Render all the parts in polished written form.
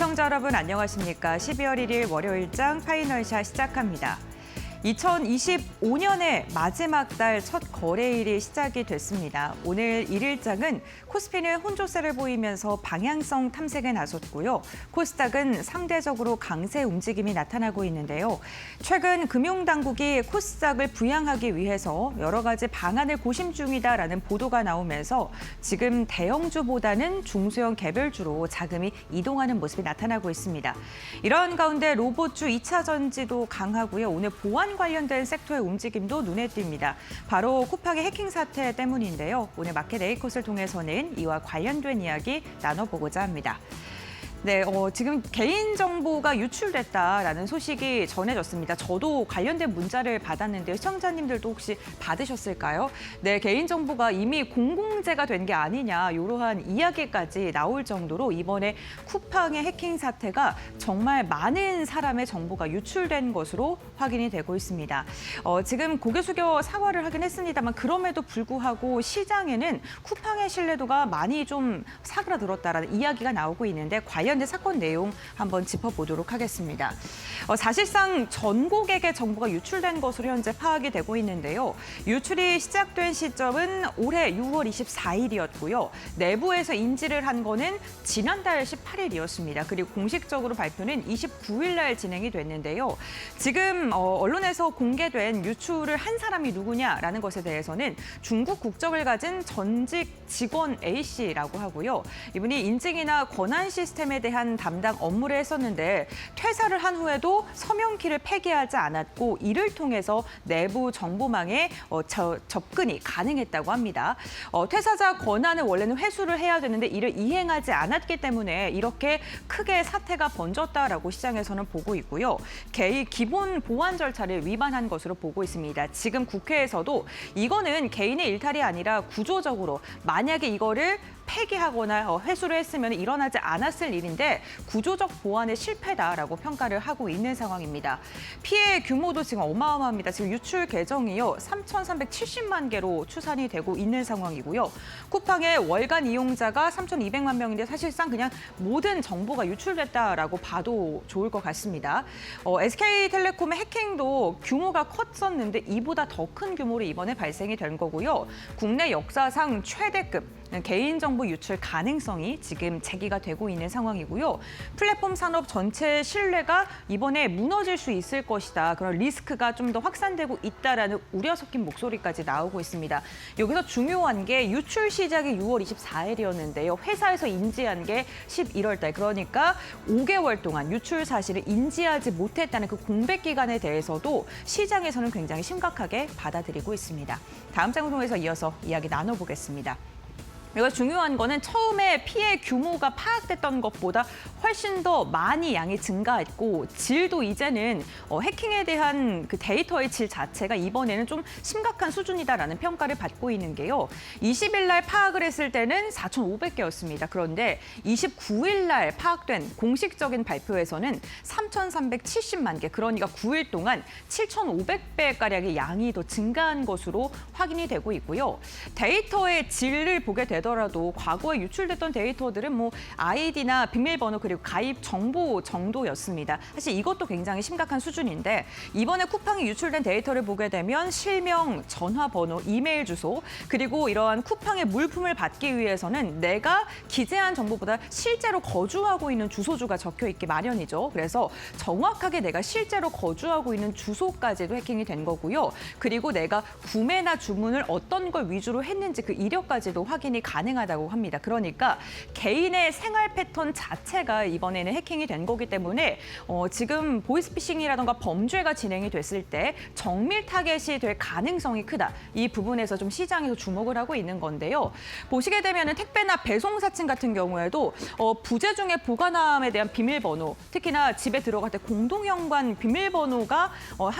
시청자 여러분 안녕하십니까? 12월 1일 월요일장 파이널샷 시작합니다. 2025년의 마지막 달 첫 거래일이 시작이 됐습니다. 오늘 1일장은 코스피는 혼조세를 보이면서 방향성 탐색에 나섰고요. 코스닥은 상대적으로 강세 움직임이 나타나고 있는데요. 최근 금융당국이 코스닥을 부양하기 위해서 여러 가지 방안을 고심 중이다라는 보도가 나오면서 지금 대형주보다는 중소형 개별주로 자금이 이동하는 모습이 나타나고 있습니다. 이런 가운데 로봇주 2차 전지도 강하고요. 오늘 보안 관련된 섹터의 움직임도 눈에 띕니다. 바로 쿠팡의 해킹 사태 때문인데요. 오늘 마켓 에이컷을 통해서는 이와 관련된 이야기 나눠보고자 합니다. 네, 지금 개인정보가 유출됐다라는 소식이 전해졌습니다. 저도 관련된 문자를 받았는데요. 시청자님들도 혹시 받으셨을까요? 네, 개인정보가 이미 공공재가 된 게 아니냐 이러한 이야기까지 나올 정도로 이번에 쿠팡의 해킹 사태가 정말 많은 사람의 정보가 유출된 것으로 확인이 되고 있습니다. 지금 고개 숙여 사과를 하긴 했습니다만 그럼에도 불구하고 시장에는 쿠팡의 신뢰도가 많이 좀 사그라들었다라는 이야기가 나오고 있는데 관련된 사건 내용 한번 짚어보도록 하겠습니다. 사실상 전 고객의 정보가 유출된 것으로 현재 파악이 되고 있는데요. 유출이 시작된 시점은 올해 6월 24일이었고요. 내부에서 인지를 한 거는 지난달 18일이었습니다. 그리고 공식적으로 발표는 29일 날 진행이 됐는데요. 지금 언론에서 공개된 유출을 한 사람이 누구냐라는 것에 대해서는 중국 국적을 가진 전직 직원 A씨라고 하고요. 이분이 인증이나 권한 시스템에 대한 담당 업무를 했었는데 퇴사를 한 후에도 서명키를 폐기하지 않았고 이를 통해서 내부 정보망에 접근이 가능했다고 합니다. 퇴사자 권한을 원래는 회수를 해야 되는데 이를 이행하지 않았기 때문에 이렇게 크게 사태가 번졌다라고 시장에서는 보고 있고요. 기본 보안 절차를 위반한 것으로 보고 있습니다. 지금 국회에서도 이거는 개인의 일탈이 아니라 구조적으로 만약에 이거를 폐기하거나 회수를 했으면 일어나지 않았을 일인데 구조적 보완의 실패다라고 평가를 하고 있는 상황입니다. 피해 규모도 지금 어마어마합니다. 지금 유출 계정이요 3,370만 개로 추산이 되고 있는 상황이고요. 쿠팡의 월간 이용자가 3,200만 명인데 사실상 그냥 모든 정보가 유출됐다라고 봐도 좋을 것 같습니다. SK텔레콤의 해킹도 규모가 컸었는데 이보다 더 큰 규모로 이번에 발생이 된 거고요. 국내 역사상 최대급 개인정보 유출 가능성이 지금 제기가 되고 있는 상황이고요. 플랫폼 산업 전체 신뢰가 이번에 무너질 수 있을 것이다. 그런 리스크가 좀 더 확산되고 있다라는 우려 섞인 목소리까지 나오고 있습니다. 여기서 중요한 게 유출 시작이 6월 24일이었는데요. 회사에서 인지한 게 11월 달. 그러니까 5개월 동안 유출 사실을 인지하지 못했다는 그 공백 기간에 대해서도 시장에서는 굉장히 심각하게 받아들이고 있습니다. 다음 장을 통해서 이어서 이야기 나눠보겠습니다. 여기서 중요한 거는 처음에 피해 규모가 파악됐던 것보다 훨씬 더 많이 양이 증가했고 질도 이제는 해킹에 대한 그 데이터의 질 자체가 이번에는 좀 심각한 수준이다라는 평가를 받고 있는 게요. 20일 날 파악을 했을 때는 4,500개였습니다. 그런데 29일 날 파악된 공식적인 발표에서는 3,370만 개, 그러니까 9일 동안 7,500배가량의 양이 더 증가한 것으로 확인이 되고 있고요. 데이터의 질을 보게 되더라도 과거에 유출됐던 데이터들은 뭐 아이디나 비밀번호 그리고 가입 정보 정도였습니다. 사실 이것도 굉장히 심각한 수준인데 이번에 쿠팡이 유출된 데이터를 보게 되면 실명, 전화번호, 이메일 주소 그리고 이러한 쿠팡의 물품을 받기 위해서는 내가 기재한 정보보다 실제로 거주하고 있는 주소주가 적혀 있기 마련이죠. 그래서 정확하게 내가 실제로 거주하고 있는 주소까지도 해킹이 된 거고요. 그리고 내가 구매나 주문을 어떤 걸 위주로 했는지 그 이력까지도 확인이 가능하다고 합니다. 그러니까 개인의 생활 패턴 자체가 이번에는 해킹이 된 거기 때문에 지금 보이스피싱이라던가 범죄가 진행이 됐을 때 정밀 타겟이 될 가능성이 크다. 이 부분에서 좀 시장에서 주목을 하고 있는 건데요. 보시게 되면 택배나 배송 사칭 같은 경우에도 부재 중에 보관함에 대한 비밀번호, 특히나 집에 들어갈 때 공동현관 비밀번호가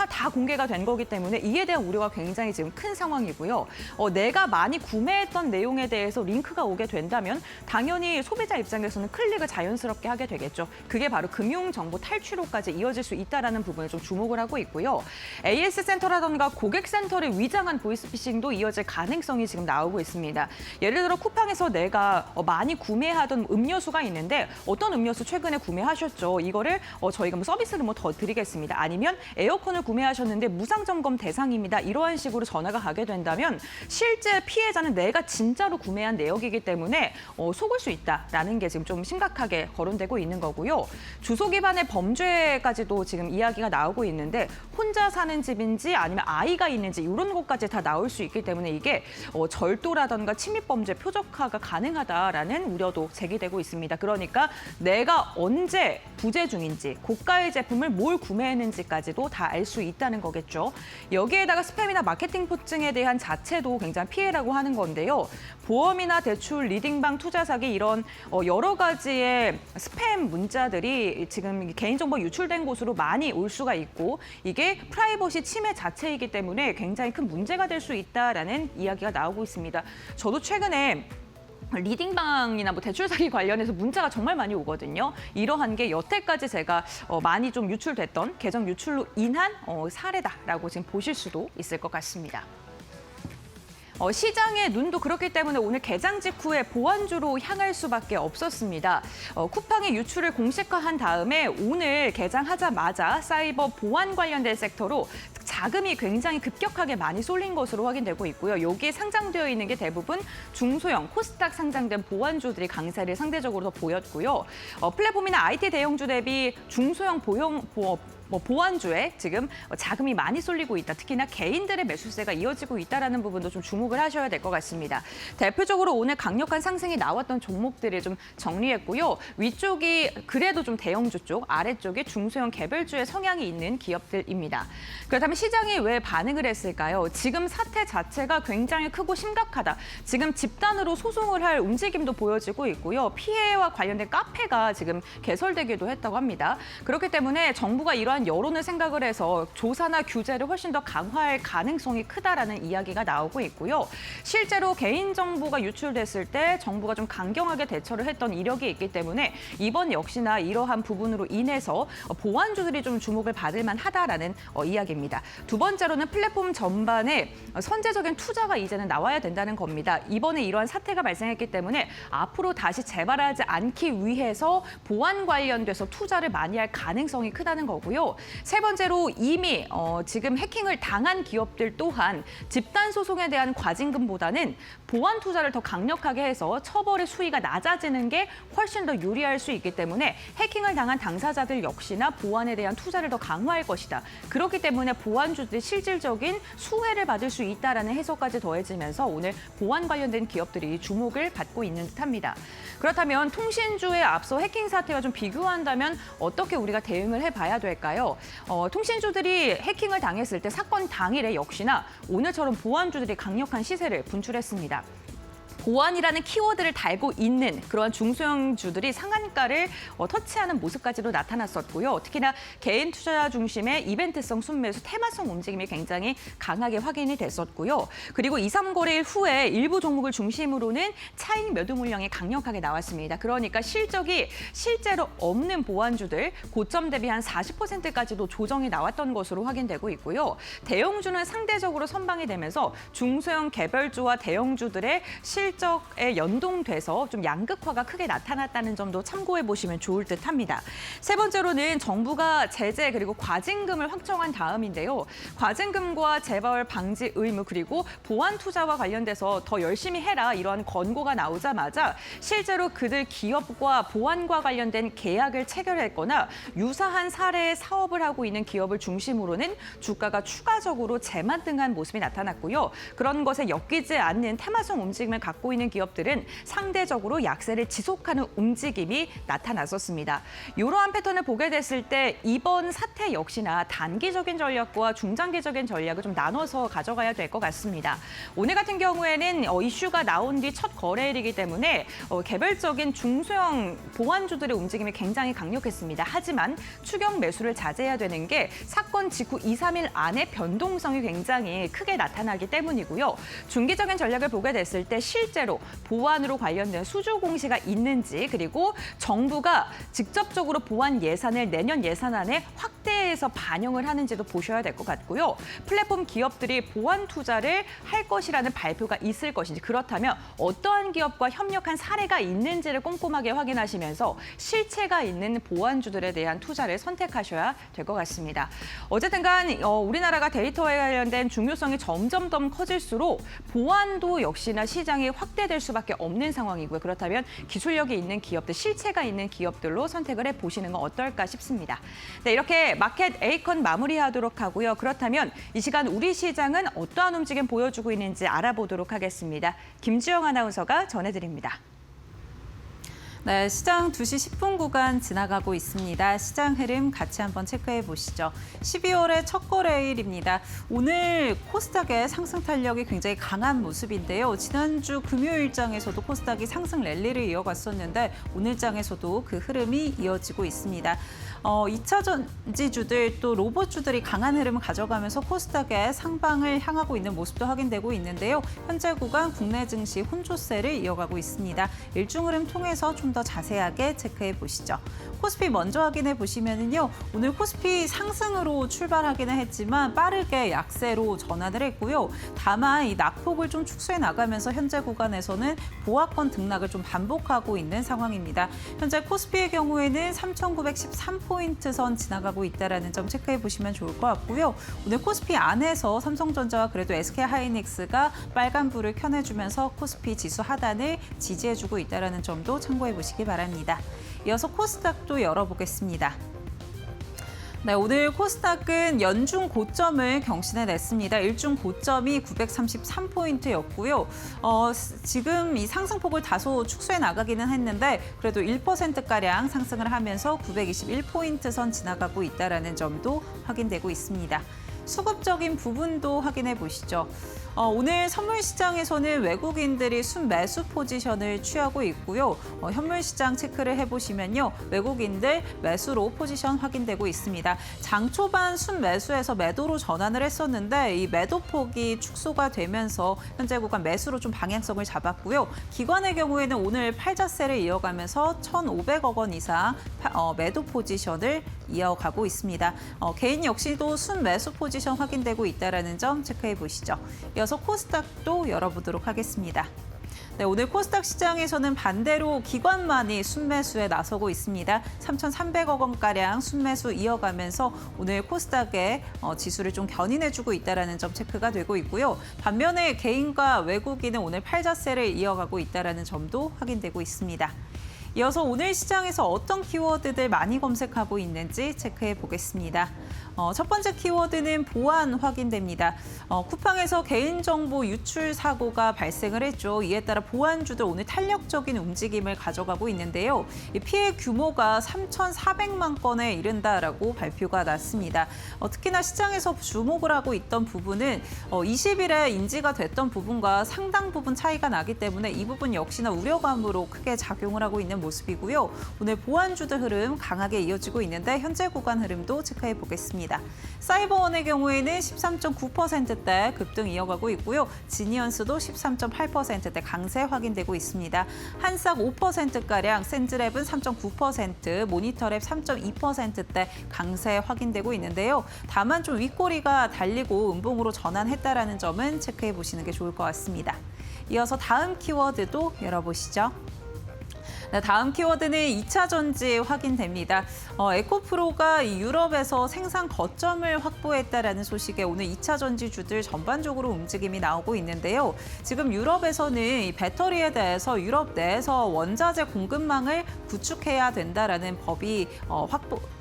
다 공개가 된 거기 때문에 이에 대한 우려가 굉장히 지금 큰 상황이고요. 내가 많이 구매했던 내용에 대해서 어디서 링크가 오게 된다면 당연히 소비자 입장에서는 클릭을 자연스럽게 하게 되겠죠. 그게 바로 금융정보 탈취로까지 이어질 수 있다는 부분에 좀 주목을 하고 있고요. AS 센터라던가 고객센터를 위장한 보이스피싱도 이어질 가능성이 지금 나오고 있습니다. 예를 들어 쿠팡에서 내가 많이 구매하던 음료수가 있는데 어떤 음료수 최근에 구매하셨죠? 이거를 저희가 서비스를 더 드리겠습니다. 아니면 에어컨을 구매하셨는데 무상 점검 대상입니다. 이러한 식으로 전화가 가게 된다면 실제 피해자는 내가 진짜로 구매한 내역이기 때문에 속을 수 있다라는 게 지금 좀 심각하게 거론되고 있는 거고요. 주소 기반의 범죄까지도 지금 이야기가 나오고 있는데 혼자 사는 집인지 아니면 아이가 있는지 이런 것까지 다 나올 수 있기 때문에 이게 절도라던가 침입범죄 표적화가 가능하다라는 우려도 제기되고 있습니다. 그러니까 내가 언제 부재 중인지, 고가의 제품을 뭘 구매했는지까지도 다 알 수 있다는 거겠죠. 여기에다가 스팸이나 마케팅 포증에 대한 자체도 굉장히 피해라고 하는 건데요. 보험이나 대출, 리딩방, 투자 사기 이런 여러 가지의 스팸 문자들이 지금 개인정보 유출된 곳으로 많이 올 수가 있고 이게 프라이버시 침해 자체이기 때문에 굉장히 큰 문제가 될 수 있다라는 이야기가 나오고 있습니다. 저도 최근에 리딩방이나 대출 사기 관련해서 문자가 정말 많이 오거든요. 이러한 게 여태까지 제가 많이 좀 유출됐던 계정 유출로 인한 사례다라고 지금 보실 수도 있을 것 같습니다. 시장의 눈도 그렇기 때문에 오늘 개장 직후에 보완주로 향할 수밖에 없었습니다. 쿠팡의 유출을 공식화한 다음에 오늘 개장하자마자 사이버 보안 관련된 섹터로 자금이 굉장히 급격하게 많이 쏠린 것으로 확인되고 있고요. 여기에 상장되어 있는 게 대부분 중소형, 코스닥 상장된 보완주들이 강세를 상대적으로 더 보였고요. 플랫폼이나 IT 대형주 대비 중소형 보완주에 지금 자금이 많이 쏠리고 있다. 특히나 개인들의 매수세가 이어지고 있다는 부분도 좀 주목을 하셔야 될 것 같습니다. 대표적으로 오늘 강력한 상승이 나왔던 종목들을 좀 정리했고요. 위쪽이 그래도 좀 대형주 쪽, 아래쪽이 중소형 개별주의 성향이 있는 기업들입니다. 그렇다면 시장이 왜 반응을 했을까요? 지금 사태 자체가 굉장히 크고 심각하다. 지금 집단으로 소송을 할 움직임도 보여지고 있고요. 피해와 관련된 카페가 지금 개설되기도 했다고 합니다. 그렇기 때문에 정부가 이러한 여론을 생각을 해서 조사나 규제를 훨씬 더 강화할 가능성이 크다라는 이야기가 나오고 있고요. 실제로 개인정보가 유출됐을 때 정부가 좀 강경하게 대처를 했던 이력이 있기 때문에 이번 역시나 이러한 부분으로 인해서 보완주들이 좀 주목을 받을 만하다라는 이야기입니다. 두 번째로는 플랫폼 전반에 선제적인 투자가 이제는 나와야 된다는 겁니다. 이번에 이러한 사태가 발생했기 때문에 앞으로 다시 재발하지 않기 위해서 보안 관련돼서 투자를 많이 할 가능성이 크다는 거고요. 세 번째로 이미 지금 해킹을 당한 기업들 또한 집단 소송에 대한 과징금보다는 보완 투자를 더 강력하게 해서 처벌의 수위가 낮아지는 게 훨씬 더 유리할 수 있기 때문에 해킹을 당한 당사자들 역시나 보완에 대한 투자를 더 강화할 것이다. 그렇기 때문에 보완주들이 실질적인 수혜를 받을 수 있다라는 해석까지 더해지면서 오늘 보완 관련된 기업들이 주목을 받고 있는 듯합니다. 그렇다면 통신주에 앞서 해킹 사태와 좀 비교한다면 어떻게 우리가 대응을 해봐야 될까요? 통신주들이 해킹을 당했을 때 사건 당일에 역시나 오늘처럼 보완주들이 강력한 시세를 분출했습니다. 보안이라는 키워드를 달고 있는 그러한 중소형주들이 상한가를 터치하는 모습까지도 나타났었고요. 특히나 개인 투자 중심의 이벤트성 순매수, 테마성 움직임이 굉장히 강하게 확인이 됐었고요. 그리고 2, 3거래일 후에 일부 종목을 중심으로는 차익 매도 물량이 강력하게 나왔습니다. 그러니까 실적이 실제로 없는 보완주들 고점 대비 한 40%까지도 조정이 나왔던 것으로 확인되고 있고요. 대형주는 상대적으로 선방이 되면서 중소형 개별주와 대형주들의 실적에 연동돼서 좀 양극화가 크게 나타났다는 점도 참고해 보시면 좋을 듯합니다. 세 번째로는 정부가 제재 그리고 과징금을 확정한 다음인데요. 과징금과 재벌 방지 의무 그리고 보완 투자와 관련돼서 더 열심히 해라 이러한 권고가 나오자마자 실제로 그들 기업과 보완과 관련된 계약을 체결했거나 유사한 사례의 사업을 하고 있는 기업을 중심으로는 주가가 추가적으로 재만등한 모습이 나타났고요. 그런 것에 엮이지 않는 테마성 움직임을 갖고 있는 기업들은 상대적으로 약세를 지속하는 움직임이 나타났었습니다. 이러한 패턴을 보게 됐을 때 이번 사태 역시나 단기적인 전략과 중장기적인 전략을 좀 나눠서 가져가야 될 것 같습니다. 오늘 같은 경우에는 이슈가 나온 뒤 첫 거래일이기 때문에 개별적인 중소형 보완주들의 움직임이 굉장히 강력했습니다. 하지만 추격 매수를 자제해야 되는 게 사건 직후 2, 3일 안에 변동성이 굉장히 크게 나타나기 때문이고요. 중기적인 전략을 보게 됐을 때 실제로 보안으로 관련된 수주 공시가 있는지, 그리고 정부가 직접적으로 보안 예산을 내년 예산안에 확대해서 반영을 하는지도 보셔야 될 것 같고요. 플랫폼 기업들이 보안 투자를 할 것이라는 발표가 있을 것인지, 그렇다면 어떠한 기업과 협력한 사례가 있는지를 꼼꼼하게 확인하시면서 실체가 있는 보안주들에 대한 투자를 선택하셔야 될 것 같습니다. 어쨌든 간 우리나라가 데이터에 관련된 중요성이 점점 더 커질수록 보안도 역시나 시장이 확대될 수밖에 없는 상황이고요. 그렇다면 기술력이 있는 기업들, 실체가 있는 기업들로 선택을 해보시는 건 어떨까 싶습니다. 네, 이렇게 마켓 A컨 마무리하도록 하고요. 그렇다면 이 시간 우리 시장은 어떠한 움직임 보여주고 있는지 알아보도록 하겠습니다. 김주영 아나운서가 전해드립니다. 네, 시장 2시 10분 구간 지나가고 있습니다. 시장 흐름 같이 한번 체크해 보시죠. 12월의 첫 거래일입니다. 오늘 코스닥의 상승 탄력이 굉장히 강한 모습인데요. 지난주 금요일장에서도 코스닥이 상승 랠리를 이어갔었는데 오늘장에서도 그 흐름이 이어지고 있습니다. 2차 전지주들 또 로봇주들이 강한 흐름을 가져가면서 코스닥의 상방을 향하고 있는 모습도 확인되고 있는데요. 현재 구간 국내 증시 혼조세를 이어가고 있습니다. 일중 흐름 통해서 좀 더 자세하게 체크해 보시죠. 코스피 먼저 확인해 보시면은요. 오늘 코스피 상승으로 출발하기는 했지만 빠르게 약세로 전환을 했고요. 다만 이 낙폭을 좀 축소해 나가면서 현재 구간에서는 보합권 등락을 좀 반복하고 있는 상황입니다. 현재 코스피의 경우에는 3,913포인트 선 지나가고 있다는 점 체크해 보시면 좋을 것 같고요. 오늘 코스피 안에서 삼성전자와 그래도 SK하이닉스가 빨간불을 켜내주면서 코스피 지수 하단을 지지해주고 있다는 점도 참고해 보시기 바랍니다. 이어서 코스닥도 열어보겠습니다. 네, 오늘 코스닥은 연중 고점을 경신해냈습니다. 일중 고점이 933포인트였고요. 지금 이 상승폭을 다소 축소해 나가기는 했는데 그래도 1%가량 상승을 하면서 921포인트 선 지나가고 있다는 점도 확인되고 있습니다. 수급적인 부분도 확인해 보시죠. 오늘 선물 시장에서는 외국인들이 순매수 포지션을 취하고 있고요. 현물 시장 체크를 해보시면요. 외국인들 매수로 포지션 확인되고 있습니다. 장 초반 순매수에서 매도로 전환을 했었는데 이 매도폭이 축소가 되면서 현재 구간 매수로 좀 방향성을 잡았고요. 기관의 경우에는 오늘 팔자세를 이어가면서 1,500억 원 이상 매도 포지션을 이어가고 있습니다. 개인 역시도 순매수 포지션 확인되고 있다는 점 체크해 보시죠. 이어서 코스닥도 열어보도록 하겠습니다. 네, 오늘 코스닥 시장에서는 반대로 기관만이 순매수에 나서고 있습니다. 3,300억 원가량 순매수 이어가면서 오늘 코스닥의 지수를 좀 견인해주고 있다는 점 체크가 되고 있고요. 반면에 개인과 외국인은 오늘 팔자세를 이어가고 있다는 점도 확인되고 있습니다. 이어서 오늘 시장에서 어떤 키워드들 많이 검색하고 있는지 체크해 보겠습니다. 첫 번째 키워드는 보안 확인됩니다. 쿠팡에서 개인정보 유출 사고가 발생을 했죠. 이에 따라 보안주들 오늘 탄력적인 움직임을 가져가고 있는데요. 이 피해 규모가 3,400만 건에 이른다라고 발표가 났습니다. 특히나 시장에서 주목을 하고 있던 부분은 20일에 인지가 됐던 부분과 상당 부분 차이가 나기 때문에 이 부분 역시나 우려감으로 크게 작용을 하고 있는 모습이고요. 오늘 보안주들 흐름 강하게 이어지고 있는데 현재 구간 흐름도 체크해 보겠습니다. 사이버원의 경우에는 13.9%대 급등 이어가고 있고요. 지니언스도 13.8%대 강세 확인되고 있습니다. 한싹 5%가량, 센즈랩은 3.9%, 모니터랩 3.2%대 강세 확인되고 있는데요. 다만 좀 윗꼬리가 달리고 음봉으로 전환했다는 점은 체크해 보시는 게 좋을 것 같습니다. 이어서 다음 키워드도 열어보시죠. 네, 다음 키워드는 2차 전지 확인됩니다. 에코프로가 유럽에서 생산 거점을 확보했다라는 소식에 오늘 2차 전지주들 전반적으로 움직임이 나오고 있는데요. 지금 유럽에서는 이 배터리에 대해서 유럽 내에서 원자재 공급망을 구축해야 된다라는 법이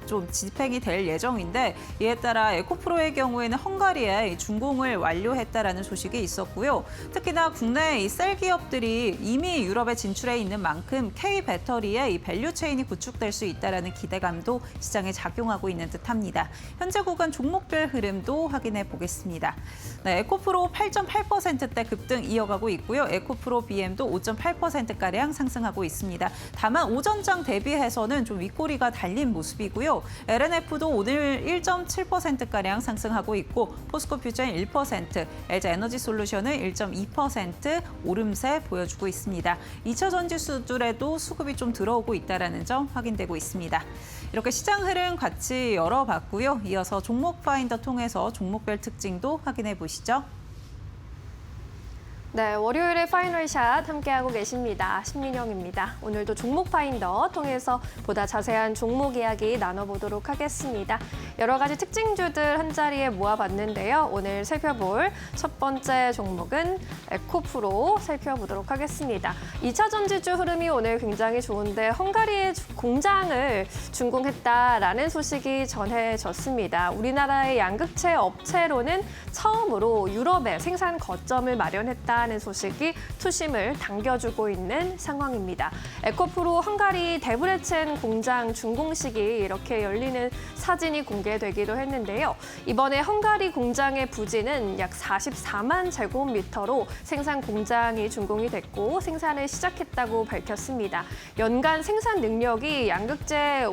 좀 집행이 될 예정인데 이에 따라 에코프로의 경우에는 헝가리에 준공을 완료했다라는 소식이 있었고요. 특히나 국내 이 셀 기업들이 이미 유럽에 진출해 있는 만큼 K 배터리에 이 밸류 체인이 구축될 수 있다라는 기대감도 시장에 작용하고 있는 듯합니다. 현재 구간 종목별 흐름도 확인해 보겠습니다. 네, 에코프로 8.8%대 급등 이어가고 있고요. 에코프로 BM도 5.8%가량 상승하고 있습니다. 다만 오전장 대비해서는 좀 윗꼬리가 달린 모습이고요. 있고요. LNF도 오늘 1.7%가량 상승하고 있고 포스코 퓨처는 1%, LG 에너지 솔루션은 1.2% 오름세 보여주고 있습니다. 2차 전지수들에도 수급이 좀 들어오고 있다는 점 확인되고 있습니다. 이렇게 시장 흐름 같이 열어봤고요. 이어서 종목 파인더 통해서 종목별 특징도 확인해 보시죠. 네, 월요일에 파이널샷 함께하고 계십니다. 신민영입니다. 오늘도 종목 파인더 통해서 보다 자세한 종목 이야기 나눠보도록 하겠습니다. 여러 가지 특징주들 한자리에 모아봤는데요. 오늘 살펴볼 첫 번째 종목은 에코프로 살펴보도록 하겠습니다. 2차 전지주 흐름이 오늘 굉장히 좋은데 헝가리의 공장을 준공했다라는 소식이 전해졌습니다. 우리나라의 양극재 업체로는 처음으로 유럽에 생산 거점을 마련했다는 소식이 투심을 당겨주고 있는 상황입니다. 에코프로 헝가리 데브레첸 공장 준공식이 이렇게 열리는 사진이 공개되기도 했는데요. 이번에 헝가리 공장의 부지는 약 44만 제곱미터로 생산 공장이 준공이 됐고 생산을 시작했다고 밝혔습니다. 연간 생산 능력이 양극재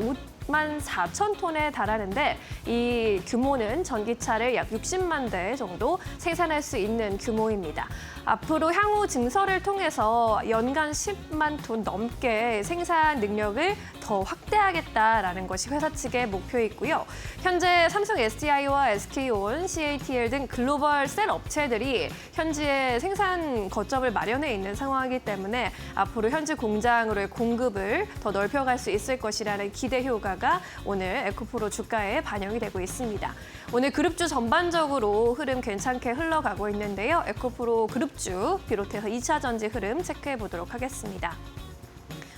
5만 4천 톤에 달하는데 이 규모는 전기차를 약 60만 대 정도 생산할 수 있는 규모입니다. 앞으로 향후 증설을 통해서 연간 10만 톤 넘게 생산 능력을 더 확대하겠다라는 것이 회사 측의 목표이고요. 현재 삼성 SDI와 SK온, CATL 등 글로벌 셀 업체들이 현지에 생산 거점을 마련해 있는 상황이기 때문에 앞으로 현지 공장으로의 공급을 더 넓혀갈 수 있을 것이라는 기대 효과가 오늘 에코프로 주가에 반영이 되고 있습니다. 오늘 그룹주 전반적으로 흐름 괜찮게 흘러가고 있는데요. 에코프로 그룹주 비롯해서 2차 전지 흐름 체크해 보도록 하겠습니다.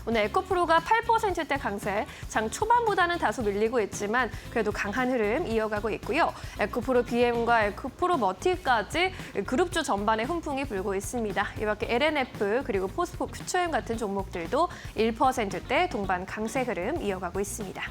오늘 에코프로가 8%대 강세, 장 초반보다는 다소 밀리고 있지만 그래도 강한 흐름 이어가고 있고요. 에코프로 BM과 에코프로 머티까지 그룹주 전반에 훈풍이 불고 있습니다. 이 밖에 LNF 그리고 포스코 퓨처엠 같은 종목들도 1%대 동반 강세 흐름 이어가고 있습니다.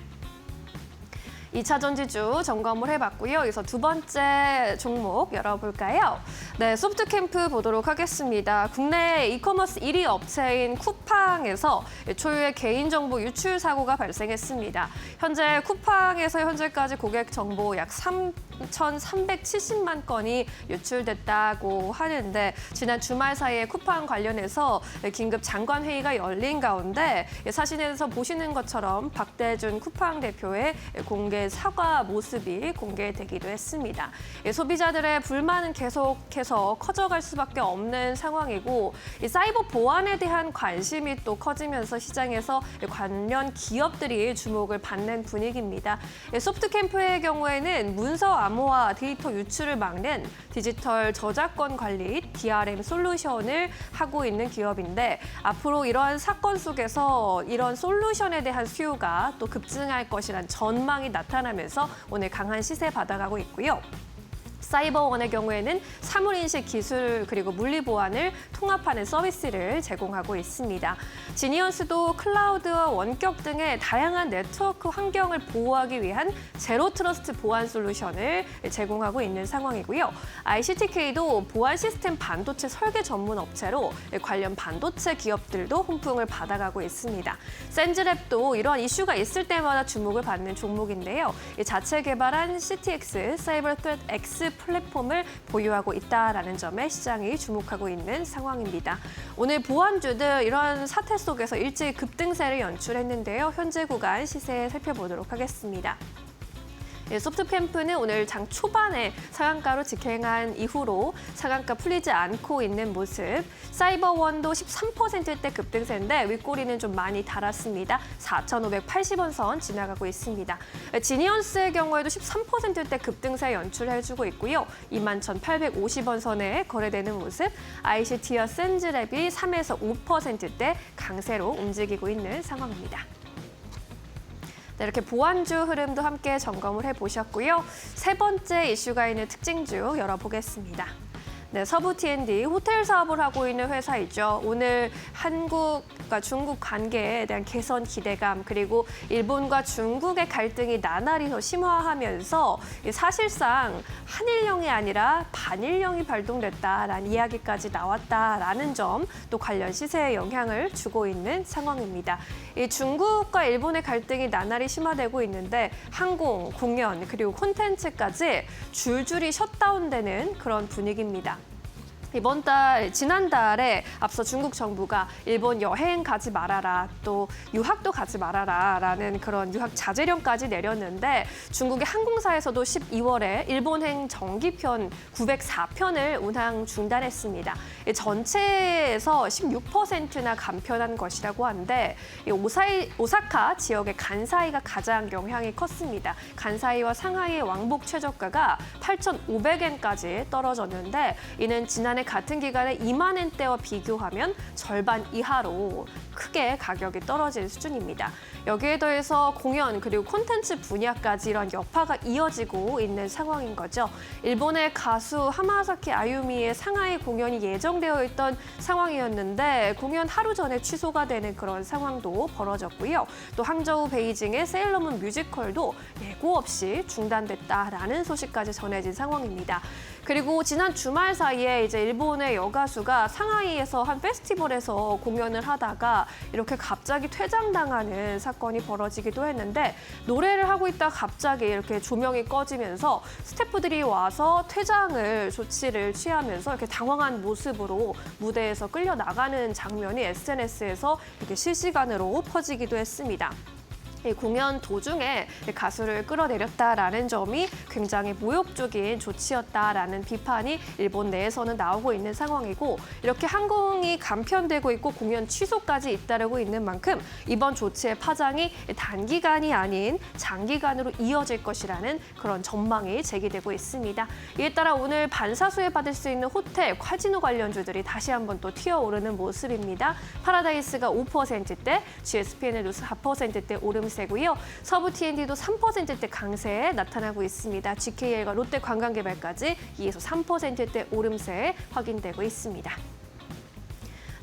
2차 전지주 점검을 해봤고요. 여기서 두 번째 종목 열어볼까요? 네, 소프트캠프 보도록 하겠습니다. 국내 이커머스 1위 업체인 쿠팡에서 초유의 개인정보 유출 사고가 발생했습니다. 현재 쿠팡에서 현재까지 고객 정보 약 3,370만 건이 유출됐다고 하는데 지난 주말 사이에 쿠팡 관련해서 긴급 장관 회의가 열린 가운데 사진에서 보시는 것처럼 박대준 쿠팡 대표의 공개 사과 모습이 공개되기도 했습니다. 소비자들의 불만은 계속해서 커져갈 수밖에 없는 상황이고 사이버 보안에 대한 관심이 또 커지면서 시장에서 관련 기업들이 주목을 받는 분위기입니다. 소프트캠프의 경우에는 문서 암호화 데이터 유출을 막는 디지털 저작권 관리 DRM 솔루션을 하고 있는 기업인데 앞으로 이러한 사건 속에서 이런 솔루션에 대한 수요가 또 급증할 것이란 전망이 나타나면서 오늘 강한 시세 받아가고 있고요. 사이버원의 경우에는 사물인식 기술 그리고 물리보안을 통합하는 서비스를 제공하고 있습니다. 지니언스도 클라우드와 원격 등의 다양한 네트워크 환경을 보호하기 위한 제로 트러스트 보안 솔루션을 제공하고 있는 상황이고요. ICTK도 보안 시스템 반도체 설계 전문 업체로 관련 반도체 기업들도 훈풍을 받아가고 있습니다. 센즈랩도 이러한 이슈가 있을 때마다 주목을 받는 종목인데요. 자체 개발한 CTX 사이버 트렛 X 플랫폼을 보유하고 있다라는 점에 시장이 주목하고 있는 상황입니다. 오늘 보안주들 이런 사태 속에서 일찍 급등세를 연출했는데요. 현재 구간 시세 살펴보도록 하겠습니다. 소프트캠프는 오늘 장 초반에 상한가로 직행한 이후로 상한가 풀리지 않고 있는 모습. 사이버원도 13%대 급등세인데 윗꼬리는 좀 많이 달았습니다. 4,580원 선 지나가고 있습니다. 지니언스의 경우에도 13%대 급등세 연출해주고 있고요. 21,850원 선에 거래되는 모습. ICT와 센즈랩이 3에서 5%대 강세로 움직이고 있는 상황입니다. 네, 이렇게 보안주 흐름도 함께 점검을 해보셨고요. 세 번째 이슈가 있는 특징주 열어보겠습니다. 네, 서부 T&D 호텔 사업을 하고 있는 회사이죠. 오늘 한국과 중국 관계에 대한 개선 기대감 그리고 일본과 중국의 갈등이 나날이 더 심화하면서 사실상 한일령이 아니라 반일령이 발동됐다라는 이야기까지 나왔다라는 점 또 관련 시세에 영향을 주고 있는 상황입니다. 이 중국과 일본의 갈등이 나날이 심화되고 있는데 항공, 공연 그리고 콘텐츠까지 줄줄이 셧다운되는 그런 분위기입니다. 지난달에 앞서 중국 정부가 일본 여행 가지 말아라, 또 유학도 가지 말아라라는 그런 유학 자제령까지 내렸는데 중국의 항공사에서도 12월에 일본행 정기편 904편을 운항 중단했습니다. 전체에서 16%나 감편한 것이라고 하는데 오사카 지역의 간사이가 가장 영향이 컸습니다. 간사이와 상하이의 왕복 최저가가 8,500엔까지 떨어졌는데 이는 지난해 같은 기간에 2만 엔대와 비교하면 절반 이하로 크게 가격이 떨어진 수준입니다. 여기에 더해서 공연 그리고 콘텐츠 분야까지 이런 여파가 이어지고 있는 상황인 거죠. 일본의 가수 하마사키 아유미의 상하이 공연이 예정되어 있던 상황이었는데 공연 하루 전에 취소가 되는 그런 상황도 벌어졌고요. 또 항저우 베이징의 세일러문 뮤지컬도 예고 없이 중단됐다라는 소식까지 전해진 상황입니다. 그리고 지난 주말 사이에 이제 일본의 여가수가 상하이에서 한 페스티벌에서 공연을 하다가 이렇게 갑자기 퇴장당하는 사건이 벌어지기도 했는데 노래를 하고 있다 갑자기 이렇게 조명이 꺼지면서 스태프들이 와서 퇴장을 조치를 취하면서 이렇게 당황한 모습으로 무대에서 끌려 나가는 장면이 SNS에서 이렇게 실시간으로 퍼지기도 했습니다. 이 공연 도중에 가수를 끌어내렸다라는 점이 굉장히 모욕적인 조치였다라는 비판이 일본 내에서는 나오고 있는 상황이고 이렇게 항공이 감편되고 있고 공연 취소까지 잇따르고 있는 만큼 이번 조치의 파장이 단기간이 아닌 장기간으로 이어질 것이라는 그런 전망이 제기되고 있습니다. 이에 따라 오늘 반사수혜 받을 수 있는 호텔, 카지노 관련주들이 다시 한번 또 튀어오르는 모습입니다. 파라다이스가 5%대, GSPNL 뉴스 4%대 오름 세고요. 서부 T&D도 3%대 강세에 나타나고 있습니다. GKL과 롯데관광개발까지 2에서 3%대 오름세 확인되고 있습니다.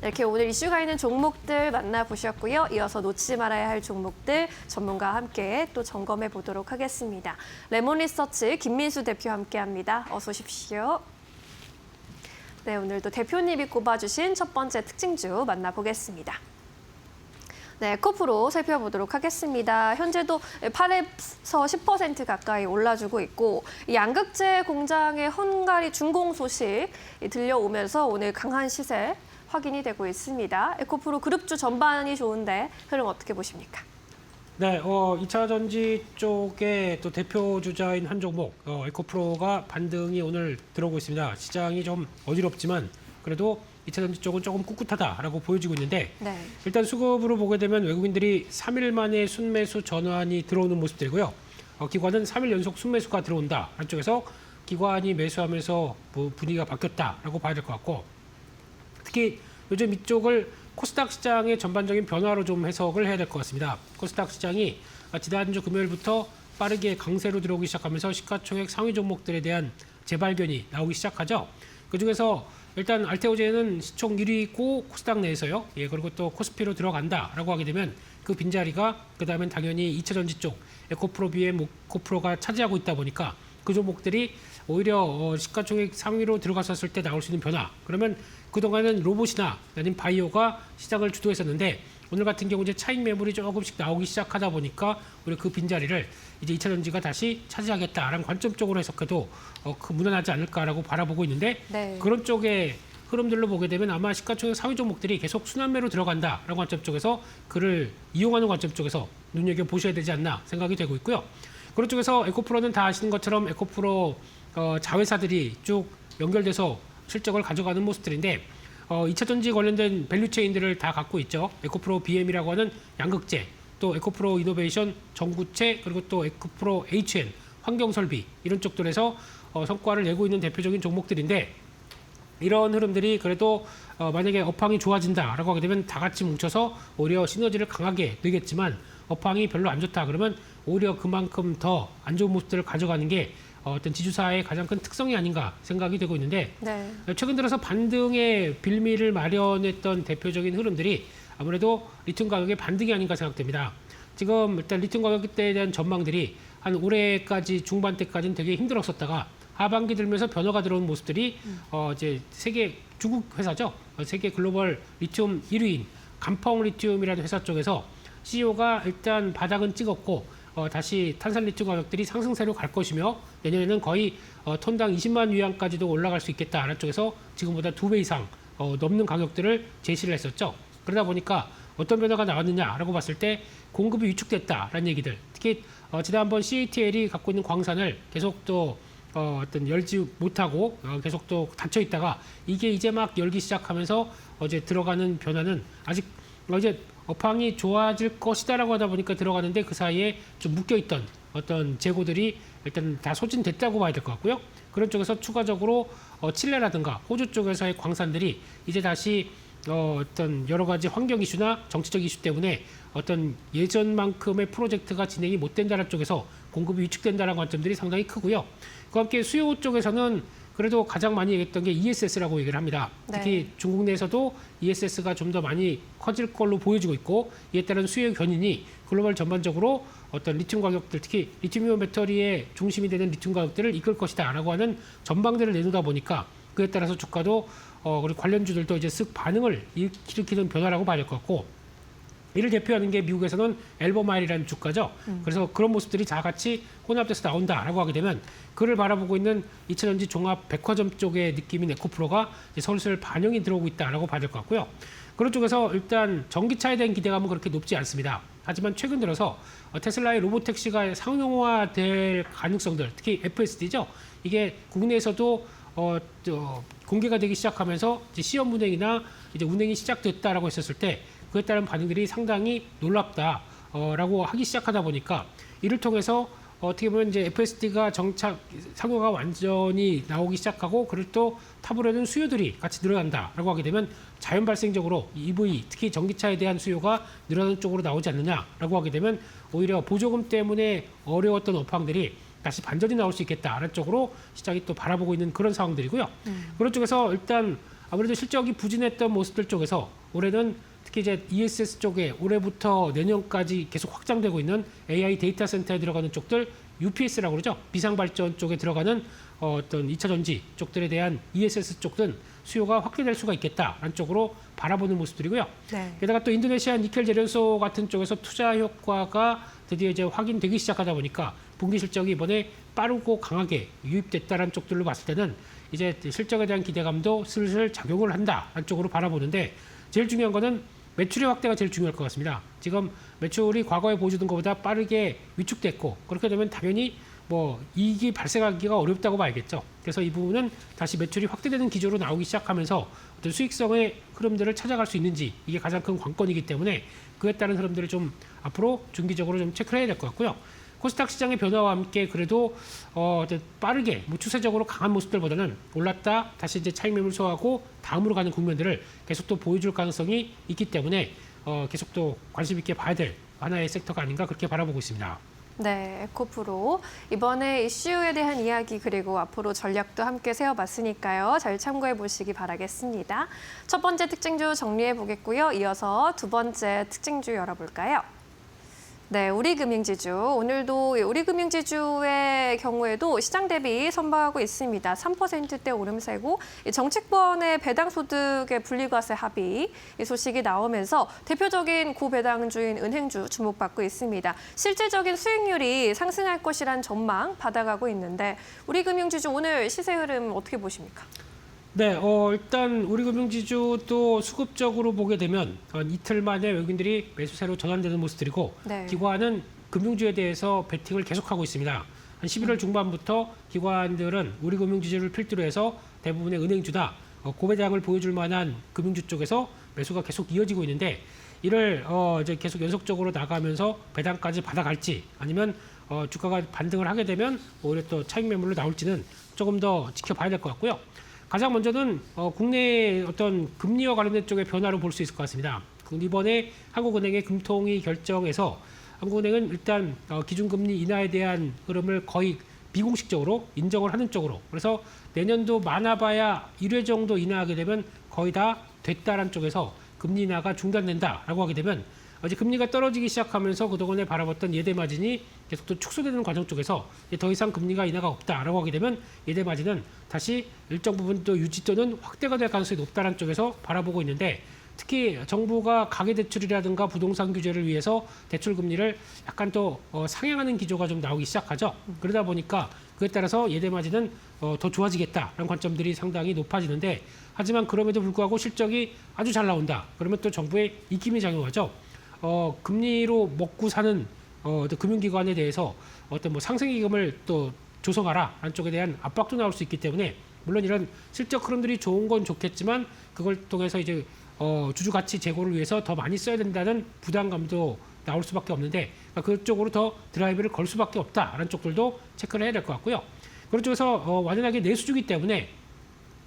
이렇게 오늘 이슈가 있는 종목들 만나보셨고요. 이어서 놓치지 말아야 할 종목들 전문가와 함께 또 점검해 보도록 하겠습니다. 레몬리서치 김민수 대표와 함께합니다. 어서 오십시오. 네, 오늘도 대표님이 꼽아주신 첫 번째 특징주 만나보겠습니다. 네, 에코프로 살펴보도록 하겠습니다. 현재도 8에서 10% 가까이 올라주고 있고 양극재 공장의 헝가리 준공 소식 들려오면서 오늘 강한 시세 확인이 되고 있습니다. 에코프로 그룹주 전반이 좋은데 흐름 어떻게 보십니까? 네, 2차 전지 쪽에 또 대표 주자인 한 종목 에코프로가 반등이 오늘 들어오고 있습니다. 시장이 좀 어지럽지만 그래도 2차 전지 쪽은 조금 꿋꿋하다라고 보여지고 있는데 네. 일단 수급으로 보게 되면 외국인들이 3일 만에 순매수 전환이 들어오는 모습들이고요. 기관은 3일 연속 순매수가 들어온다. 한쪽에서 기관이 매수하면서 분위기가 바뀌었다라고 봐야 될 것 같고 특히 요즘 이쪽을 코스닥 시장의 전반적인 변화로 좀 해석을 해야 될 것 같습니다. 코스닥 시장이 지난주 금요일부터 빠르게 강세로 들어오기 시작하면서 시가총액 상위 종목들에 대한 재발견이 나오기 시작하죠. 그중에서 일단 알테오제는 시총 1위고 코스닥 내에서요. 예, 그리고 또 코스피로 들어간다라고 하게 되면 그 빈자리가 그다음엔 당연히 2차 전지 쪽 에코프로 BM, 에코프로가 차지하고 있다 보니까 그 종목들이 오히려 시가총액 상위로 들어갔었을 때 나올 수 있는 변화. 그러면 그동안은 로봇이나 아니면 바이오가 시장을 주도했었는데 오늘 같은 경우 이제 차익 매물이 조금씩 나오기 시작하다 보니까 우리 그 빈자리를 이제 2차 전지가 다시 차지하겠다라는 관점적으로 해석해도 무난하지 않을까라고 바라보고 있는데 네. 그런 쪽의 흐름들로 보게 되면 아마 시가총액 상위 종목들이 계속 순환매로 들어간다라는 관점 쪽에서 그를 이용하는 관점 쪽에서 눈여겨보셔야 되지 않나 생각이 되고 있고요. 그런 쪽에서 에코프로는 다 아시는 것처럼 에코프로 자회사들이 쭉 연결돼서 실적을 가져가는 모습들인데 2차 전지 관련된 밸류체인들을 다 갖고 있죠. 에코프로 BM이라고 하는 양극재, 또 에코프로 이노베이션 전구체, 그리고 또 에코프로 HN 환경설비 이런 쪽들에서 성과를 내고 있는 대표적인 종목들인데 이런 흐름들이 그래도 만약에 업황이 좋아진다라고 하게 되면 다 같이 뭉쳐서 오히려 시너지를 강하게 내겠지만 업황이 별로 안 좋다 그러면 오히려 그만큼 더 안 좋은 모습들을 가져가는 게 어떤 지주사의 가장 큰 특성이 아닌가 생각이 되고 있는데 네. 최근 들어서 반등의 빌미를 마련했던 대표적인 흐름들이 아무래도 리튬 가격의 반등이 아닌가 생각됩니다. 지금 일단 리튬 가격대에 대한 전망들이 한 올해까지 중반대까지는 되게 힘들었었다가 하반기 들면서 변화가 들어온 모습들이 이제 세계 중국 회사죠. 세계 글로벌 리튬 1위인 감펑 리튬이라는 회사 쪽에서 CEO가 일단 바닥은 찍었고 다시 탄산 리튬 가격들이 상승세로 갈 것이며 내년에는 거의 톤당 20만 위안까지도 올라갈 수 있겠다라는 쪽에서 지금보다 2배 이상 넘는 가격들을 제시를 했었죠. 그러다 보니까 어떤 변화가 나왔느냐라고 봤을 때 공급이 위축됐다라는 얘기들. 특히 지난번 CATL이 갖고 있는 광산을 계속 또 어떤 열지 못하고 계속 또 닫혀 있다가 이게 이제 막 열기 시작하면서 어제 들어가는 변화는 아직 이제 업황이 좋아질 것이다라고 하다 보니까 들어가는데 그 사이에 좀 묶여 있던 어떤 재고들이 일단 다 소진됐다고 봐야 될 것 같고요. 그런 쪽에서 추가적으로 칠레라든가 호주 쪽에서의 광산들이 이제 다시 어떤 여러 가지 환경 이슈나 정치적 이슈 때문에 어떤 예전만큼의 프로젝트가 진행이 못 된다는 쪽에서 공급이 위축된다는 관점들이 상당히 크고요. 그와 함께 수요 쪽에서는 그래도 가장 많이 얘기했던 게 ESS라고 얘기를 합니다. 특히 네. 중국 내에서도 ESS가 좀 더 많이 커질 걸로 보여지고 있고 이에 따른 수요 견인이 글로벌 전반적으로 어떤 리튬 가격들, 특히 리튬이온 배터리의 중심이 되는 리튬 가격들을 이끌 것이다라고 하는 전망들을 내놓다 보니까 그에 따라서 주가도 그리고 관련주들도 이제 쓱 반응을 일으키는 변화라고 봐야 될 것 같고 이를 대표하는 게 미국에서는 엘버마일이라는 주가죠. 그래서 그런 모습들이 다 같이 혼합돼서 나온다라고 하게 되면 그를 바라보고 있는 2차전지 종합 백화점 쪽의 느낌인 에코프로가 이제 슬슬 반영이 들어오고 있다라고 봐야 될 것 같고요. 그런 쪽에서 일단 전기차에 대한 기대감은 그렇게 높지 않습니다. 하지만 최근 들어서 테슬라의 로보택시가 상용화될 가능성들, 특히 FSD죠. 이게 국내에서도 공개가 되기 시작하면서 이제 시험 운행이나 이제 운행이 시작됐다라고 했었을 때 그에 따른 반응들이 상당히 놀랍다라고 하기 시작하다 보니까 이를 통해서 어떻게 보면 이제 FSD가 정착 상용화가 완전히 나오기 시작하고 그걸 또 타보려는 수요들이 같이 늘어난다라고 하게 되면 자연 발생적으로 EV 특히 전기차에 대한 수요가 늘어나는 쪽으로 나오지 않느냐라고 하게 되면 오히려 보조금 때문에 어려웠던 업황들이 다시 반전이 나올 수 있겠다라는 쪽으로 시장이 또 바라보고 있는 그런 상황들이고요. 그런 쪽에서 일단 아무래도 실적이 부진했던 모습들 쪽에서 올해는 특히 이제 ESS 쪽에 올해부터 내년까지 계속 확장되고 있는 AI 데이터 센터에 들어가는 쪽들 UPS라고 그러죠. 비상발전 쪽에 들어가는 어떤 2차 전지 쪽들에 대한 ESS 쪽은 수요가 확대될 수가 있겠다라는 쪽으로 바라보는 모습들이고요. 네. 게다가 또 인도네시아 니켈 재련소 같은 쪽에서 투자 효과가 드디어 이제 확인되기 시작하다 보니까 분기 실적이 이번에 빠르고 강하게 유입됐다라는 쪽들로 봤을 때는 이제 실적에 대한 기대감도 슬슬 작용을 한다라는 쪽으로 바라보는데 제일 중요한 거는 매출의 확대가 제일 중요할 것 같습니다. 지금 매출이 과거에 보여주던 것보다 빠르게 위축됐고 그렇게 되면 당연히 뭐 이익이 발생하기가 어렵다고 봐야겠죠. 그래서 이 부분은 다시 매출이 확대되는 기조로 나오기 시작하면서 어떤 수익성의 흐름들을 찾아갈 수 있는지 이게 가장 큰 관건이기 때문에 그에 따른 흐름들을 좀 앞으로 중기적으로 좀 체크를 해야 될 것 같고요. 코스닥 시장의 변화와 함께 그래도 빠르게 뭐 추세적으로 강한 모습들보다는 올랐다 다시 이제 차익 매물 소화하고 다음으로 가는 국면들을 계속 또 보여줄 가능성이 있기 때문에 계속 또 관심 있게 봐야 될 하나의 섹터가 아닌가 그렇게 바라보고 있습니다. 네, 에코프로. 이번에 이슈에 대한 이야기 그리고 앞으로 전략도 함께 세워봤으니까요. 잘 참고해 보시기 바라겠습니다. 첫 번째 특징주 정리해 보겠고요. 이어서 두 번째 특징주 열어볼까요? 네, 우리금융지주. 오늘도 우리금융지주의 경우에도 시장 대비 선방하고 있습니다. 3%대 오름세고 정책권의 배당소득의 분리과세 합의 이 소식이 나오면서 대표적인 고배당주인 은행주 주목받고 있습니다. 실질적인 수익률이 상승할 것이란 전망 받아가고 있는데 우리금융지주 오늘 시세 흐름 어떻게 보십니까? 네, 일단 우리금융지주도 수급적으로 보게 되면 이틀 만에 외국인들이 매수세로 전환되는 모습들이고 네. 기관은 금융주에 대해서 베팅을 계속하고 있습니다. 한 11월 중반부터 기관들은 우리금융지주를 필두로 해서 대부분의 은행주나 고배당을 보여줄 만한 금융주 쪽에서 매수가 계속 이어지고 있는데 이를 이제 계속 연속적으로 나가면서 배당까지 받아갈지 아니면 주가가 반등을 하게 되면 오히려 또 차익 매물로 나올지는 조금 더 지켜봐야 될 것 같고요. 가장 먼저는 국내 어떤 금리와 관련된 쪽의 변화로 볼 수 있을 것 같습니다. 이번에 한국은행의 금통위 결정에서 한국은행은 일단 기준금리 인하에 대한 흐름을 거의 비공식적으로 인정을 하는 쪽으로. 그래서 내년도 많아봐야 1회 정도 인하하게 되면 거의 다 됐다라는 쪽에서 금리 인하가 중단된다라고 하게 되면 이제 금리가 떨어지기 시작하면서 그동안에 바라봤던 예대 마진이 계속 또 축소되는 과정 쪽에서 이제 더 이상 금리가 인하가 없다라고 하게 되면 예대 마진은 다시 일정 부분 또 유지 또는 확대가 될 가능성이 높다라는 쪽에서 바라보고 있는데, 특히 정부가 가계대출이라든가 부동산 규제를 위해서 대출 금리를 약간 또 상향하는 기조가 좀 나오기 시작하죠. 그러다 보니까 그에 따라서 예대 마진은 더 좋아지겠다라는 관점들이 상당히 높아지는데, 하지만 그럼에도 불구하고 실적이 아주 잘 나온다. 그러면 또 정부의 입김이 작용하죠. 금리로 먹고 사는 또 금융기관에 대해서 어떤 뭐 상생기금을 또 조성하라 한쪽에 대한 압박도 나올 수 있기 때문에, 물론 이런 실적 흐름들이 좋은 건 좋겠지만 그걸 통해서 이제 주주 가치 제고를 위해서 더 많이 써야 된다는 부담감도 나올 수밖에 없는데, 그러니까 그쪽으로 더 드라이브를 걸 수밖에 없다라는 쪽들도 체크를 해야 될 것 같고요. 그런 쪽에서 완연하게 내수주기 때문에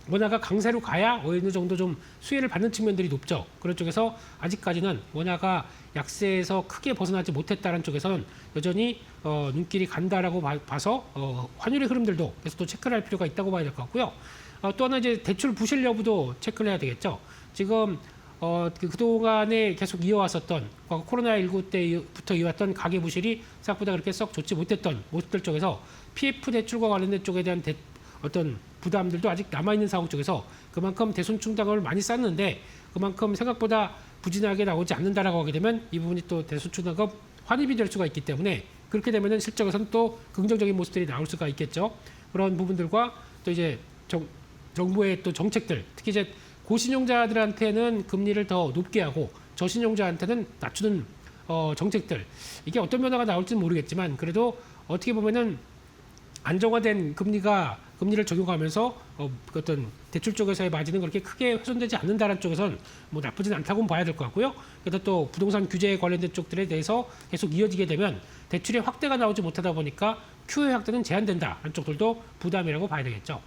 원화가 강세로 가야 어느 정도 좀 수혜를 받는 측면들이 높죠. 그런 쪽에서 아직까지는 원화가 약세에서 크게 벗어나지 못했다는 쪽에서는 여전히 눈길이 간다라고 봐서 환율의 흐름들도 계속 또 체크를 할 필요가 있다고 봐야 될 것 같고요. 또 하나 이제 대출 부실 여부도 체크를 해야 되겠죠. 지금 그동안에 계속 이어왔었던 코로나19 때부터 이어왔던 가계 부실이 생각보다 그렇게 썩 좋지 못했던 모습들 쪽에서 PF 대출과 관련된 쪽에 대한 어떤 부담들도 아직 남아있는 상황 쪽에서 그만큼 대손 충당을 많이 쌓는데 그만큼 생각보다 부진하게 나오지 않는다라고 하게 되면 이 부분이 또 대손 충당금 환입이 될 수가 있기 때문에, 그렇게 되면은 실적에서는 또 긍정적인 모습들이 나올 수가 있겠죠. 그런 부분들과 또 이제 정부의 또 정책들, 특히 이제 고신용자들한테는 금리를 더 높게 하고 저신용자한테는 낮추는 정책들, 이게 어떤 변화가 나올지는 모르겠지만 그래도 어떻게 보면은 안정화된 금리를 적용하면서 어떤 대출 쪽에서의 마진은 그렇게 크게 훼손되지 않는다는 쪽에서는 뭐 나쁘진 않다고 봐야 될 것 같고요. 그래서 또 부동산 규제에 관련된 쪽들에 대해서 계속 이어지게 되면 대출의 확대가 나오지 못하다 보니까 QE 확대는 제한된다는 쪽들도 부담이라고 봐야 되겠죠.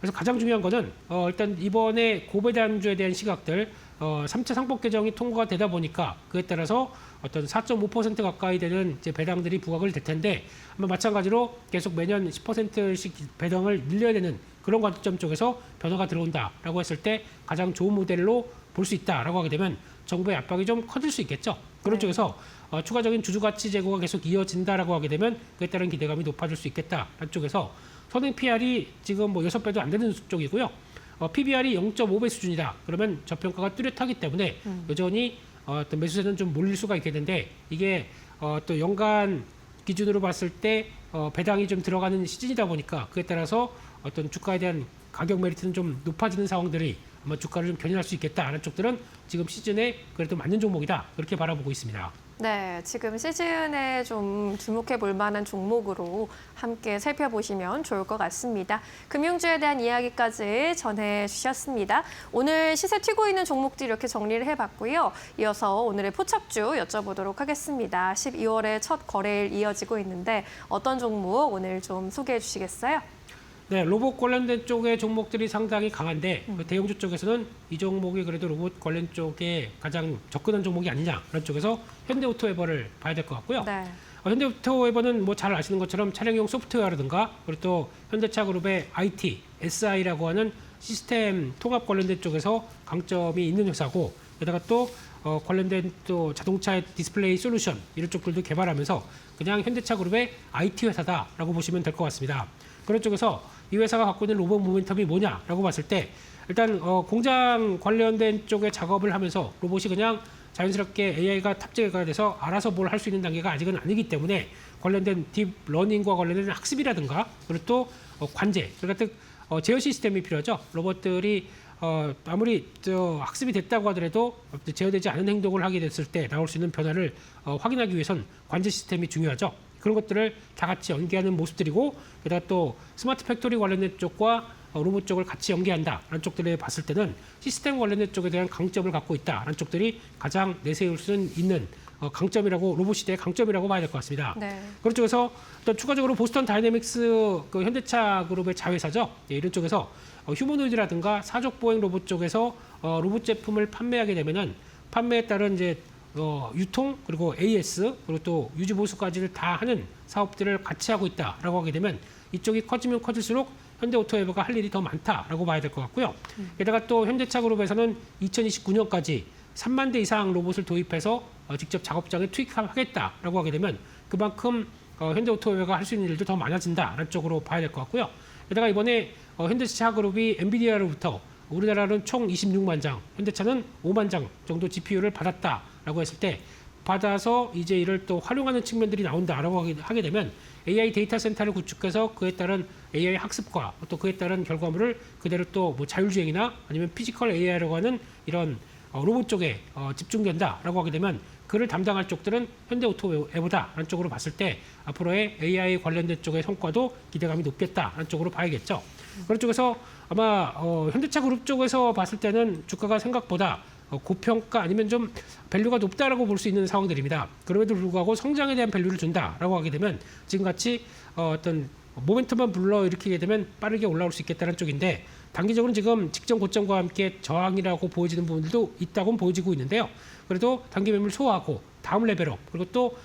그래서 가장 중요한 거는 일단 이번에 고배당주에 대한 시각들 3차 상법 개정이 통과가 되다 보니까 그에 따라서 어떤 4.5% 가까이 되는 이제 배당들이 부과가 될 텐데, 아마 마찬가지로 계속 매년 10%씩 배당을 늘려야 되는 그런 관점 쪽에서 변화가 들어온다라고 했을 때 가장 좋은 모델로 볼 수 있다라고 하게 되면 정부의 압박이 좀 커질 수 있겠죠. 그런 쪽에서 추가적인 주주가치 제고가 계속 이어진다라고 하게 되면 그에 따른 기대감이 높아질 수 있겠다라는 쪽에서 선행 PR이 지금 뭐 6배도 안 되는 쪽이고요. PBR이 0.5배 수준이다. 그러면 저평가가 뚜렷하기 때문에 여전히 어떤 매수세는 좀 몰릴 수가 있게 되는데, 이게 또 연간 기준으로 봤을 때 배당이 좀 들어가는 시즌이다 보니까 그에 따라서 어떤 주가에 대한 가격 메리트는 좀 높아지는 상황들이 아마 주가를 좀 견인할 수 있겠다라는 쪽들은 지금 시즌에 그래도 맞는 종목이다, 그렇게 바라보고 있습니다. 네, 지금 시즌에 좀 주목해 볼 만한 종목으로 함께 살펴보시면 좋을 것 같습니다. 금융주에 대한 이야기까지 전해주셨습니다. 오늘 시세 튀고 있는 종목들 이렇게 정리를 해봤고요. 이어서 오늘의 포착주 여쭤보도록 하겠습니다. 12월의 첫 거래일 이어지고 있는데 어떤 종목 오늘 좀 소개해 주시겠어요? 네, 로봇 관련된 쪽의 종목들이 상당히 강한데 대형주 쪽에서는 이 종목이 그래도 로봇 관련 쪽에 가장 접근한 종목이 아니냐, 그런 쪽에서 현대오토웨버를 봐야 될 것 같고요. 네. 현대오토웨버는 뭐 잘 아시는 것처럼 차량용 소프트웨어라든가 그리고 또 현대차그룹의 IT, SI라고 하는 시스템 통합 관련된 쪽에서 강점이 있는 회사고, 게다가 또 관련된 또 자동차의 디스플레이 솔루션 이런 쪽들도 개발하면서 그냥 현대차그룹의 IT 회사다라고 보시면 될 것 같습니다. 그런 쪽에서 이 회사가 갖고 있는 로봇 모멘텀이 뭐냐라고 봤을 때, 일단 공장 관련된 쪽에 작업을 하면서 로봇이 그냥 자연스럽게 AI가 탑재가 돼서 알아서 뭘 할 수 있는 단계가 아직은 아니기 때문에 관련된 딥러닝과 관련된 학습이라든가 그리고 또 관제, 그러니까 제어 시스템이 필요하죠. 로봇들이 아무리 학습이 됐다고 하더라도 제어되지 않은 행동을 하게 됐을 때 나올 수 있는 변화를 확인하기 위해선 관제 시스템이 중요하죠. 그런 것들을 다 같이 연계하는 모습들이고, 게다가 또 스마트 팩토리 관련된 쪽과 로봇 쪽을 같이 연계한다라는 쪽들을 봤을 때는 시스템 관련된 쪽에 대한 강점을 갖고 있다라는 쪽들이 가장 내세울 수 있는 강점이라고, 로봇 시대의 강점이라고 봐야 될 것 같습니다. 네. 그런 쪽에서 또 추가적으로 보스턴 다이내믹스 현대차 그룹의 자회사죠. 이런 쪽에서 휴머노이드라든가 사족 보행 로봇 쪽에서 로봇 제품을 판매하게 되면은 판매에 따른 이제 유통 그리고 AS 그리고 또 유지 보수까지를 다 하는 사업들을 같이 하고 있다라고 하게 되면 이쪽이 커지면 커질수록 현대오토웨버가 할 일이 더 많다라고 봐야 될 것 같고요. 게다가 또 현대차 그룹에서는 2029년까지 3만 대 이상 로봇을 도입해서 직접 작업장에 투입하겠다라고 하게 되면 그만큼 현대오토웨버가 할 수 있는 일도 더 많아진다라는 쪽으로 봐야 될 것 같고요. 게다가 이번에 현대차 그룹이 엔비디아로부터 우리나라는 총 26만 장, 현대차는 5만 장 정도 GPU를 받았다라고 했을 때 받아서 이제 이를 또 활용하는 측면들이 나온다라고 하게 되면 AI 데이터 센터를 구축해서 그에 따른 AI 학습과 또 그에 따른 결과물을 그대로 또 뭐 자율주행이나 아니면 피지컬 AI라고 하는 이런 로봇 쪽에 집중된다라고 하게 되면 그를 담당할 쪽들은 현대오토웨버다라는 쪽으로 봤을 때 앞으로의 AI 관련된 쪽의 성과도 기대감이 높겠다라는 쪽으로 봐야겠죠. 그런 쪽에서 아마 현대차 그룹 쪽에서 봤을 때는 주가가 생각보다 고평가 아니면 좀 밸류가 높다라고 볼 수 있는 상황들입니다. 그럼에도 불구하고 성장에 대한 밸류를 준다라고 하게 되면 지금같이 어떤 모멘텀만 불러일으키게 되면 빠르게 올라올 수 있겠다는 쪽인데 단기적으로는 지금 직전 고점과 함께 저항이라고 보여지는 부분들도 있다고 보여지고 있는데요. 그래도 단기 매물 소화하고 다음 레벨업 그리고 또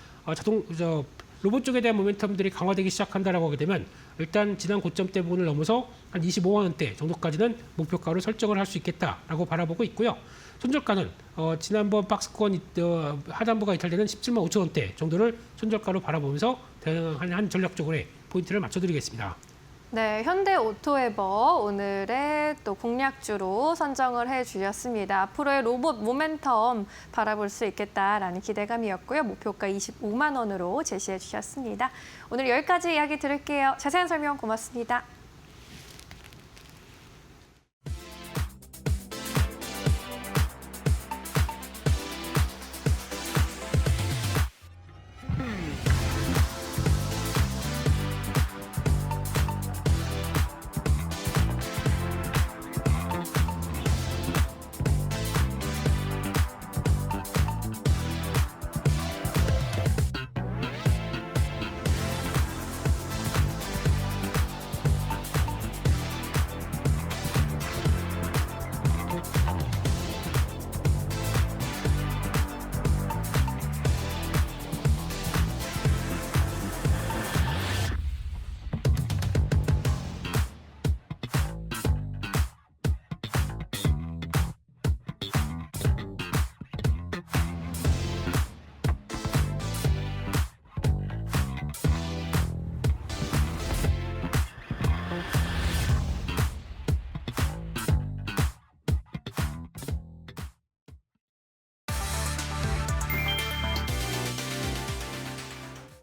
로봇 쪽에 대한 모멘텀들이 강화되기 시작한다라고 하게 되면 일단 지난 고점대 부분을 넘어서 한 25만 원대 정도까지는 목표가로 설정을 할 수 있겠다라고 바라보고 있고요. 손절가는 지난번 박스권 하단부가 이탈되는 17만 5천 원대 정도를 손절가로 바라보면서 한 전략적으로 포인트를 맞춰드리겠습니다. 네, 현대오토웨버 오늘의 또 공략주로 선정을 해주셨습니다. 앞으로의 로봇 모멘텀 바라볼 수 있겠다라는 기대감이었고요. 목표가 25만 원으로 제시해 주셨습니다. 오늘 여기까지 이야기 들을게요. 자세한 설명 고맙습니다.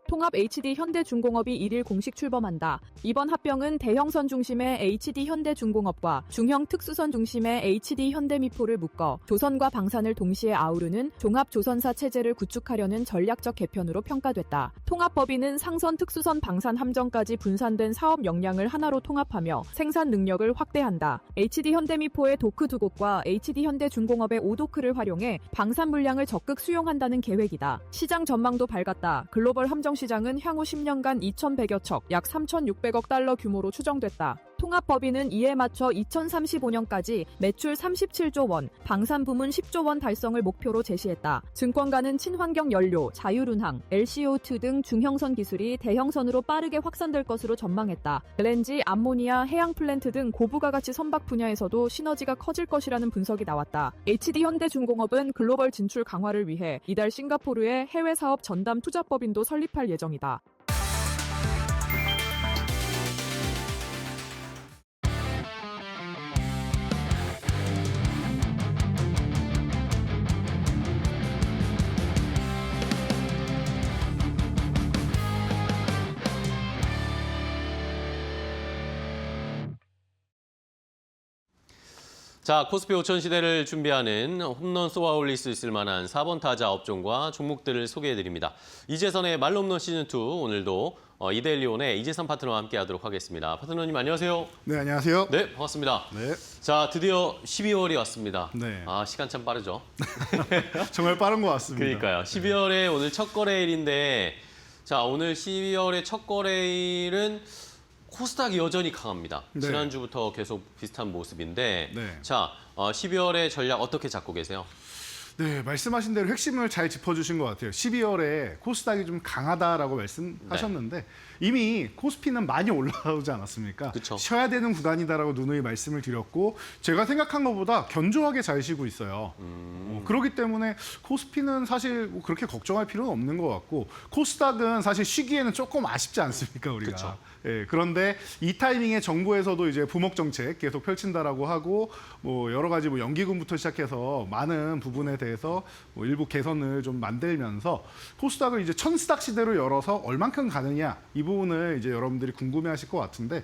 통합 HD 현대중공업이 1일 공식 출범한다. 이번 합병은 대형선 중심의 HD 현대중공업과 중형 특수선 중심의 HD 현대미포를 묶어 조선과 방산을 동시에 아우르는 종합조선사 체제를 구축하려는 전략적 개편으로 평가됐다. 통합법인은 상선 특수선 방산 함정까지 분산된 사업 역량을 하나로 통합하며 생산 능력을 확대한다. HD 현대미포의 도크 2곳과 HD 현대중공업의 5도크를 활용해 방산 물량을 적극 수용한다는 계획이다. 시장 전망도 밝았다. 글로벌 함정 시장은 향후 10년간 2,100여 척, 약 3,600억 달러 규모로 추정됐다. 통합법인은 이에 맞춰 2035년까지 매출 37조 원, 방산 부문 10조 원 달성을 목표로 제시했다. 증권가는 친환경 연료, 자율운항, LCO2 등 중형선 기술이 대형선으로 빠르게 확산될 것으로 전망했다. LNG, 암모니아, 해양 플랜트 등 고부가가치 선박 분야에서도 시너지가 커질 것이라는 분석이 나왔다. HD 현대중공업은 글로벌 진출 강화를 위해 이달 싱가포르에 해외 사업 전담 투자법인도 설립할 예정이다. 자, 코스피 5천 시대를 준비하는 홈런 쏘아 올릴 수 있을 만한 4번 타자 업종과 종목들을 소개해드립니다. 이재선의 말홈런 시즌2 오늘도 이데일리온의 이재선 파트너와 함께하도록 하겠습니다. 파트너님 안녕하세요. 네, 안녕하세요. 네, 반갑습니다. 네. 자, 드디어 12월이 왔습니다. 네. 아, 시간 참 빠르죠. 정말 빠른 것 같습니다. 그러니까요. 12월에 오늘 첫 거래일인데 자, 오늘 12월의 첫 거래일은 코스닥이 여전히 강합니다. 네. 지난주부터 계속 비슷한 모습인데 네. 자, 12월의 전략 어떻게 잡고 계세요? 네, 말씀하신 대로 핵심을 잘 짚어주신 것 같아요. 12월에 코스닥이 좀 강하다라고 말씀하셨는데 이미 코스피는 많이 올라오지 않았습니까? 그쵸. 쉬어야 되는 구간이다라고 누누이 말씀을 드렸고 제가 생각한 것보다 견조하게 잘 쉬고 있어요. 그렇기 때문에 코스피는 사실 뭐 그렇게 걱정할 필요는 없는 것 같고 코스닥은 사실 쉬기에는 조금 아쉽지 않습니까 우리가? 그쵸. 예, 그런데 이 타이밍에 정부에서도 이제 부목 정책 계속 펼친다라고 하고 뭐 여러 가지 뭐 연기금부터 시작해서 많은 부분에 대해서 뭐 일부 개선을 좀 만들면서 코스닥을 이제 천스닥 시대로 열어서 얼만큼 가느냐 이 부분을 이제 여러분들이 궁금해하실 것 같은데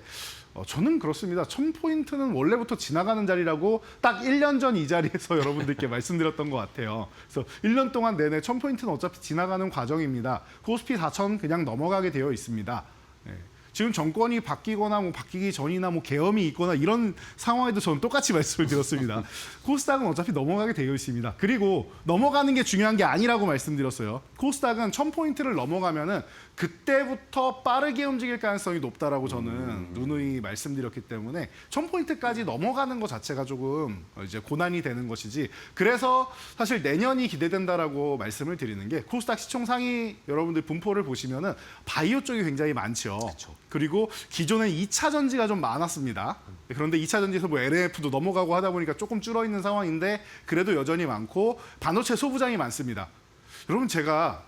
저는 그렇습니다. 1000포인트는 원래부터 지나가는 자리라고 딱 1년 전 이 자리에서 여러분들께 말씀드렸던 것 같아요. 그래서 1년 동안 내내 1000포인트는 어차피 지나가는 과정입니다. 코스피 4000 그냥 넘어가게 되어 있습니다. 예. 지금 정권이 바뀌거나 뭐 바뀌기 전이나 뭐 계엄이 있거나 이런 상황에도 저는 똑같이 말씀을 드렸습니다. 코스닥은 어차피 넘어가게 되어 있습니다. 그리고 넘어가는 게 중요한 게 아니라고 말씀드렸어요. 코스닥은 1000포인트를 넘어가면은 그때부터 빠르게 움직일 가능성이 높다라고 저는 누누이 말씀드렸기 때문에 1000포인트까지 넘어가는 것 자체가 조금 이제 고난이 되는 것이지. 그래서 사실 내년이 기대된다라고 말씀을 드리는 게 코스닥 시총 상위 여러분들 분포를 보시면은 바이오 쪽이 굉장히 많죠. 그리고 기존에 2차 전지가 좀 많았습니다. 그런데 2차 전지에서 뭐 LNF도 넘어가고 하다 보니까 조금 줄어 있는 상황인데 그래도 여전히 많고 반도체 소부장이 많습니다. 여러분 제가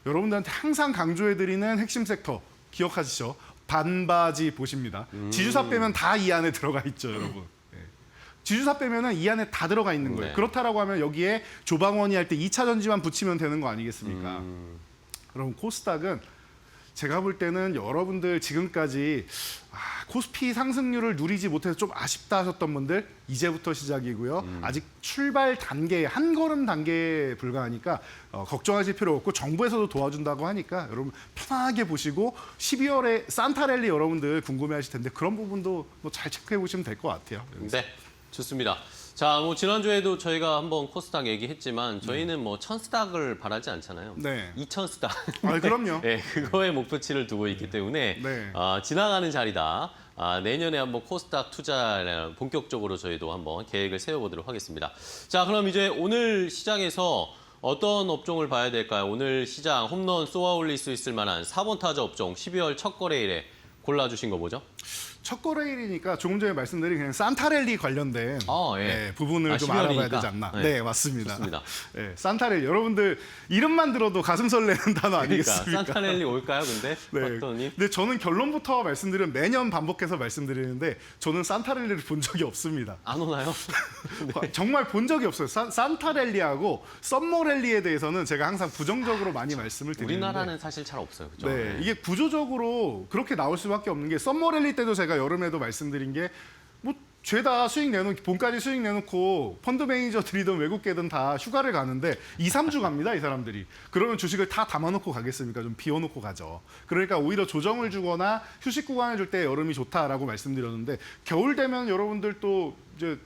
여러분들한테 항상 강조해드리는 핵심 섹터 기억하시죠? 반바지 보십니다. 지주사 빼면 다 이 안에 들어가 있죠, 여러분. 네. 지주사 빼면은 이 안에 다 들어가 있는 거예요. 네. 그렇다라고 하면 여기에 조방원이 할 때 2차 전지만 붙이면 되는 거 아니겠습니까? 그럼 코스닥은 제가 볼 때는 여러분들 지금까지 코스피 상승률을 누리지 못해서 좀 아쉽다 하셨던 분들 이제부터 시작이고요. 아직 출발 단계, 한 걸음 단계에 불과하니까 걱정하실 필요 없고 정부에서도 도와준다고 하니까 여러분 편하게 보시고 12월에 산타랠리 여러분들 궁금해하실 텐데 그런 부분도 뭐 잘 체크해 보시면 될 것 같아요. 네, 좋습니다. 자, 뭐 지난주에도 저희가 한번 코스닥 얘기했지만 저희는 뭐 1000스닥을 바라지 않잖아요. 네. 2000스닥. 그럼요. 네, 그거에 목표치를 두고 있기 때문에 네. 지나가는 자리다. 내년에 한번 코스닥 투자 본격적으로 저희도 한번 계획을 세워보도록 하겠습니다. 자, 그럼 이제 오늘 시장에서 어떤 업종을 봐야 될까요? 오늘 시장 홈런 쏘아올릴 수 있을 만한 4번 타자 업종 12월 첫 거래일에 골라주신 거 뭐죠? 첫 거래일이니까 조금 전에 말씀드린 그냥 산타랠리 관련된 예. 부분을 좀 12월이니까. 알아봐야 되지 않나. 네. 네, 맞습니다. 좋습니다. 네, 산타랠리 여러분들 이름만 들어도 가슴 설레는 단어 그러니까 아니겠습니까? 산타랠리 올까요, 근데? 네. 박도님? 근데 저는 결론부터 말씀드리면 매년 반복해서 말씀드리는데 저는 산타랠리를 본 적이 없습니다. 안 오나요? 정말 본 적이 없어요. 산타랠리하고 썸머랠리에 대해서는 제가 항상 부정적으로 많이 말씀을 드리는데 우리나라는 사실 잘 없어요, 그죠? 네, 이게 구조적으로 그렇게 나올 수밖에 없는 게 썸머랠리 때도 제가 여름에도 말씀드린 게 뭐 죄다 수익 내놓고 봄까지 수익 내놓고 펀드 매니저들이든 외국계든 다 휴가를 가는데 2, 3주 갑니다 이 사람들이. 그러면 주식을 다 담아놓고 가겠습니까? 좀 비워놓고 가죠. 그러니까 오히려 조정을 주거나 휴식 구간을 줄 때 여름이 좋다라고 말씀드렸는데 겨울 되면 여러분들 또 이제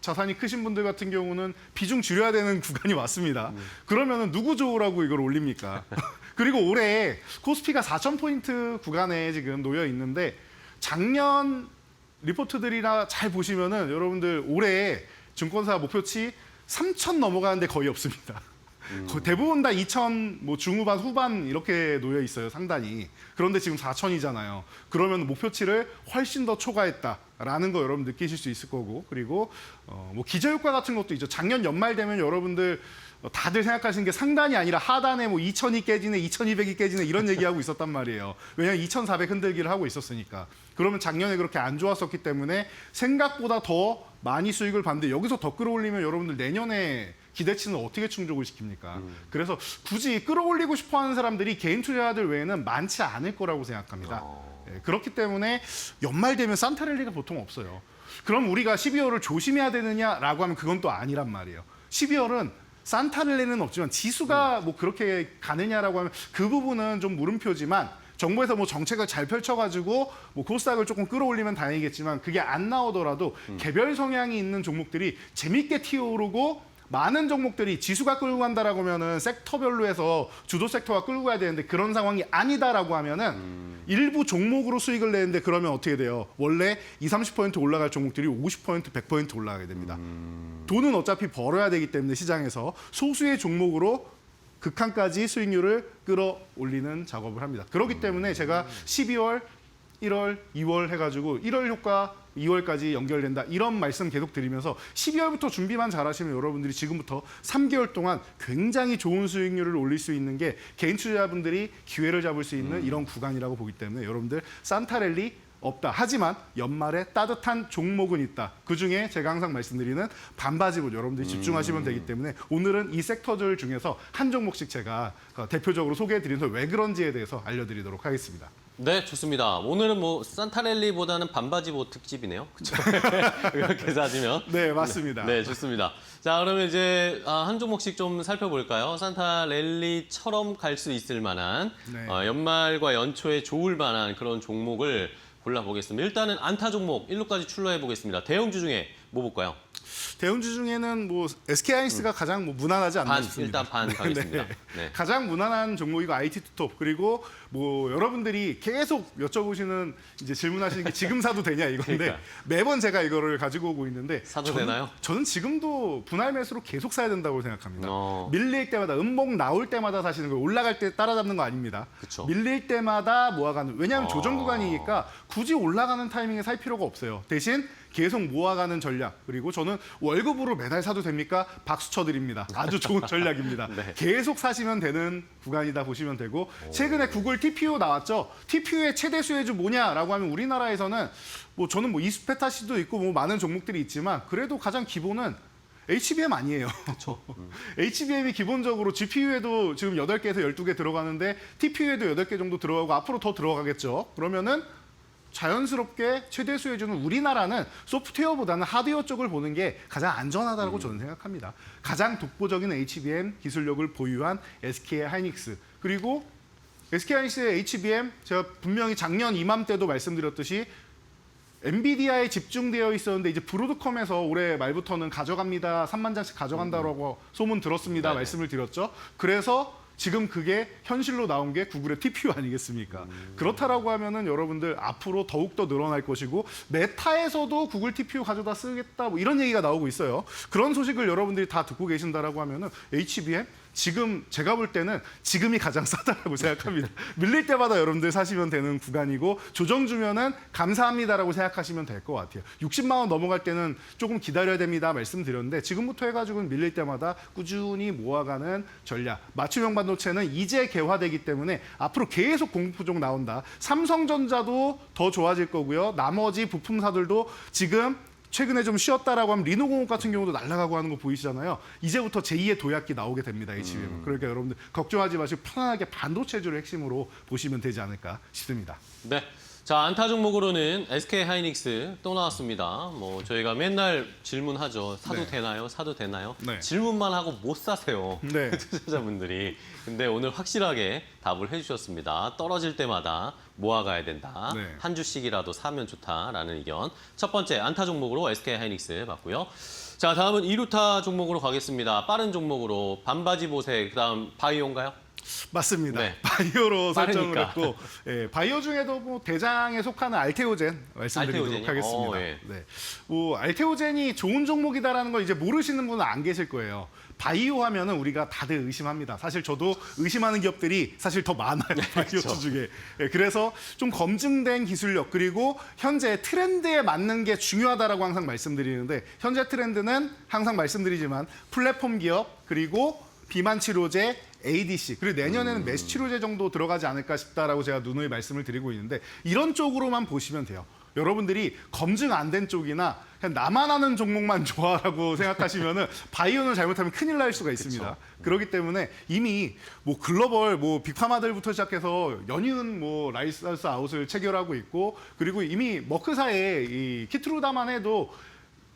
자산이 크신 분들 같은 경우는 비중 줄여야 되는 구간이 왔습니다. 그러면은 누구 좋으라고 이걸 올립니까? 그리고 올해 코스피가 4,000포인트 구간에 지금 놓여 있는데 작년 리포트들이나 잘 보시면은 여러분들 올해 증권사 목표치 3,000 넘어가는데 거의 없습니다. 대부분 다 2,000 뭐 중후반 후반 이렇게 놓여 있어요 상단이. 그런데 지금 4,000이잖아요. 그러면 목표치를 훨씬 더 초과했다라는 거 여러분 느끼실 수 있을 거고 그리고 뭐 기저효과 같은 것도 있죠. 작년 연말 되면 여러분들 다들 생각하시는 게 상단이 아니라 하단에 뭐 2,000이 깨지네, 2,200이 깨지네 이런 얘기하고 있었단 말이에요. 왜냐하면 2,400 흔들기를 하고 있었으니까. 그러면 작년에 그렇게 안 좋았었기 때문에 생각보다 더 많이 수익을 봤는데 여기서 더 끌어올리면 여러분들 내년에 기대치는 어떻게 충족을 시킵니까? 그래서 굳이 끌어올리고 싶어하는 사람들이 개인 투자자들 외에는 많지 않을 거라고 생각합니다. 예, 그렇기 때문에 연말 되면 산타랠리가 보통 없어요. 그럼 우리가 12월을 조심해야 되느냐라고 하면 그건 또 아니란 말이에요. 12월은 산타랠리는 없지만 지수가 뭐 그렇게 가느냐라고 하면 그 부분은 좀 물음표지만 정부에서 뭐 정책을 잘 펼쳐가지고 뭐 코스닥을 조금 끌어올리면 다행이겠지만 그게 안 나오더라도 개별 성향이 있는 종목들이 재밌게 튀어오르고 많은 종목들이 지수가 끌고 간다라고 하면은 섹터별로 해서 주도 섹터가 끌고 가야 되는데 그런 상황이 아니다라고 하면은 일부 종목으로 수익을 내는데 그러면 어떻게 돼요? 원래 20, 30% 올라갈 종목들이 50%, 100% 올라가게 됩니다. 돈은 어차피 벌어야 되기 때문에 시장에서 소수의 종목으로 극한까지 수익률을 끌어올리는 작업을 합니다. 그렇기 때문에 제가 12월, 1월, 2월 해가지고 1월 효과 2월까지 연결된다. 이런 말씀 계속 드리면서 12월부터 준비만 잘하시면 여러분들이 지금부터 3개월 동안 굉장히 좋은 수익률을 올릴 수 있는 게 개인 투자자분들이 기회를 잡을 수 있는 이런 구간이라고 보기 때문에 여러분들 산타랠리 없다. 하지만 연말에 따뜻한 종목은 있다. 그중에 제가 항상 말씀드리는 반바지봇 여러분들이 집중하시면 되기 때문에 오늘은 이 섹터들 중에서 한 종목씩 제가 대표적으로 소개해드리면서 왜 그런지에 대해서 알려드리도록 하겠습니다. 네, 좋습니다. 오늘은 뭐 산타랠리보다는 반바지봇 특집이네요. 그렇죠? 이렇게 따지면. 네, 맞습니다. 네, 좋습니다. 자, 그러면 이제 한 종목씩 좀 살펴볼까요? 산타랠리처럼 갈 수 있을 만한 네. 연말과 연초에 좋을 만한 그런 종목을 골라보겠습니다. 일단은 안타 종목 1루까지 출루해 보겠습니다. 대형주 중에 뭐 볼까요? 대형주 중에는 뭐 SK하이닉스가 가장 뭐 무난하지 않나 싶습니다. 일단 반 가겠습니다. 네. 네. 가장 무난한 종목이고 IT투톱 그리고 뭐 여러분들이 계속 여쭤보시는 이제 질문하시는 게 지금 사도 되냐 이건데 그러니까. 매번 제가 이거를 가지고 오고 있는데 사도 되나요? 저는 지금도 분할 매수로 계속 사야 된다고 생각합니다. 어. 밀릴 때마다 음봉 나올 때마다 사시는 거예요. 올라갈 때 따라잡는 거 아닙니다. 그쵸. 밀릴 때마다 모아가는 왜냐하면 어. 조정 구간이니까 굳이 올라가는 타이밍에 살 필요가 없어요. 대신 계속 모아가는 전략 그리고 저는 월급으로 매달 사도 됩니까? 박수 쳐드립니다. 아주 좋은 전략입니다. 네. 계속 사시면 되는 구간이다 보시면 되고 최근에 구글 TPU 나왔죠. TPU의 최대 수혜주 뭐냐라고 하면 우리나라에서는 뭐 저는 뭐 이스페타시도 있고 뭐 많은 종목들이 있지만 그래도 가장 기본은 HBM 아니에요. 그렇죠. HBM이 기본적으로 GPU에도 지금 8개에서 12개 들어가는데 TPU에도 8개 정도 들어가고 앞으로 더 들어가겠죠. 그러면은 자연스럽게 최대 수혜주는 우리나라는 소프트웨어보다는 하드웨어 쪽을 보는 게 가장 안전하다고 저는 생각합니다. 가장 독보적인 HBM 기술력을 보유한 SK하이닉스 그리고 SK하이닉스의 HBM 제가 분명히 작년 이맘때도 말씀드렸듯이 엔비디아에 집중되어 있었는데 이제 브로드컴에서 올해 말부터는 가져갑니다. 3만 장씩 가져간다고 소문 들었습니다. 네네. 말씀을 드렸죠. 그래서 지금 그게 현실로 나온 게 구글의 TPU 아니겠습니까? 그렇다라고 하면은 여러분들 앞으로 더욱더 늘어날 것이고 메타에서도 구글 TPU 가져다 쓰겠다 뭐 이런 얘기가 나오고 있어요. 그런 소식을 여러분들이 다 듣고 계신다라고 하면은 HBM 지금 제가 볼 때는 지금이 가장 싸다라고 생각합니다. 밀릴 때마다 여러분들 사시면 되는 구간이고 조정 주면은 감사합니다라고 생각하시면 될 것 같아요. 60만 원 넘어갈 때는 조금 기다려야 됩니다 말씀드렸는데 지금부터 해가지고는 밀릴 때마다 꾸준히 모아가는 전략. 맞춤형 반도체는 이제 개화되기 때문에 앞으로 계속 공급 부족 나온다. 삼성전자도 더 좋아질 거고요. 나머지 부품사들도 지금 최근에 좀 쉬었다라고 하면 리노공업 같은 경우도 날아가고 하는 거 보이시잖아요. 이제부터 제2의 도약기 나오게 됩니다. HBM. 그러니까 여러분들 걱정하지 마시고 편안하게 반도체주를 핵심으로 보시면 되지 않을까 싶습니다. 네. 자, 안타 종목으로는 SK하이닉스 또 나왔습니다. 뭐 저희가 맨날 질문하죠. 사도 네. 되나요? 사도 되나요? 네. 질문만 하고 못 사세요. 네. 투자자분들이. 근데 오늘 확실하게 답을 해주셨습니다. 떨어질 때마다 모아가야 된다. 네. 한 주씩이라도 사면 좋다라는 의견. 첫 번째 안타 종목으로 SK하이닉스 봤고요. 자, 다음은 2루타 종목으로 가겠습니다. 빠른 종목으로 반바지 보세, 그다음 바이오인가요? 맞습니다. 네. 바이오로 설정을 빠르니까. 했고 예, 바이오 중에도 뭐 대장에 속하는 알테오젠 말씀드리도록 알테오젠이요? 하겠습니다. 예. 네. 뭐 알테오젠이 좋은 종목이다라는 걸 이제 모르시는 분은 안 계실 거예요. 바이오 하면은 우리가 다들 의심합니다. 사실 저도 의심하는 기업들이 사실 더 많아요. 바이오주 중에. 예, 그래서 좀 검증된 기술력 그리고 현재 트렌드에 맞는 게 중요하다라고 항상 말씀드리는데 현재 트렌드는 항상 말씀드리지만 플랫폼 기업 그리고 비만 치료제 ADC 그리고 내년에는 메스 치료제 정도 들어가지 않을까 싶다라고 제가 누누이 말씀을 드리고 있는데 이런 쪽으로만 보시면 돼요. 여러분들이 검증 안 된 쪽이나 그냥 나만 아는 종목만 좋아라고 생각하시면은 바이오는 잘못하면 큰일 날 수가 있습니다. 그렇기 때문에 이미 뭐 글로벌 뭐 빅파마들부터 시작해서 연이은 뭐 라이선스 아웃을 체결하고 있고 그리고 이미 머크사의 이 키트루다만 해도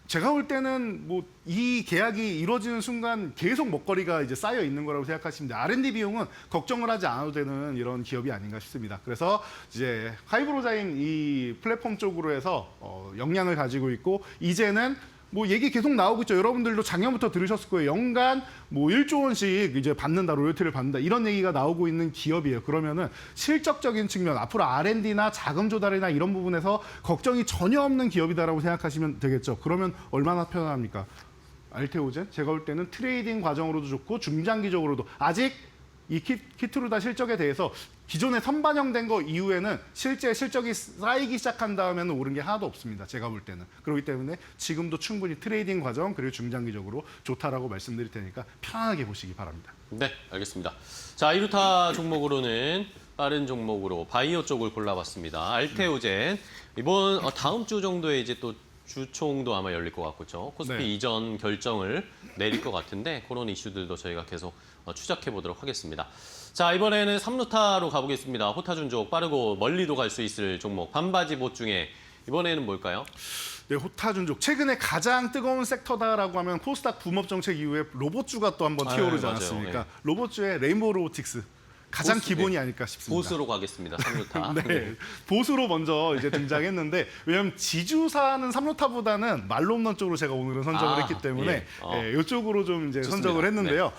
제가 볼 때는 뭐 이 계약이 이루어지는 순간 계속 먹거리가 이제 쌓여 있는 거라고 생각하시면 돼요. R&D 비용은 걱정을 하지 않아도 되는 이런 기업이 아닌가 싶습니다. 그래서 이제 하이브로자인 이 플랫폼 쪽으로 해서 역량을 가지고 있고 이제는 뭐 얘기 계속 나오고 있죠. 여러분들도 작년부터 들으셨을 거예요. 연간 뭐 1조 원씩 이제 받는다, 로열티를 받는다 이런 얘기가 나오고 있는 기업이에요. 그러면은 실적적인 측면, 앞으로 R&D나 자금 조달이나 이런 부분에서 걱정이 전혀 없는 기업이다라고 생각하시면 되겠죠. 그러면 얼마나 편안합니까? 알테오젠 제가 볼 때는 트레이딩 과정으로도 좋고 중장기적으로도 아직 이 키트루다 실적에 대해서 기존에 선반영된 거 이후에는 실제 실적이 쌓이기 시작한 다음에는 오른 게 하나도 없습니다. 제가 볼 때는. 그렇기 때문에 지금도 충분히 트레이딩 과정 그리고 중장기적으로 좋다라고 말씀드릴 테니까 편안하게 보시기 바랍니다. 네, 알겠습니다. 자, 2루타 종목으로는 빠른 종목으로 바이오 쪽을 골라봤습니다. 알테오젠. 이번 다음 주 정도에 이제 또 주총도 아마 열릴 것 같고, 그렇죠? 코스피 네. 이전 결정을 내릴 것 같은데 그런 이슈들도 저희가 계속 추적해 보도록 하겠습니다. 자, 이번에는 3루타로 가보겠습니다. 호타준족 빠르고 멀리도 갈 수 있을 종목 반바지 봇 중에 이번에는 뭘까요? 네, 호타준족 최근에 가장 뜨거운 섹터다라고 하면 코스닥 붐업 정책 이후에 로봇주가 또 한번 튀어오르지 맞아요. 않았습니까? 네. 로봇주의 레인보우 로보틱스 가장 보스, 기본이 네. 아닐까 싶습니다. 보스로 가겠습니다. 3루타. 네, 보수로 먼저 이제 등장했는데 왜냐하면 지주사는 3루타보다는 말로 없는 쪽으로 제가 오늘은 선정을 했기 때문에 이쪽으로 좀 이제 좋습니다. 선정을 했는데요.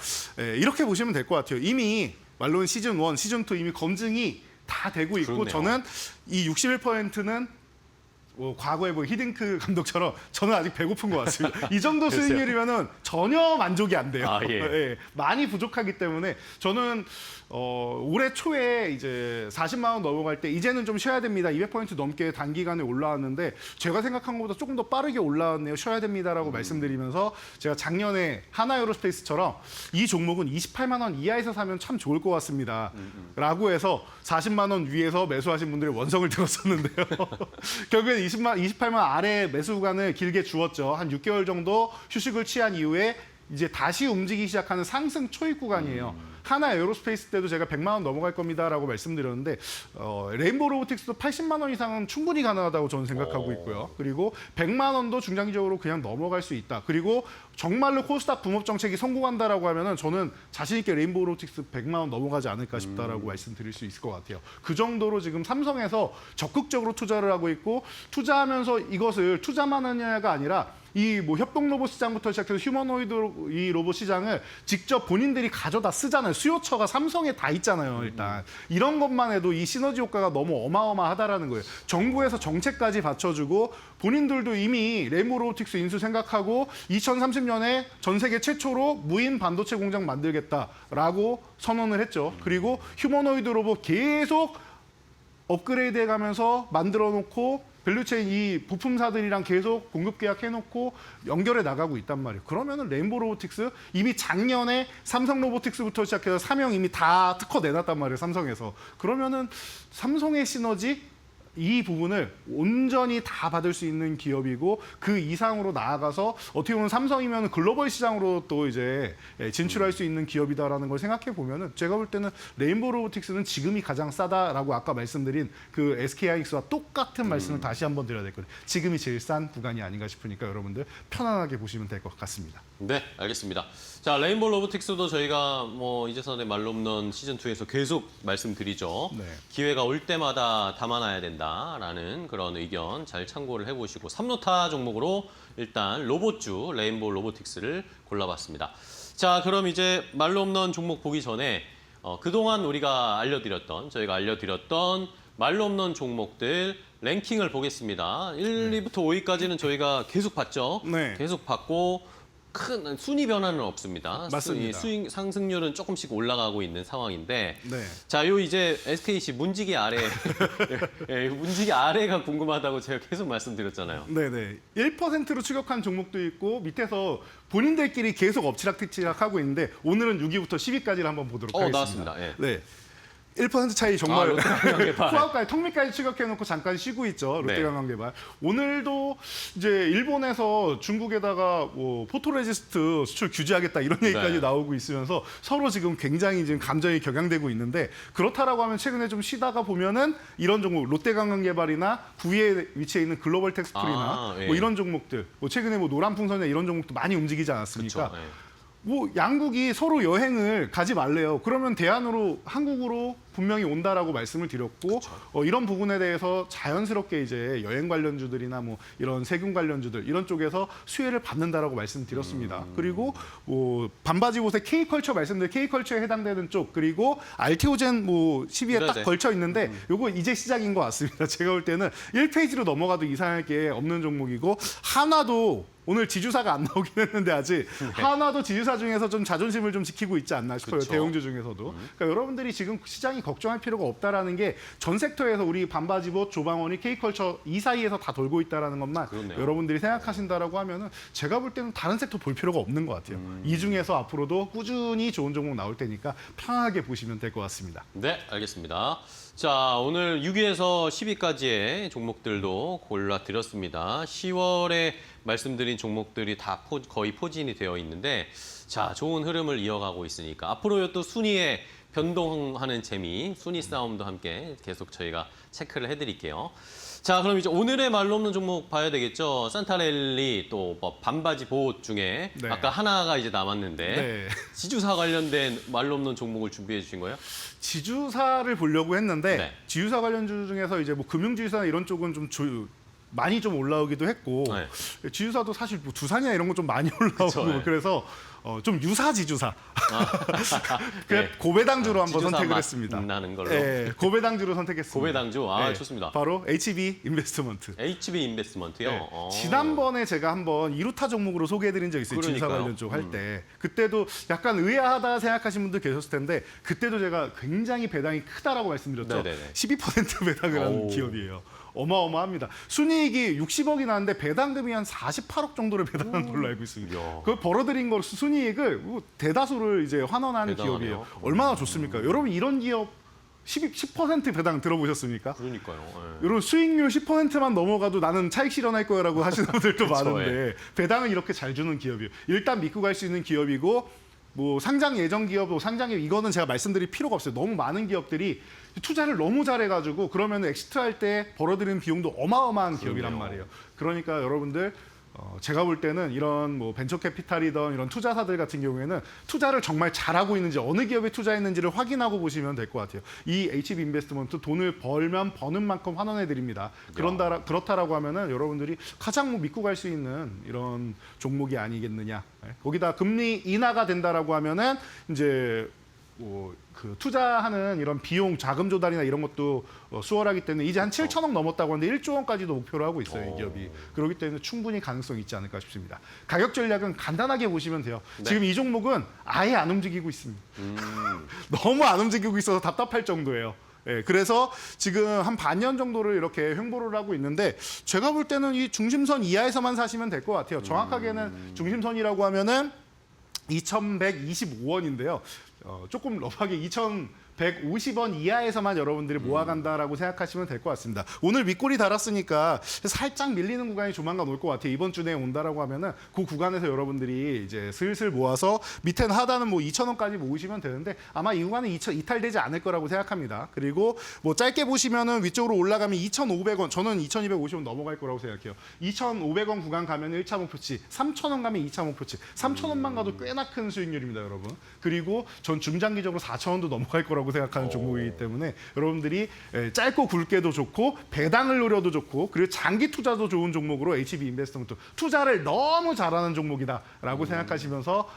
이렇게 보시면 될 것 같아요. 이미 말로는 시즌 1, 시즌 2 이미 검증이 다 되고 있고 그렇네요. 저는 이 61%는 과거에 뭐 히딩크 감독처럼 저는 아직 배고픈 것 같습니다. 이 정도 수익률이면은 전혀 만족이 안 돼요. 아, 예. 많이 부족하기 때문에 저는 올해 초에 이제 40만 원 넘어갈 때 이제는 좀 쉬어야 됩니다. 200포인트 넘게 단기간에 올라왔는데 제가 생각한 것보다 조금 더 빠르게 올라왔네요. 쉬어야 됩니다라고 말씀드리면서 제가 작년에 하나에어로스페이스처럼 이 종목은 28만 원 이하에서 사면 참 좋을 것 같습니다. 라고 해서 40만 원 위에서 매수하신 분들의 원성을 들었었는데요. 결국엔 28만 원 아래 매수 구간을 길게 주었죠. 한 6개월 정도 휴식을 취한 이후에 이제 다시 움직이기 시작하는 상승 초입 구간이에요. 하나 에어로스페이스 때도 제가 100만 원 넘어갈 겁니다라고 말씀드렸는데 레인보우 로보틱스도 80만 원 이상은 충분히 가능하다고 저는 생각하고 있고요. 그리고 100만 원도 중장기적으로 그냥 넘어갈 수 있다. 그리고 정말로 코스닥 붐업 정책이 성공한다라고 하면은 저는 자신 있게 레인보우 로보틱스 100만 원 넘어가지 않을까 싶다라고 말씀드릴 수 있을 것 같아요. 그 정도로 지금 삼성에서 적극적으로 투자를 하고 있고 투자하면서 이것을 투자만 하냐가 아니라 이 뭐 협동 로봇 시장부터 시작해서 휴머노이드 이 로봇 시장을 직접 본인들이 가져다 쓰잖아요. 수요처가 삼성에 다 있잖아요. 일단 이런 것만 해도 이 시너지 효과가 너무 어마어마하다라는 거예요. 정부에서 정책까지 받쳐주고 본인들도 이미 레인보우 로보틱스 인수 생각하고 2030년에 전 세계 최초로 무인 반도체 공장 만들겠다라고 선언을 했죠. 그리고 휴머노이드 로봇 계속 업그레이드 해가면서 만들어 놓고 밸류체인 이 부품사들이랑 계속 공급 계약해놓고 연결해 나가고 있단 말이에요. 그러면은 레인보우 로보틱스 이미 작년에 삼성 로보틱스부터 시작해서 삼형 이미 다 특허 내놨단 말이에요. 삼성에서. 그러면은 삼성의 시너지 이 부분을 온전히 다 받을 수 있는 기업이고 그 이상으로 나아가서 어떻게 보면 삼성이면 글로벌 시장으로 또 이제 진출할 수 있는 기업이다라는 걸 생각해 보면은 제가 볼 때는 레인보우 로보틱스는 지금이 가장 싸다라고 아까 말씀드린 그 SK하이닉스와 똑같은 말씀을 다시 한번 드려야 될 거예요. 지금이 제일 싼 구간이 아닌가 싶으니까 여러분들 편안하게 보시면 될 것 같습니다. 네, 알겠습니다. 자, 레인보우 로보틱스도 저희가 뭐 이재선의 말로 없는 시즌2에서 계속 말씀드리죠. 네. 기회가 올 때마다 담아놔야 된다라는 그런 의견 잘 참고를 해보시고 3루타 종목으로 일단 로봇주 레인보우 로보틱스를 골라봤습니다. 자, 그럼 이제 말로 없는 종목 보기 전에 그동안 저희가 알려드렸던 말로 없는 종목들 랭킹을 보겠습니다. 1, 2부터 5위까지는 저희가 계속 봤죠. 네. 계속 봤고 큰 순위 변화는 없습니다. 맞습니다. 수익 상승률은 조금씩 올라가고 있는 상황인데, 네. 자, 요 이제 SKC 문지기 아래, 문지기 아래가 궁금하다고 제가 계속 말씀드렸잖아요. 네네. 1%로 추격한 종목도 있고 밑에서 본인들끼리 계속 엎치락뒤치락 하고 있는데 오늘은 6위부터 10위까지를 한번 보도록 하겠습니다. 나왔습니다. 예. 네. 1% 차이 정말 롯데관광개발. 후하까지 턱밑까지 추격해놓고 잠깐 쉬고 있죠. 롯데관광개발. 오늘도 이제 일본에서 중국에다가 뭐 포토레지스트 수출 규제하겠다 이런 얘기까지 네. 나오고 있으면서 서로 지금 굉장히 지금 감정이 격양되고 있는데 그렇다라고 하면 최근에 좀 쉬다가 보면은 이런 종목 롯데관광개발이나 구위에 위치해 있는 글로벌 텍스프리나 예. 뭐 이런 종목들 뭐 최근에 뭐 노란풍선이나 이런 종목도 많이 움직이지 않았습니까? 그쵸, 예. 뭐 양국이 서로 여행을 가지 말래요. 그러면 대안으로 한국으로 분명히 온다라고 말씀을 드렸고 이런 부분에 대해서 자연스럽게 이제 여행 관련주들이나 뭐 이런 세금 관련주들 이런 쪽에서 수혜를 받는다라고 말씀드렸습니다. 그리고 뭐 반바지 옷에 K컬처 말씀드린 K컬처에 해당되는 쪽 그리고 알테오젠 뭐 시비에 딱 네네. 걸쳐 있는데 요거 이제 시작인 것 같습니다. 제가 볼 때는 1페이지로 넘어가도 이상할 게 없는 종목이고 한화도 오늘 지주사가 안 나오긴 했는데 아직 한화도 지주사 중에서 좀 자존심을 좀 지키고 있지 않나 싶어요. 그쵸. 대형주 중에서도. 그러니까 여러분들이 지금 시장이 걱정할 필요가 없다라는 게 전 섹터에서 우리 반바지봇, 조방원이, K컬처 이 사이에서 다 돌고 있다라는 것만 그렇네요. 여러분들이 생각하신다라고 하면은 제가 볼 때는 다른 섹터 볼 필요가 없는 것 같아요. 이 중에서 앞으로도 꾸준히 좋은 종목 나올 테니까 편하게 보시면 될 것 같습니다. 네, 알겠습니다. 자, 오늘 6위에서 10위까지의 종목들도 골라드렸습니다. 10월에 말씀드린 종목들이 다 거의 포진이 되어 있는데 자, 좋은 흐름을 이어가고 있으니까 앞으로 또 순위에 변동하는 재미, 순위 싸움도 함께 계속 저희가 체크를 해드릴게요. 자, 그럼 이제 오늘의 말로 없는 종목 봐야 되겠죠. 산타랠리 또 뭐 반바지 보옷 중에 네. 아까 하나가 이제 남았는데 네. 지주사 관련된 말로 없는 종목을 준비해 주신 거예요? 지주사를 보려고 했는데 네. 지주사 관련주 중에서 이제 뭐 금융지주사 이런 쪽은 좀 많이 좀 올라오기도 했고 네. 지주사도 사실 뭐 두산이나 이런 건 좀 많이 올라오고 그쵸, 네. 그래서 좀 유사 지주사 네. 고배당주로 한번 지주사 선택을 맛 했습니다. 나는 걸로. 네, 고배당주로 선택했습니다. 고배당주, 아 네, 좋습니다. 바로 HB 인베스트먼트. HB 인베스트먼트요. 네. 어. 지난번에 제가 한번 2루타 종목으로 소개해드린 적 있어요. 지주사 그러니까요. 관련 쪽 할 때. 그때도 약간 의아하다 생각하신 분들 계셨을 텐데 그때도 제가 굉장히 배당이 크다라고 말씀드렸죠. 네네네. 12% 배당을 하는 오. 기업이에요. 어마어마합니다. 순이익이 60억이 나왔는데 배당금이 한 48억 정도를 배당한 걸로 알고 있습니다. 이야. 그걸 벌어들인 거 순이익을 뭐 대다수를 이제 환원한 대단하네요. 기업이에요. 얼마나 좋습니까? 여러분 이런 기업 10% 배당 들어보셨습니까? 그러니까요. 예. 이런 수익률 10%만 넘어가도 나는 차익 실현할 거라고 하시는 분들도 그쵸, 많은데 배당을 이렇게 잘 주는 기업이에요. 일단 믿고 갈 수 있는 기업이고 뭐 상장 예정 기업, 상장 이거는 제가 말씀드릴 필요가 없어요. 너무 많은 기업들이 투자를 너무 잘해가지고 그러면 엑시트할 때 벌어들이는 비용도 어마어마한 기업이란 그러네요. 말이에요. 그러니까 여러분들 제가 볼 때는 이런 뭐 벤처 캐피탈이던 이런 투자사들 같은 경우에는 투자를 정말 잘하고 있는지 어느 기업에 투자했는지를 확인하고 보시면 될 것 같아요. 이 HB 인베스트먼트 돈을 벌면 버는 만큼 환원해 드립니다. 그렇다라고 하면은 여러분들이 가장 뭐 믿고 갈 수 있는 이런 종목이 아니겠느냐. 거기다 금리 인하가 된다라고 하면은 이제 뭐 그 투자하는 이런 비용 자금 조달이나 이런 것도 수월하기 때문에 이제 한 7천억 넘었다고 하는데 1조 원까지도 목표로 하고 있어요, 이 기업이. 그렇기 때문에 충분히 가능성이 있지 않을까 싶습니다. 가격 전략은 간단하게 보시면 돼요. 네. 지금 이 종목은 아예 안 움직이고 있습니다. 너무 안 움직이고 있어서 답답할 정도예요. 예, 그래서 지금 한 반년 정도를 이렇게 횡보를 하고 있는데 제가 볼 때는 이 중심선 이하에서만 사시면 될 것 같아요. 정확하게는 중심선이라고 하면은 2,125원인데요. 조금 러프하게 2,150원 이하에서만 여러분들이 모아간다라고 생각하시면 될 것 같습니다. 오늘 윗골이 달았으니까 살짝 밀리는 구간이 조만간 올 것 같아요. 이번 주 내에 온다라고 하면은 그 구간에서 여러분들이 이제 슬슬 모아서 밑에는 하단은 뭐 2,000원까지 모으시면 되는데 아마 이 구간은 이탈되지 않을 거라고 생각합니다. 그리고 뭐 짧게 보시면은 위쪽으로 올라가면 2,500원, 저는 2,250원 넘어갈 거라고 생각해요. 2,500원 구간 가면 1차 목표치, 3,000원 가면 2차 목표치, 3,000원만 가도 꽤나 큰 수익률입니다, 여러분. 그리고 전 중장기적으로 4,000원도 넘어갈 거라고 생각하는 종목이기 때문에 여러분들이 짧고 굵게도 좋고 배당을 노려도 좋고 그리고 장기 투자도 좋은 종목으로 HB 인베스트먼트 투자를 너무 잘하는 종목이다라고 생각하시면서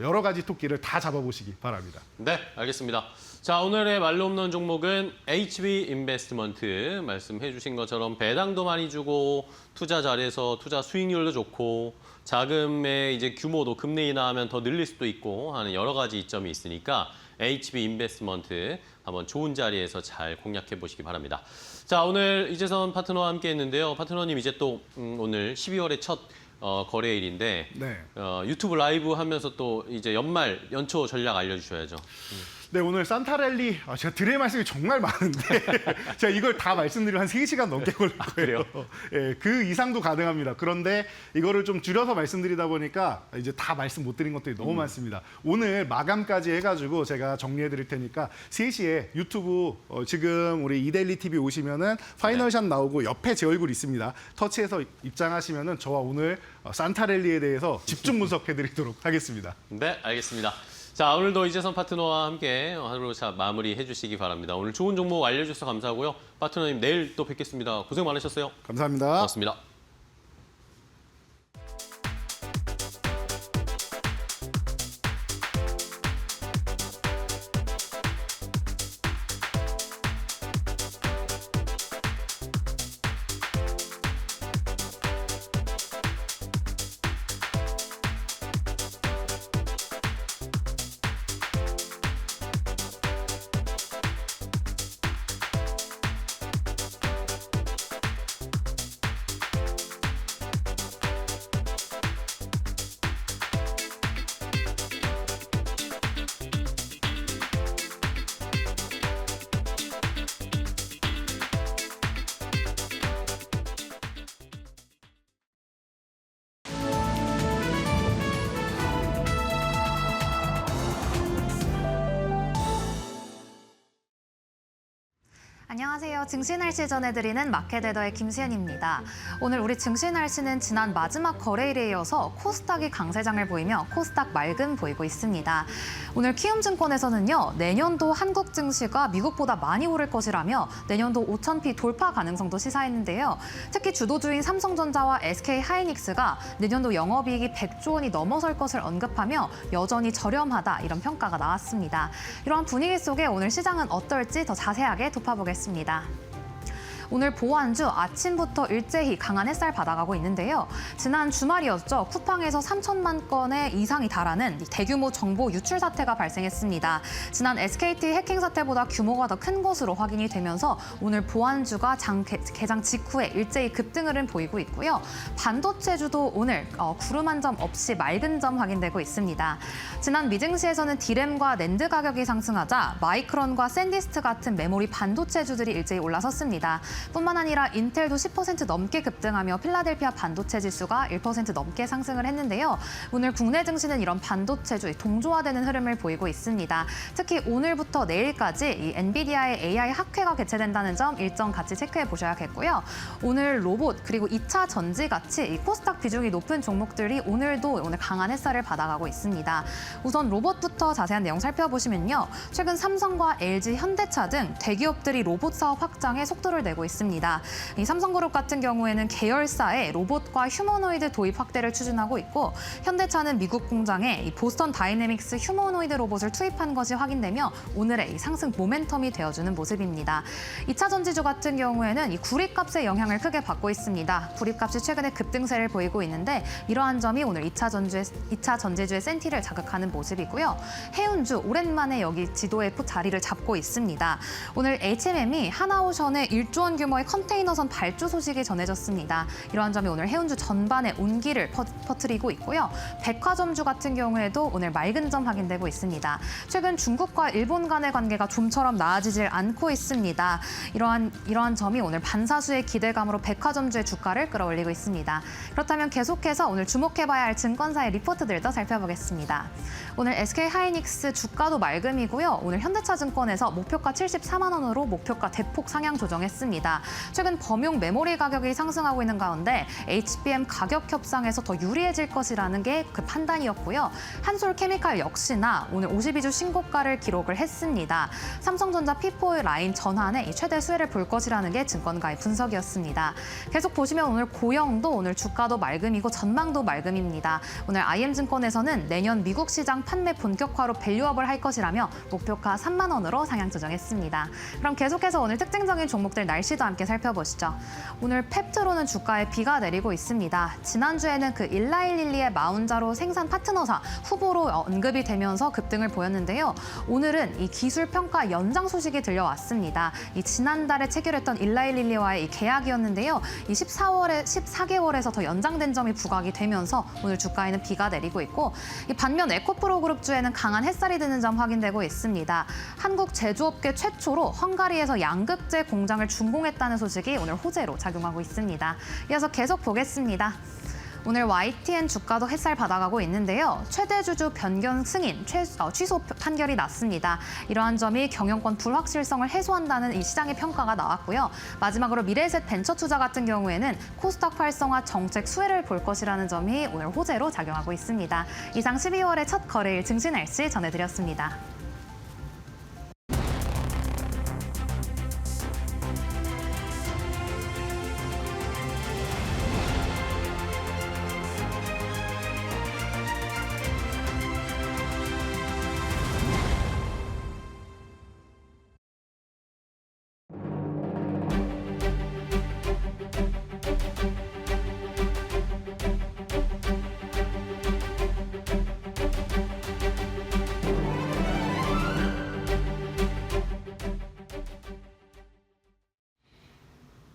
여러 가지 토끼를 다 잡아보시기 바랍니다. 네, 알겠습니다. 자, 오늘의 말로 없는 종목은 HB 인베스트먼트 말씀해 주신 것처럼 배당도 많이 주고 투자 잘해서 투자 수익률도 좋고 자금의 이제 규모도 금리 인하하면 더 늘릴 수도 있고 하는 여러 가지 이점이 있으니까 HB 인베스트먼트 한번 좋은 자리에서 잘 공략해 보시기 바랍니다. 자, 오늘 이재선 파트너와 함께 했는데요. 파트너님 이제 또 오늘 12월의 첫 거래일인데 네. 유튜브 라이브 하면서 또 이제 연초 전략 알려주셔야죠. 네, 오늘 산타랠리 제가 드릴 말씀이 정말 많은데 제가 이걸 다 말씀드리면 한 3시간 넘게 걸릴 거예요. 그래요? 예, 그 이상도 가능합니다. 그런데 이거를 좀 줄여서 말씀드리다 보니까 이제 다 말씀 못 드린 것들이 너무 많습니다. 오늘 마감까지 해가지고 제가 정리해 드릴 테니까 3시에 유튜브 지금 우리 이데일리 TV 오시면은 파이널샷 나오고 옆에 제 얼굴 있습니다. 터치해서 입장하시면은 저와 오늘 산타랠리에 대해서 집중 분석해 드리도록 하겠습니다. 네, 알겠습니다. 자, 오늘도 이재선 파트너와 함께 하루 마무리해 주시기 바랍니다. 오늘 좋은 종목 알려주셔서 감사하고요. 파트너님 내일 또 뵙겠습니다. 고생 많으셨어요. 감사합니다. 고맙습니다. 안녕하세요. 증시 날씨 전해드리는 마켓에더의 김수현입니다. 오늘 우리 증시 날씨는 지난 마지막 거래일에 이어서 코스닥이 강세장을 보이며 코스닥 맑음 보이고 있습니다. 오늘 키움증권에서는요, 내년도 한국 증시가 미국보다 많이 오를 것이라며 내년도 5,000p 돌파 가능성도 시사했는데요. 특히 주도주인 삼성전자와 SK하이닉스가 내년도 영업이익이 100조 원이 넘어설 것을 언급하며 여전히 저렴하다 이런 평가가 나왔습니다. 이러한 분위기 속에 오늘 시장은 어떨지 더 자세하게 짚어보겠습니다. 오늘 보완주 아침부터 일제히 강한 햇살 받아가고 있는데요. 지난 주말이었죠. 쿠팡에서 3천만 건의 이상이 달하는 대규모 정보 유출 사태가 발생했습니다. 지난 SKT 해킹 사태보다 규모가 더 큰 것으로 확인이 되면서 오늘 보완주가 개장 직후에 일제히 급등을 보이고 있고요. 반도체주도 오늘 구름 한 점 없이 맑은 점 확인되고 있습니다. 지난 미증시에서는 디램과 낸드 가격이 상승하자 마이크론과 샌디스트 같은 메모리 반도체주들이 일제히 올라섰습니다. 뿐만 아니라 인텔도 10% 넘게 급등하며 필라델피아 반도체 지수가 1% 넘게 상승을 했는데요. 오늘 국내 증시는 이런 반도체주 동조화되는 흐름을 보이고 있습니다. 특히 오늘부터 내일까지 이 엔비디아의 AI 학회가 개최된다는 점 일정 같이 체크해 보셔야겠고요. 오늘 로봇 그리고 2차 전지 같이 이 코스닥 비중이 높은 종목들이 오늘 강한 햇살을 받아가고 있습니다. 우선 로봇부터 자세한 내용 살펴보시면요. 최근 삼성과 LG, 현대차 등 대기업들이 로봇 사업 확장에 속도를 내고 있습니다. 이 삼성그룹 같은 경우에는 계열사에 로봇과 휴머노이드 도입 확대를 추진하고 있고 현대차는 미국 공장에 이 보스턴 다이내믹스 휴머노이드 로봇을 투입한 것이 확인되며 오늘의 이 상승 모멘텀이 되어주는 모습입니다. 2차 전지주 같은 경우에는 이 구리값의 영향을 크게 받고 있습니다. 구리값이 최근에 급등세를 보이고 있는데 이러한 점이 오늘 2차 전지주의 센티를 자극하는 모습이고요. 해운주 오랜만에 여기 지도에 자리를 잡고 있습니다. 오늘 HMM이 하나오션의 1조 원 규모의 컨테이너선 발주 소식이 전해졌습니다. 이러한 점이 오늘 해운주 전반에 온기를 퍼뜨리고 있고요. 백화점주 같은 경우에도 오늘 맑은 점 확인되고 있습니다. 최근 중국과 일본 간의 관계가 좀처럼 나아지질 않고 있습니다. 이러한 점이 오늘 반사수의 기대감으로 백화점주의 주가를 끌어올리고 있습니다. 그렇다면 계속해서 오늘 주목해봐야 할 증권사의 리포트들도 살펴보겠습니다. 오늘 SK하이닉스 주가도 맑음이고요. 오늘 현대차증권에서 목표가 74만 원으로 목표가 대폭 상향 조정했습니다. 최근 범용 메모리 가격이 상승하고 있는 가운데 HBM 가격 협상에서 더 유리해질 것이라는 게 그 판단이었고요. 한솔케미칼 역시나 오늘 52주 신고가를 기록을 했습니다. 삼성전자 P4 라인 전환에 최대 수혜를 볼 것이라는 게 증권가의 분석이었습니다. 계속 보시면 오늘 고영도 오늘 주가도 맑음이고 전망도 맑음입니다. 오늘 IM증권에서는 내년 미국 시장 판매 본격화로 밸류업을 할 것이라며 목표가 3만 원으로 상향 조정했습니다. 그럼 계속해서 오늘 특징적인 종목들 날씨 소식도 함께 살펴보시죠. 오늘 펩트로는 주가에 비가 내리고 있습니다. 지난주에는 그 일라이릴리의 마운자로 생산 파트너사 후보로 언급이 되면서 급등을 보였는데요. 오늘은 이 기술 평가 연장 소식이 들려왔습니다. 이 지난달에 체결했던 일라이릴리와의 이 계약이었는데요. 이 14개월에서 더 연장된 점이 부각이 되면서 오늘 주가에는 비가 내리고 있고, 이 반면 에코프로 그룹주에는 강한 햇살이 드는 점 확인되고 있습니다. 한국 제조업계 최초로 헝가리에서 양극재 공장을 준공했다는 소식이 오늘 호재로 작용하고 있습니다. 이어서 계속 보겠습니다. 오늘 YTN 주가도 햇살 받아가고 있는데요. 최대 주주 변경 승인, 취소 판결이 났습니다. 이러한 점이 경영권 불확실성을 해소한다는 이 시장의 평가가 나왔고요. 마지막으로 미래에셋 벤처투자 같은 경우에는 코스닥 활성화 정책 수혜를 볼 것이라는 점이 오늘 호재로 작용하고 있습니다. 이상 12월의 첫 거래일 증시 날씨 전해드렸습니다.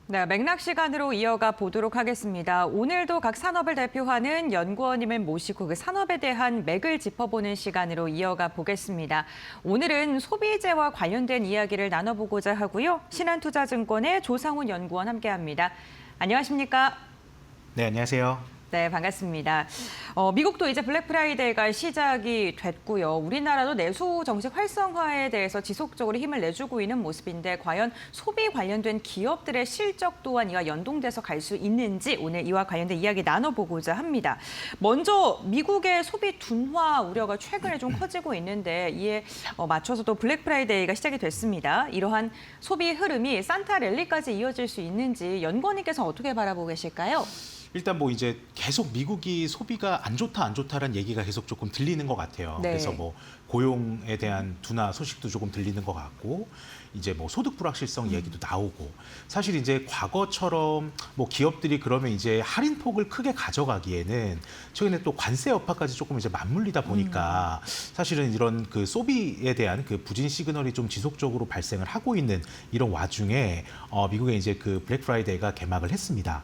네, 맥락 시간으로 이어가 보도록 하겠습니다. 오늘도 각 산업을 대표하는 연구원님을 모시고 그 산업에 대한 맥을 짚어보는 시간으로 이어가 보겠습니다. 오늘은 소비재와 관련된 이야기를 나눠보고자 하고요. 신한투자증권의 조상훈 연구원 함께합니다. 안녕하십니까? 네, 안녕하세요. 네, 반갑습니다. 미국도 이제 블랙 프라이데이가 시작이 됐고요. 우리나라도 내수 정책 활성화에 대해서 지속적으로 힘을 내주고 있는 모습인데 과연 소비 관련된 기업들의 실적 또한 이와 연동돼서 갈 수 있는지 오늘 이와 관련된 이야기 나눠보고자 합니다. 먼저 미국의 소비 둔화 우려가 최근에 좀 커지고 있는데 이에 맞춰서 또 블랙 프라이데이가 시작이 됐습니다. 이러한 소비 흐름이 산타 랠리까지 이어질 수 있는지 연구원님께서 어떻게 바라보고 계실까요? 일단 뭐 이제 계속 미국이 소비가 안 좋다라는 얘기가 계속 조금 들리는 것 같아요. 네. 그래서 뭐 고용에 대한 둔화 소식도 조금 들리는 것 같고, 이제 뭐 소득 불확실성 얘기도 나오고, 사실 이제 과거처럼 뭐 기업들이 그러면 이제 할인폭을 크게 가져가기에는 최근에 또 관세 여파까지 조금 이제 맞물리다 보니까 사실은 이런 그 소비에 대한 그 부진 시그널이 좀 지속적으로 발생을 하고 있는 이런 와중에 미국의 이제 그 블랙 프라이데이가 개막을 했습니다.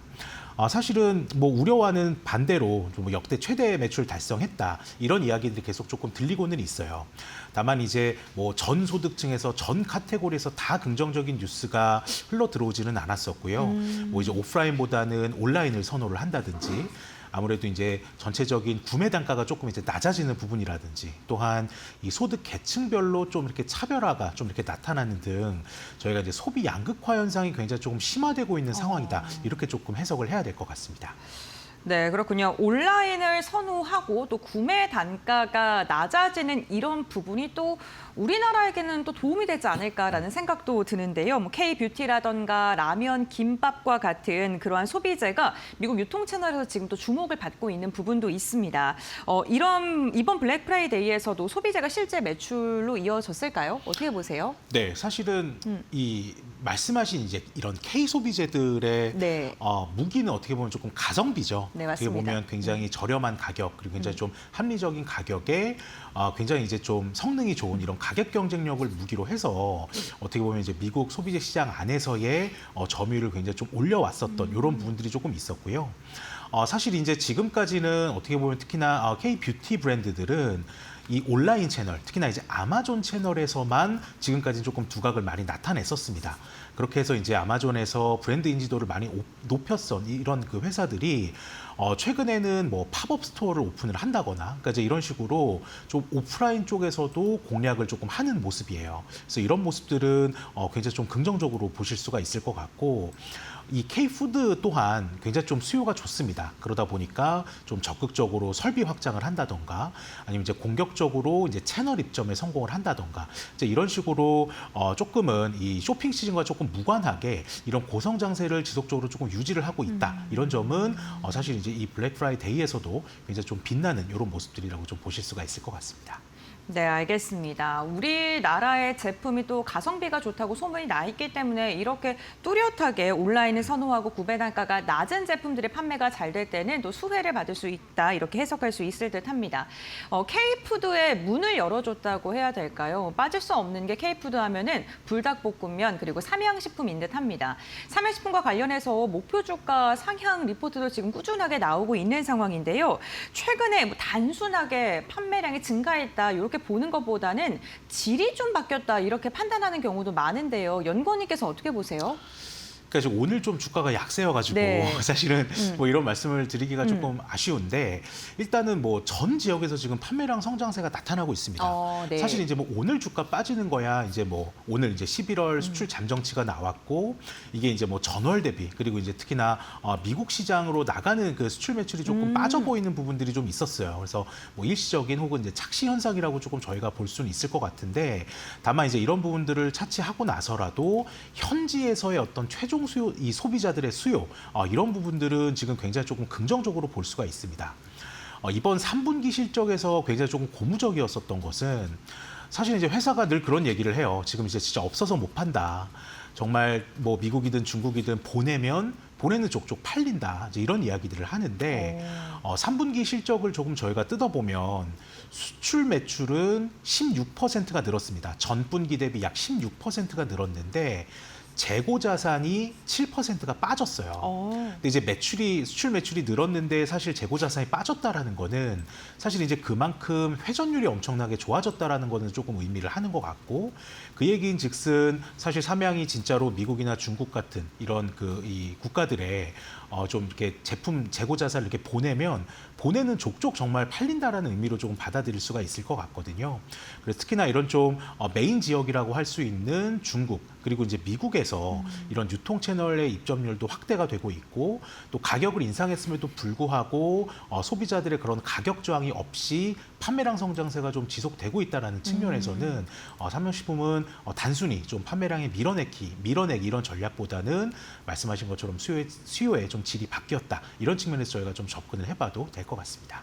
사실은 뭐 우려와는 반대로 좀 역대 최대 매출 달성했다, 이런 이야기들이 계속 조금 들리고는 있어요. 다만 이제 뭐 전 소득층에서 전 카테고리에서 다 긍정적인 뉴스가 흘러 들어오지는 않았었고요. 뭐 이제 오프라인보다는 온라인을 선호를 한다든지, 아무래도 이제 전체적인 구매 단가가 조금 이제 낮아지는 부분이라든지, 또한 이 소득 계층별로 좀 이렇게 차별화가 좀 이렇게 나타나는 등 저희가 이제 소비 양극화 현상이 굉장히 조금 심화되고 있는 상황이다, 이렇게 조금 해석을 해야 될 것 같습니다. 네, 그렇군요. 온라인을 선호하고 또 구매 단가가 낮아지는 이런 부분이 또 우리나라에게는 또 도움이 되지 않을까라는 생각도 드는데요. 뭐 K-뷰티라던가 라면, 김밥과 같은 그러한 소비재가 미국 유통 채널에서 지금 또 주목을 받고 있는 부분도 있습니다. 이번 블랙 프라이데이에서도 소비재가 실제 매출로 이어졌을까요? 어떻게 보세요? 네, 사실은 이 말씀하신 이제 이런 K 소비재들의 네. 무기는 어떻게 보면 조금 가성비죠. 네, 어떻게 맞습니다. 보면 굉장히 저렴한 가격, 그리고 굉장히 좀 합리적인 가격에 굉장히 이제 좀 성능이 좋은 이런 가격 경쟁력을 무기로 해서 어떻게 보면 이제 미국 소비재 시장 안에서의 점유율을 굉장히 좀 올려왔었던 이런 부분들이 조금 있었고요. 사실 이제 지금까지는 어떻게 보면 특히나 K-뷰티 브랜드들은 이 온라인 채널, 특히나 이제 아마존 채널에서만 지금까지는 조금 두각을 많이 나타냈었습니다. 그렇게 해서 이제 아마존에서 브랜드 인지도를 많이 높였던 이런 그 회사들이 최근에는 뭐 팝업 스토어를 오픈을 한다거나, 그러니까 이제 이런 식으로 좀 오프라인 쪽에서도 공략을 조금 하는 모습이에요. 그래서 이런 모습들은 굉장히 좀 긍정적으로 보실 수가 있을 것 같고, 이 K-푸드 또한 굉장히 좀 수요가 좋습니다. 그러다 보니까 좀 적극적으로 설비 확장을 한다던가, 아니면 이제 공격적으로 이제 채널 입점에 성공을 한다던가, 이제 이런 식으로 조금은 이 쇼핑 시즌과 조금 무관하게 이런 고성 장세를 지속적으로 조금 유지를 하고 있다. 이런 점은 사실 이제 이 블랙 프라이데이에서도 굉장히 좀 빛나는 이런 모습들이라고 좀 보실 수가 있을 것 같습니다. 네, 알겠습니다. 우리나라의 제품이 또 가성비가 좋다고 소문이 나 있기 때문에 이렇게 뚜렷하게 온라인을 선호하고 구매단가가 낮은 제품들의 판매가 잘 될 때는 또 수혜를 받을 수 있다, 이렇게 해석할 수 있을 듯합니다. K푸드에 문을 열어줬다고 해야 될까요? 빠질 수 없는 게 K푸드 하면은 불닭볶음면 그리고 삼양식품인 듯합니다. 삼양식품과 관련해서 목표 주가 상향 리포트도 지금 꾸준하게 나오고 있는 상황인데요. 최근에 뭐 단순하게 판매량이 증가했다, 이렇게 보는 것보다는 질이 좀 바뀌었다, 이렇게 판단하는 경우도 많은데요. 연구원님께서 어떻게 보세요? 그러니까 오늘 좀 주가가 약세여가지고 네. 사실은 뭐 이런 말씀을 드리기가 조금 아쉬운데 일단은 뭐 전 지역에서 지금 판매량 성장세가 나타나고 있습니다. 네. 사실 이제 뭐 오늘 주가 빠지는 거야 이제 뭐 오늘 이제 11월 수출 잠정치가 나왔고 이게 이제 뭐 전월 대비 그리고 이제 특히나 미국 시장으로 나가는 그 수출 매출이 조금 빠져 보이는 부분들이 좀 있었어요. 그래서 뭐 일시적인 혹은 이제 착시 현상이라고 조금 저희가 볼 수는 있을 것 같은데 다만 이제 이런 부분들을 차치하고 나서라도 현지에서의 어떤 최종 수요, 이 소비자들의 수요 이런 부분들은 지금 굉장히 조금 긍정적으로 볼 수가 있습니다. 이번 3분기 실적에서 굉장히 조금 고무적이었었던 것은 사실 이제 회사가 늘 그런 얘기를 해요. 지금 이제 진짜 없어서 못 판다. 정말 뭐 미국이든 중국이든 보내는 족족 팔린다. 이제 이런 이야기들을 하는데 3분기 실적을 조금 저희가 뜯어보면 수출 매출은 16%가 늘었습니다. 전분기 대비 약 16%가 늘었는데 재고 자산이 7%가 빠졌어요. 근데 이제 수출 매출이 늘었는데 사실 재고 자산이 빠졌다라는 거는 사실 이제 그만큼 회전율이 엄청나게 좋아졌다라는 거는 조금 의미를 하는 것 같고 그 얘기인즉슨 사실 삼양이 진짜로 미국이나 중국 같은 이런 이 국가들의 좀 이렇게 제품 재고 자산을 이렇게 보내는 족족 정말 팔린다라는 의미로 조금 받아들일 수가 있을 것 같거든요. 그래서 특히나 이런 좀 메인 지역이라고 할 수 있는 중국 그리고 이제 미국에서 이런 유통 채널의 입점률도 확대가 되고 있고 또 가격을 인상했음에도 불구하고 소비자들의 그런 가격 저항이 없이 판매량 성장세가 좀 지속되고 있다는 측면에서는 삼양식품은 단순히 좀 판매량의 밀어내기 이런 전략보다는 말씀하신 것처럼 수요의 좀 질이 바뀌었다 이런 측면에서 저희가 좀 접근을 해봐도 될 것 같습니다.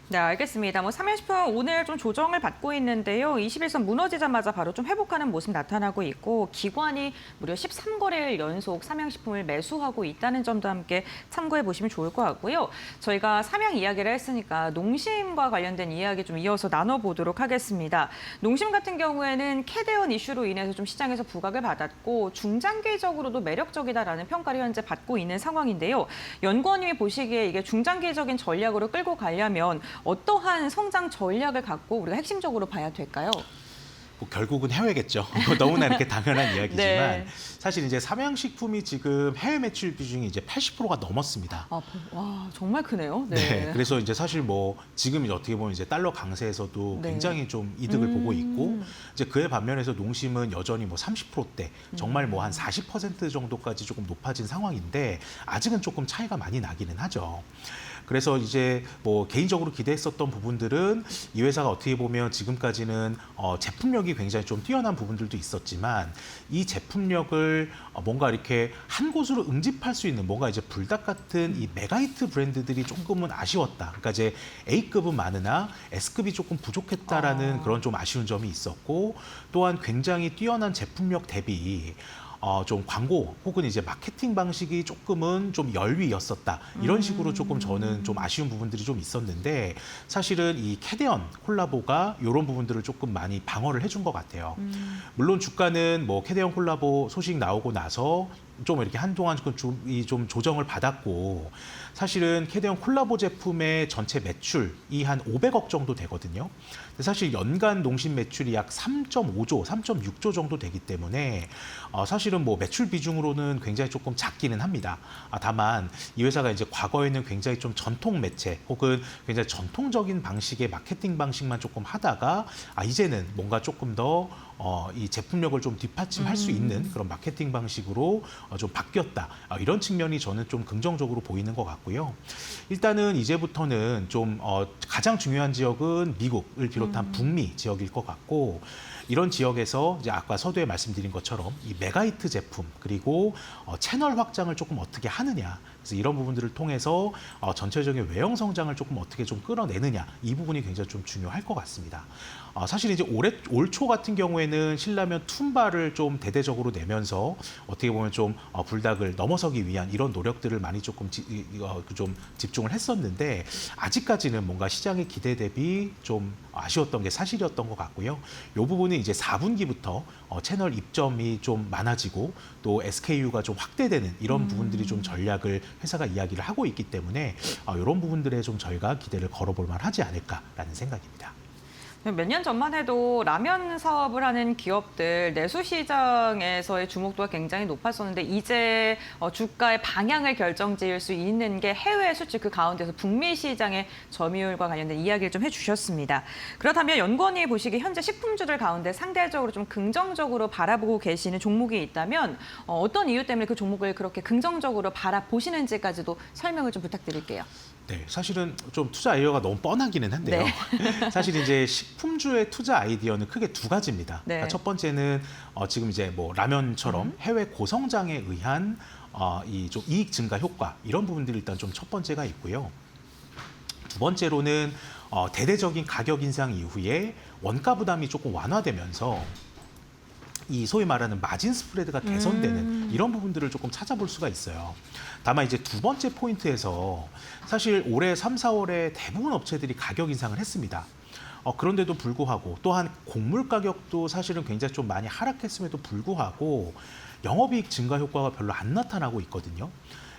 네, 알겠습니다. 뭐 삼양식품 오늘 좀 조정을 받고 있는데요. 21선 무너지자마자 바로 좀 회복하는 모습 나타나고 있고 기관이 무려 13거래일 연속 삼양식품을 매수하고 있다는 점도 함께 참고해 보시면 좋을 것 같고요. 저희가 삼양 이야기를 했으니까 농심과 관련된 이야기 좀 이어서 나눠보도록 하겠습니다. 농심 같은 경우에는 캐대언 이슈로 인해서 좀 시장에서 부각을 받았고 중장기적으로도 매력적이다라는 평가를 현재 받고 있는 상황인데요. 연구원님이 보시기에 이게 중장기적인 전략으로 끌고 가려면 어떠한 성장 전략을 갖고 우리가 핵심적으로 봐야 될까요? 뭐 결국은 해외겠죠. 너무나 이렇게 당연한 이야기지만 네. 사실 이제 삼양식품이 지금 해외 매출 비중이 이제 80%가 넘었습니다. 와, 정말 크네요. 네. 그래서 이제 사실 뭐 지금 이제 어떻게 보면 이제 달러 강세에서도 네. 굉장히 좀 이득을 보고 있고 이제 그에 반면에서 농심은 여전히 뭐 30%대 정말 뭐 한 40% 정도까지 조금 높아진 상황인데 아직은 조금 차이가 많이 나기는 하죠. 그래서 이제 뭐 개인적으로 기대했었던 부분들은 이 회사가 어떻게 보면 지금까지는 제품력이 굉장히 좀 뛰어난 부분들도 있었지만 이 제품력을 뭔가 이렇게 한 곳으로 응집할 수 있는 뭔가 이제 불닭 같은 이 메가히트 브랜드들이 조금은 아쉬웠다. 그러니까 이제 A급은 많으나 S급이 조금 부족했다라는 그런 좀 아쉬운 점이 있었고 또한 굉장히 뛰어난 제품력 대비 좀 광고 혹은 이제 마케팅 방식이 조금은 좀 열위였었다. 이런 식으로 조금 저는 좀 아쉬운 부분들이 좀 있었는데 사실은 이 캐대언 콜라보가 이런 부분들을 조금 많이 방어를 해준 것 같아요. 물론 주가는 뭐 캐대언 콜라보 소식 나오고 나서 좀 이렇게 한동안 좀 조정을 받았고 사실은 캐대언 콜라보 제품의 전체 매출이 한 500억 정도 되거든요. 근데 사실 연간 농심 매출이 약 3.5조, 3.6조 정도 되기 때문에 사실은 뭐 매출 비중으로는 굉장히 조금 작기는 합니다. 다만 이 회사가 이제 과거에는 굉장히 좀 전통 매체 혹은 굉장히 전통적인 방식의 마케팅 방식만 조금 하다가 이제는 뭔가 조금 더 이 제품력을 좀 뒷받침할 수 있는 그런 마케팅 방식으로 좀 바뀌었다. 이런 측면이 저는 좀 긍정적으로 보이는 것 같고요. 일단은 이제부터는 좀 가장 중요한 지역은 미국을 비롯한 북미 지역일 것 같고 이런 지역에서 이제 아까 서두에 말씀드린 것처럼 이 메가히트 제품 그리고 채널 확장을 조금 어떻게 하느냐 그래서 이런 부분들을 통해서 전체적인 외형 성장을 조금 어떻게 좀 끌어내느냐 이 부분이 굉장히 좀 중요할 것 같습니다. 사실 이제 올 초 같은 경우에는 신라면 툰바를 좀 대대적으로 내면서 어떻게 보면 좀 불닭을 넘어서기 위한 이런 노력들을 많이 조금 좀 집중을 했었는데 아직까지는 뭔가 시장의 기대 대비 좀 아쉬웠던 게 사실이었던 것 같고요. 이 부분은 이제 4분기부터 채널 입점이 좀 많아지고 또 SKU가 좀 확대되는 이런 부분들이 좀 전략을 회사가 이야기를 하고 있기 때문에 이런 부분들에 좀 저희가 기대를 걸어볼 만하지 않을까라는 생각입니다. 몇 년 전만 해도 라면 사업을 하는 기업들 내수 시장에서의 주목도가 굉장히 높았었는데 이제 주가의 방향을 결정지을 수 있는 게 해외 수출 그 가운데서 북미 시장의 점유율과 관련된 이야기를 좀 해주셨습니다. 그렇다면 연구원이 보시기에 현재 식품주들 가운데 상대적으로 좀 긍정적으로 바라보고 계시는 종목이 있다면 어떤 이유 때문에 그 종목을 그렇게 긍정적으로 바라보시는지까지도 설명을 좀 부탁드릴게요. 네, 사실은 좀 투자 아이디어가 너무 뻔하기는 한데요. 네. 사실 이제 식품주의 투자 아이디어는 크게 두 가지입니다. 네. 그러니까 첫 번째는 지금 이제 뭐 라면처럼 해외 고성장에 의한 이 좀 이익 증가 효과 이런 부분들이 일단 좀 첫 번째가 있고요. 두 번째로는 대대적인 가격 인상 이후에 원가 부담이 조금 완화되면서 이 소위 말하는 마진 스프레드가 개선되는 이런 부분들을 조금 찾아볼 수가 있어요. 다만 이제 두 번째 포인트에서 사실 올해 3, 4월에 대부분 업체들이 가격 인상을 했습니다. 그런데도 불구하고 또한 곡물 가격도 사실은 굉장히 좀 많이 하락했음에도 불구하고 영업이익 증가 효과가 별로 안 나타나고 있거든요.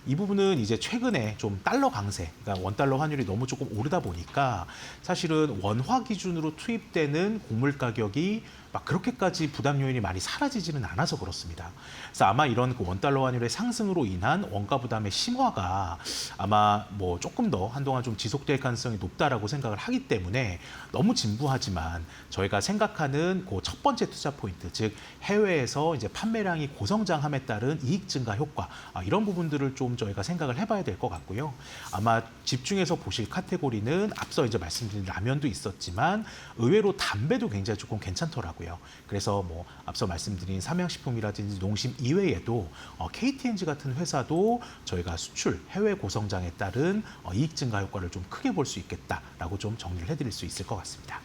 이 부분은 이제 최근에 좀 달러 강세, 그러니까 원달러 환율이 너무 조금 오르다 보니까 사실은 원화 기준으로 투입되는 곡물 가격이 막 그렇게까지 부담 요인이 많이 사라지지는 않아서 그렇습니다. 그래서 아마 이런 그 원달러 환율의 상승으로 인한 원가 부담의 심화가 아마 뭐 조금 더 한동안 좀 지속될 가능성이 높다라고 생각을 하기 때문에 너무 진부하지만 저희가 생각하는 그 첫 번째 투자 포인트, 즉 해외에서 이제 판매량이 고성장함에 따른 이익 증가 효과 이런 부분들을 좀 저희가 생각을 해봐야 될 것 같고요. 아마 집중해서 보실 카테고리는 앞서 이제 말씀드린 라면도 있었지만 의외로 담배도 굉장히 조금 괜찮더라고요. 그래서 뭐 앞서 말씀드린 삼양식품이라든지 농심 이외에도 KTNG 같은 회사도 저희가 수출 해외 고성장에 따른 이익 증가 효과를 좀 크게 볼 수 있겠다라고 좀 정리를 해드릴 수 있을 것 같습니다.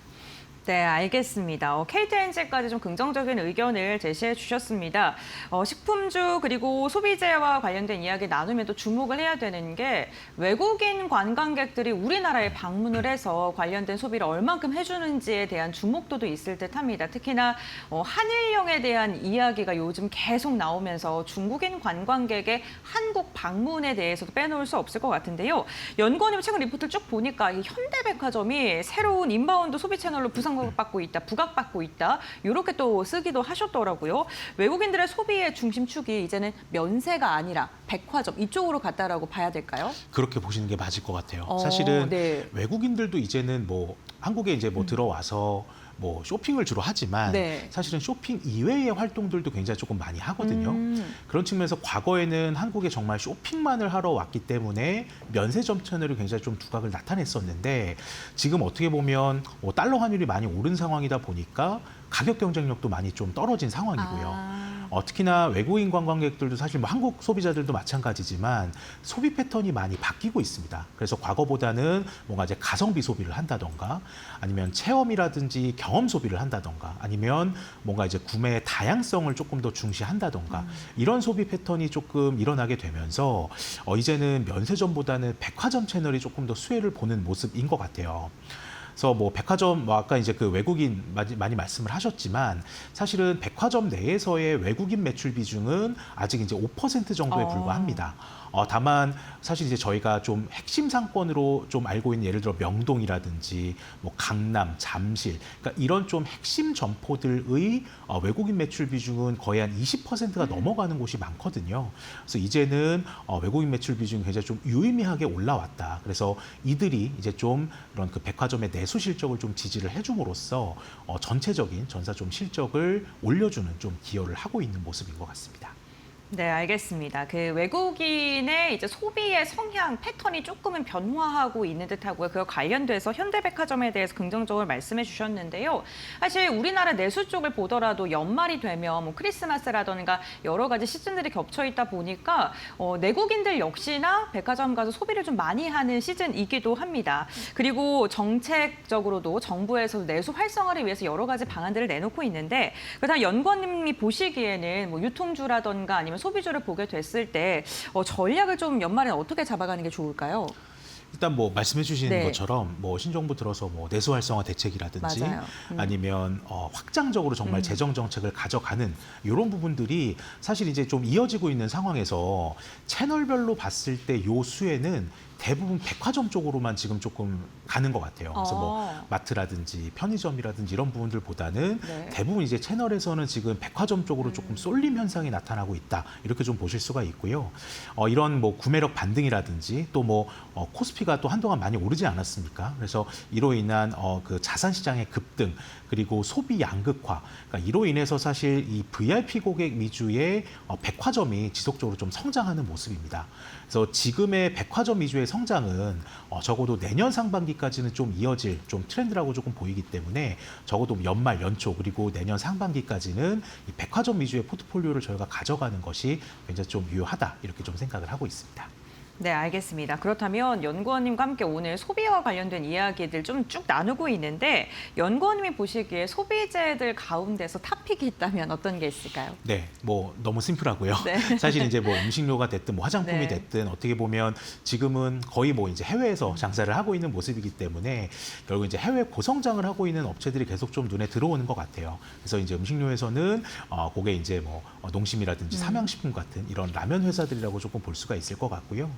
네, 알겠습니다. KTNG까지 좀 긍정적인 의견을 제시해 주셨습니다. 식품주 그리고 소비재와 관련된 이야기 나누면 또 주목을 해야 되는 게 외국인 관광객들이 우리나라에 방문을 해서 관련된 소비를 얼만큼 해주는지에 대한 주목도도 있을 듯합니다. 특히나 한일령에 대한 이야기가 요즘 계속 나오면서 중국인 관광객의 한국 방문에 대해서도 빼놓을 수 없을 것 같은데요. 연구원님 최근 리포트를 쭉 보니까 이 현대백화점이 새로운 인바운드 소비 채널로 부각받고 있다. 이렇게 또 쓰기도 하셨더라고요. 외국인들의 소비의 중심축이 이제는 면세가 아니라 백화점 이쪽으로 갔다라고 봐야 될까요? 그렇게 보시는 게 맞을 것 같아요. 사실은 네. 외국인들도 이제는 뭐 한국에 이제 뭐 들어와서 뭐 쇼핑을 주로 하지만 네. 사실은 쇼핑 이외의 활동들도 굉장히 조금 많이 하거든요. 그런 측면에서 과거에는 한국에 정말 쇼핑만을 하러 왔기 때문에 면세점 채널이 굉장히 좀 두각을 나타냈었는데 지금 어떻게 보면 달러 환율이 많이 오른 상황이다 보니까 가격 경쟁력도 많이 좀 떨어진 상황이고요. 특히나 외국인 관광객들도 사실 뭐 한국 소비자들도 마찬가지지만 소비 패턴이 많이 바뀌고 있습니다. 그래서 과거보다는 뭔가 이제 가성비 소비를 한다던가 아니면 체험이라든지 경험 소비를 한다던가 아니면 뭔가 이제 구매의 다양성을 조금 더 중시한다던가 이런 소비 패턴이 조금 일어나게 되면서 이제는 면세점보다는 백화점 채널이 조금 더 수혜를 보는 모습인 것 같아요. 그래서 뭐 백화점, 뭐 아까 이제 그 외국인 많이 말씀을 하셨지만 사실은 백화점 내에서의 외국인 매출 비중은 아직 이제 5% 정도에 불과합니다. 다만 사실 이제 저희가 좀 핵심 상권으로 좀 알고 있는 예를 들어 명동이라든지 뭐 강남, 잠실, 그러니까 이런 좀 핵심 점포들의 외국인 매출 비중은 거의 한 20%가 넘어가는 곳이 많거든요. 그래서 이제는 외국인 매출 비중이 굉장히 좀 유의미하게 올라왔다. 그래서 이들이 이제 좀 이런 그 백화점의 내수 실적을 좀 지지를 해줌으로써 전체적인 전사 좀 실적을 올려주는 좀 기여를 하고 있는 모습인 것 같습니다. 네, 알겠습니다. 그 외국인의 이제 소비의 성향 패턴이 조금은 변화하고 있는 듯하고요. 그와 관련돼서 현대백화점에 대해서 긍정적으로 말씀해 주셨는데요. 사실 우리나라 내수 쪽을 보더라도 연말이 되면 뭐 크리스마스라던가 여러 가지 시즌들이 겹쳐 있다 보니까 내국인들 역시나 백화점 가서 소비를 좀 많이 하는 시즌이기도 합니다. 그리고 정책적으로도 정부에서 내수 활성화를 위해서 여러 가지 방안들을 내놓고 있는데 그렇다면 연구원님이 보시기에는 뭐 유통주라던가 아니면 소비주를 보게 됐을 때 전략을 좀 연말에 어떻게 잡아가는 게 좋을까요? 일단 뭐 말씀해 주시는 네. 것처럼 뭐 신정부 들어서 뭐 내수 활성화 대책이라든지 맞아요. 아니면 확장적으로 정말 재정 정책을 가져가는 이런 부분들이 사실 이제 좀 이어지고 있는 상황에서 채널별로 봤을 때 요 수에는 대부분 백화점 쪽으로만 지금 조금 가는 것 같아요. 그래서 뭐 마트라든지 편의점이라든지 이런 부분들보다는 네. 대부분 이제 채널에서는 지금 백화점 쪽으로 조금 쏠림 현상이 나타나고 있다. 이렇게 좀 보실 수가 있고요. 이런 뭐 구매력 반등이라든지 또 뭐 코스피가 또 한동안 많이 오르지 않았습니까? 그래서 이로 인한 그 자산 시장의 급등 그리고 소비 양극화, 그러니까 이로 인해서 사실 이 VIP 고객 위주의 백화점이 지속적으로 좀 성장하는 모습입니다. 그래서 지금의 백화점 위주의 성장은 적어도 내년 상반기까지는 좀 이어질 좀 트렌드라고 조금 보이기 때문에 적어도 연말, 연초 그리고 내년 상반기까지는 이 백화점 위주의 포트폴리오를 저희가 가져가는 것이 굉장히 좀 유효하다 이렇게 좀 생각을 하고 있습니다. 네, 알겠습니다. 그렇다면 연구원님과 함께 오늘 소비와 관련된 이야기들 좀 쭉 나누고 있는데 연구원님이 보시기에 소비재들 가운데서 탑픽이 있다면 어떤 게 있을까요? 네, 뭐 너무 심플하고요. 네. 사실 이제 뭐 음식료가 됐든 뭐 화장품이 네. 됐든 어떻게 보면 지금은 거의 뭐 이제 해외에서 장사를 하고 있는 모습이기 때문에 결국 이제 해외 고성장을 하고 있는 업체들이 계속 좀 눈에 들어오는 것 같아요. 그래서 이제 음식료에서는 그게 이제 뭐 농심이라든지 삼양식품 같은 이런 라면 회사들이라고 조금 볼 수가 있을 것 같고요.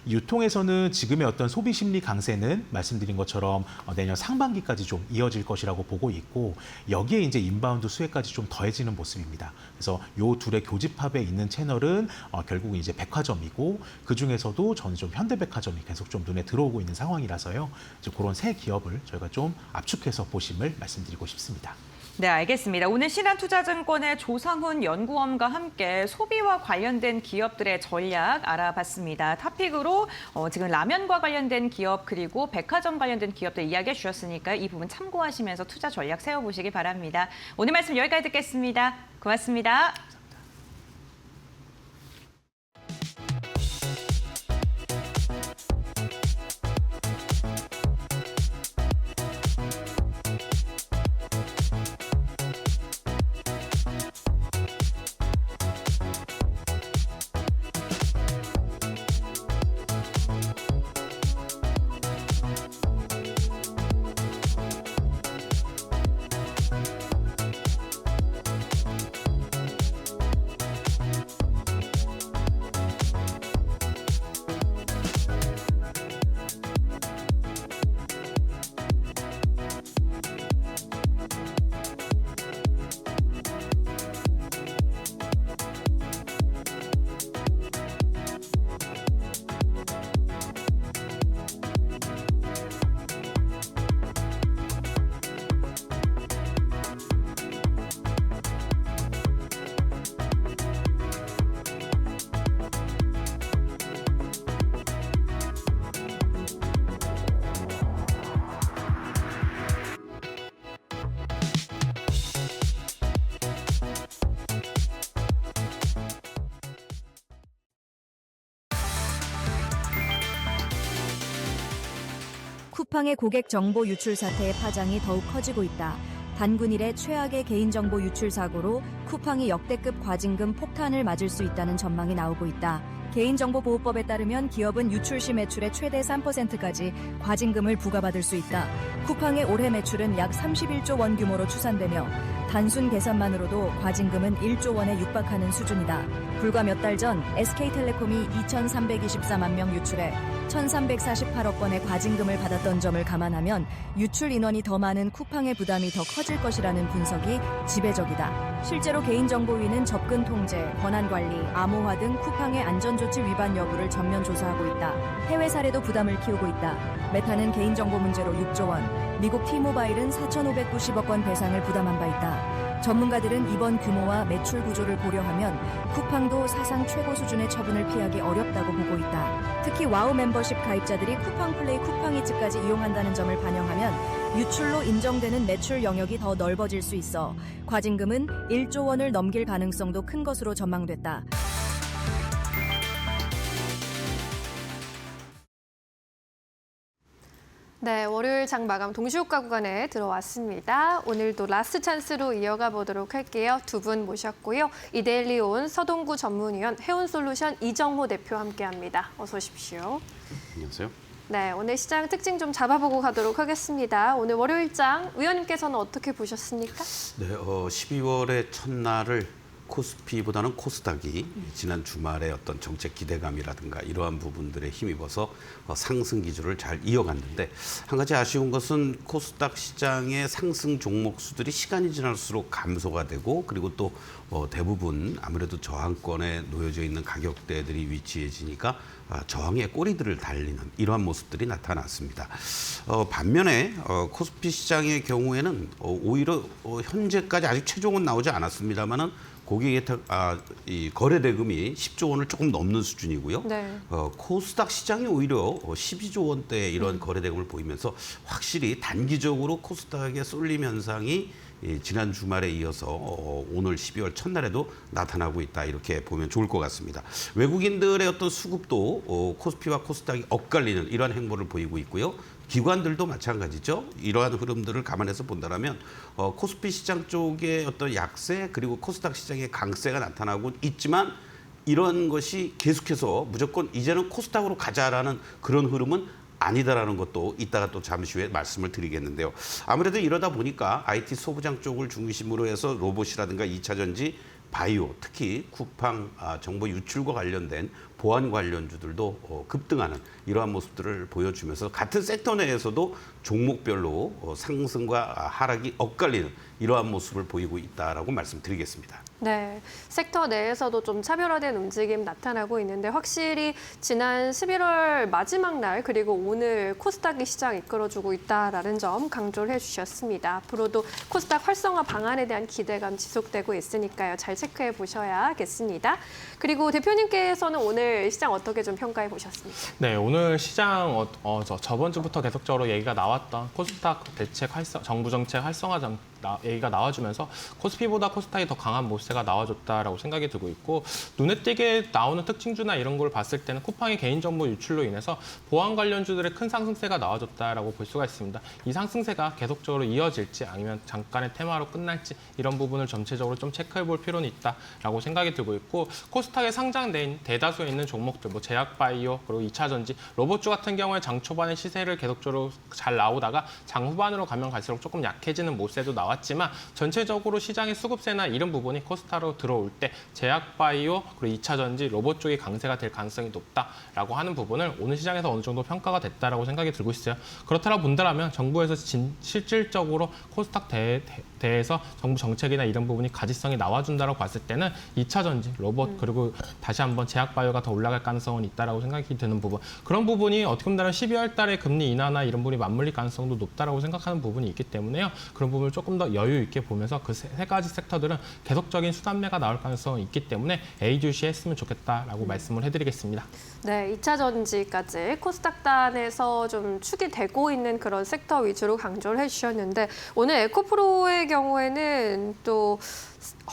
유통에서는 지금의 어떤 소비 심리 강세는 말씀드린 것처럼 내년 상반기까지 좀 이어질 것이라고 보고 있고 여기에 이제 인바운드 수혜까지 좀 더해지는 모습입니다. 그래서 요 둘의 교집합에 있는 채널은 결국 이제 백화점이고 그 중에서도 저는 좀 현대백화점이 계속 좀 눈에 들어오고 있는 상황이라서요. 이제 그런 세 기업을 저희가 좀 압축해서 보심을 말씀드리고 싶습니다. 네, 알겠습니다. 오늘 신한투자증권의 조상훈 연구원과 함께 소비와 관련된 기업들의 전략 알아봤습니다. 탑픽으로 지금 라면과 관련된 기업 그리고 백화점 관련된 기업들 이야기해 주셨으니까 이 부분 참고하시면서 투자 전략 세워보시기 바랍니다. 오늘 말씀 여기까지 듣겠습니다. 고맙습니다. 쿠팡의 고객 정보 유출 사태의 파장이 더욱 커지고 있다. 단군 이래 최악의 개인정보 유출 사고로 쿠팡이 역대급 과징금 폭탄을 맞을 수 있다는 전망이 나오고 있다. 개인정보보호법에 따르면 기업은 유출 시 매출의 최대 3%까지 과징금을 부과받을 수 있다. 쿠팡의 올해 매출은 약 31조 원 규모로 추산되며 단순 계산만으로도 과징금은 1조 원에 육박하는 수준이다. 불과 몇 달 전 SK텔레콤이 2,324만 명 유출해 1,348억 원의 과징금을 받았던 점을 감안하면 유출 인원이 더 많은 쿠팡의 부담이 더 커질 것이라는 분석이 지배적이다. 실제로 개인정보위는 접근 통제, 권한관리, 암호화 등 쿠팡의 안전조치 위반 여부를 전면 조사하고 있다. 해외 사례도 부담을 키우고 있다. 메타는 개인정보 문제로 6조 원, 미국 T모바일은 4,590억 원 배상을 부담한 바 있다. 전문가들은 이번 규모와 매출 구조를 고려하면 쿠팡도 사상 최고 수준의 처분을 피하기 어렵다고 보고 있다. 특히 와우 멤버십 가입자들이 쿠팡 플레이 쿠팡 이츠까지 이용한다는 점을 반영하면 유출로 인정되는 매출 영역이 더 넓어질 수 있어 과징금은 1조 원을 넘길 가능성도 큰 것으로 전망됐다. 네, 월요일 장 마감 동시효과 구간에 들어왔습니다. 오늘도 라스트 찬스로 이어가 보도록 할게요. 두 분 모셨고요. 이데일리 온 서동구 전문위원, 해운솔루션 이정호 대표 함께합니다. 어서 오십시오. 안녕하세요. 네, 오늘 시장 특징 좀 잡아보고 가도록 하겠습니다. 오늘 월요일장 위원님께서는 어떻게 보셨습니까? 네, 12월의 첫날을 코스피보다는 코스닥이 지난 주말에 어떤 정책 기대감이라든가 이러한 부분들에 힘입어서 상승 기조를 잘 이어갔는데 한 가지 아쉬운 것은 코스닥 시장의 상승 종목 수들이 시간이 지날수록 감소가 되고 그리고 또 대부분 아무래도 저항권에 놓여져 있는 가격대들이 위치해지니까 저항의 꼬리들을 달리는 이러한 모습들이 나타났습니다. 반면에 코스피 시장의 경우에는 오히려 현재까지 아직 최종은 나오지 않았습니다만은 이 거래 대금이 10조 원을 조금 넘는 수준이고요. 네. 코스닥 시장이 오히려 12조 원대의 이런 거래 대금을 보이면서 확실히 단기적으로 코스닥의 쏠림 현상이 지난 주말에 이어서 오늘 12월 첫날에도 나타나고 있다 이렇게 보면 좋을 것 같습니다. 외국인들의 어떤 수급도 코스피와 코스닥이 엇갈리는 이러한 행보를 보이고 있고요. 기관들도 마찬가지죠. 이러한 흐름들을 감안해서 본다면 코스피 시장 쪽의 어떤 약세 그리고 코스닥 시장의 강세가 나타나고 있지만 이런 것이 계속해서 무조건 이제는 코스닥으로 가자라는 그런 흐름은 아니다라는 것도 이따가 또 잠시 후에 말씀을 드리겠는데요. 아무래도 이러다 보니까 IT 소부장 쪽을 중심으로 해서 로봇이라든가 2차 전지, 바이오, 특히 쿠팡 정보 유출과 관련된 보안 관련주들도 급등하는 이러한 모습들을 보여주면서 같은 섹터 내에서도 종목별로 상승과 하락이 엇갈리는 이러한 모습을 보이고 있다라고 말씀드리겠습니다. 네, 섹터 내에서도 좀 차별화된 움직임 나타나고 있는데 확실히 지난 11월 마지막 날 그리고 오늘 코스닥이 시장 이끌어주고 있다라는 점 강조를 해주셨습니다. 앞으로도 코스닥 활성화 방안에 대한 기대감 지속되고 있으니까요. 잘 체크해 보셔야겠습니다. 그리고 대표님께서는 오늘 시장 어떻게 좀 평가해 보셨습니까? 네, 오늘 시장 저번 주부터 계속적으로 얘기가 나왔던 코스닥 정부 정책 활성화 얘기가 나와주면서 코스피보다 코스닥이 더 강한 모세가 나와줬다라고 생각이 들고 있고 눈에 띄게 나오는 특징주나 이런 걸 봤을 때는 쿠팡의 개인정보 유출로 인해서 보안 관련주들의 큰 상승세가 나와줬다라고 볼 수가 있습니다. 이 상승세가 계속적으로 이어질지 아니면 잠깐의 테마로 끝날지 이런 부분을 전체적으로 좀 체크해 볼 필요는 있다라고 생각이 들고 있고 코스닥에 상장된 대다수에 있는 종목들 뭐 제약바이오 그리고 2차 전지 로봇주 같은 경우에 장 초반에 시세를 계속적으로 잘 나오다가 장 후반으로 가면 갈수록 조금 약해지는 모세도 나왔지만 전체적으로 시장의 수급세나 이런 부분이 코스닥으로 들어올 때 제약바이오 그리고 2차 전지 로봇 쪽이 강세가 될 가능성이 높다라고 하는 부분을 오늘 시장에서 어느 정도 평가가 됐다라고 생각이 들고 있어요. 그렇다고 본다면 정부에서 실질적으로 코스닥 대에서 정부 정책이나 이런 부분이 가지성이 나와준다고 봤을 때는 2차 전지 로봇 그리고 다시 한번 제약바이오가 더 올라갈 가능성은 있다라고 생각이 드는 부분. 그런 부분이 어떻게 보면 12월 달에 금리 인하나 이런 부분이 맞물릴 가능성도 높다라고 생각하는 부분이 있기 때문에요. 그런 부분을 조금 더 여유 있게 보면서 그 세 가지 섹터들은 계속적인 수단매가 나올 가능성이 있기 때문에 예의주시했으면 좋겠다라고 말씀을 해드리겠습니다. 네, 2차 전지까지 코스닥단에서 좀 축이 되고 있는 그런 섹터 위주로 강조를 해주셨는데 오늘 에코프로의 경우에는 또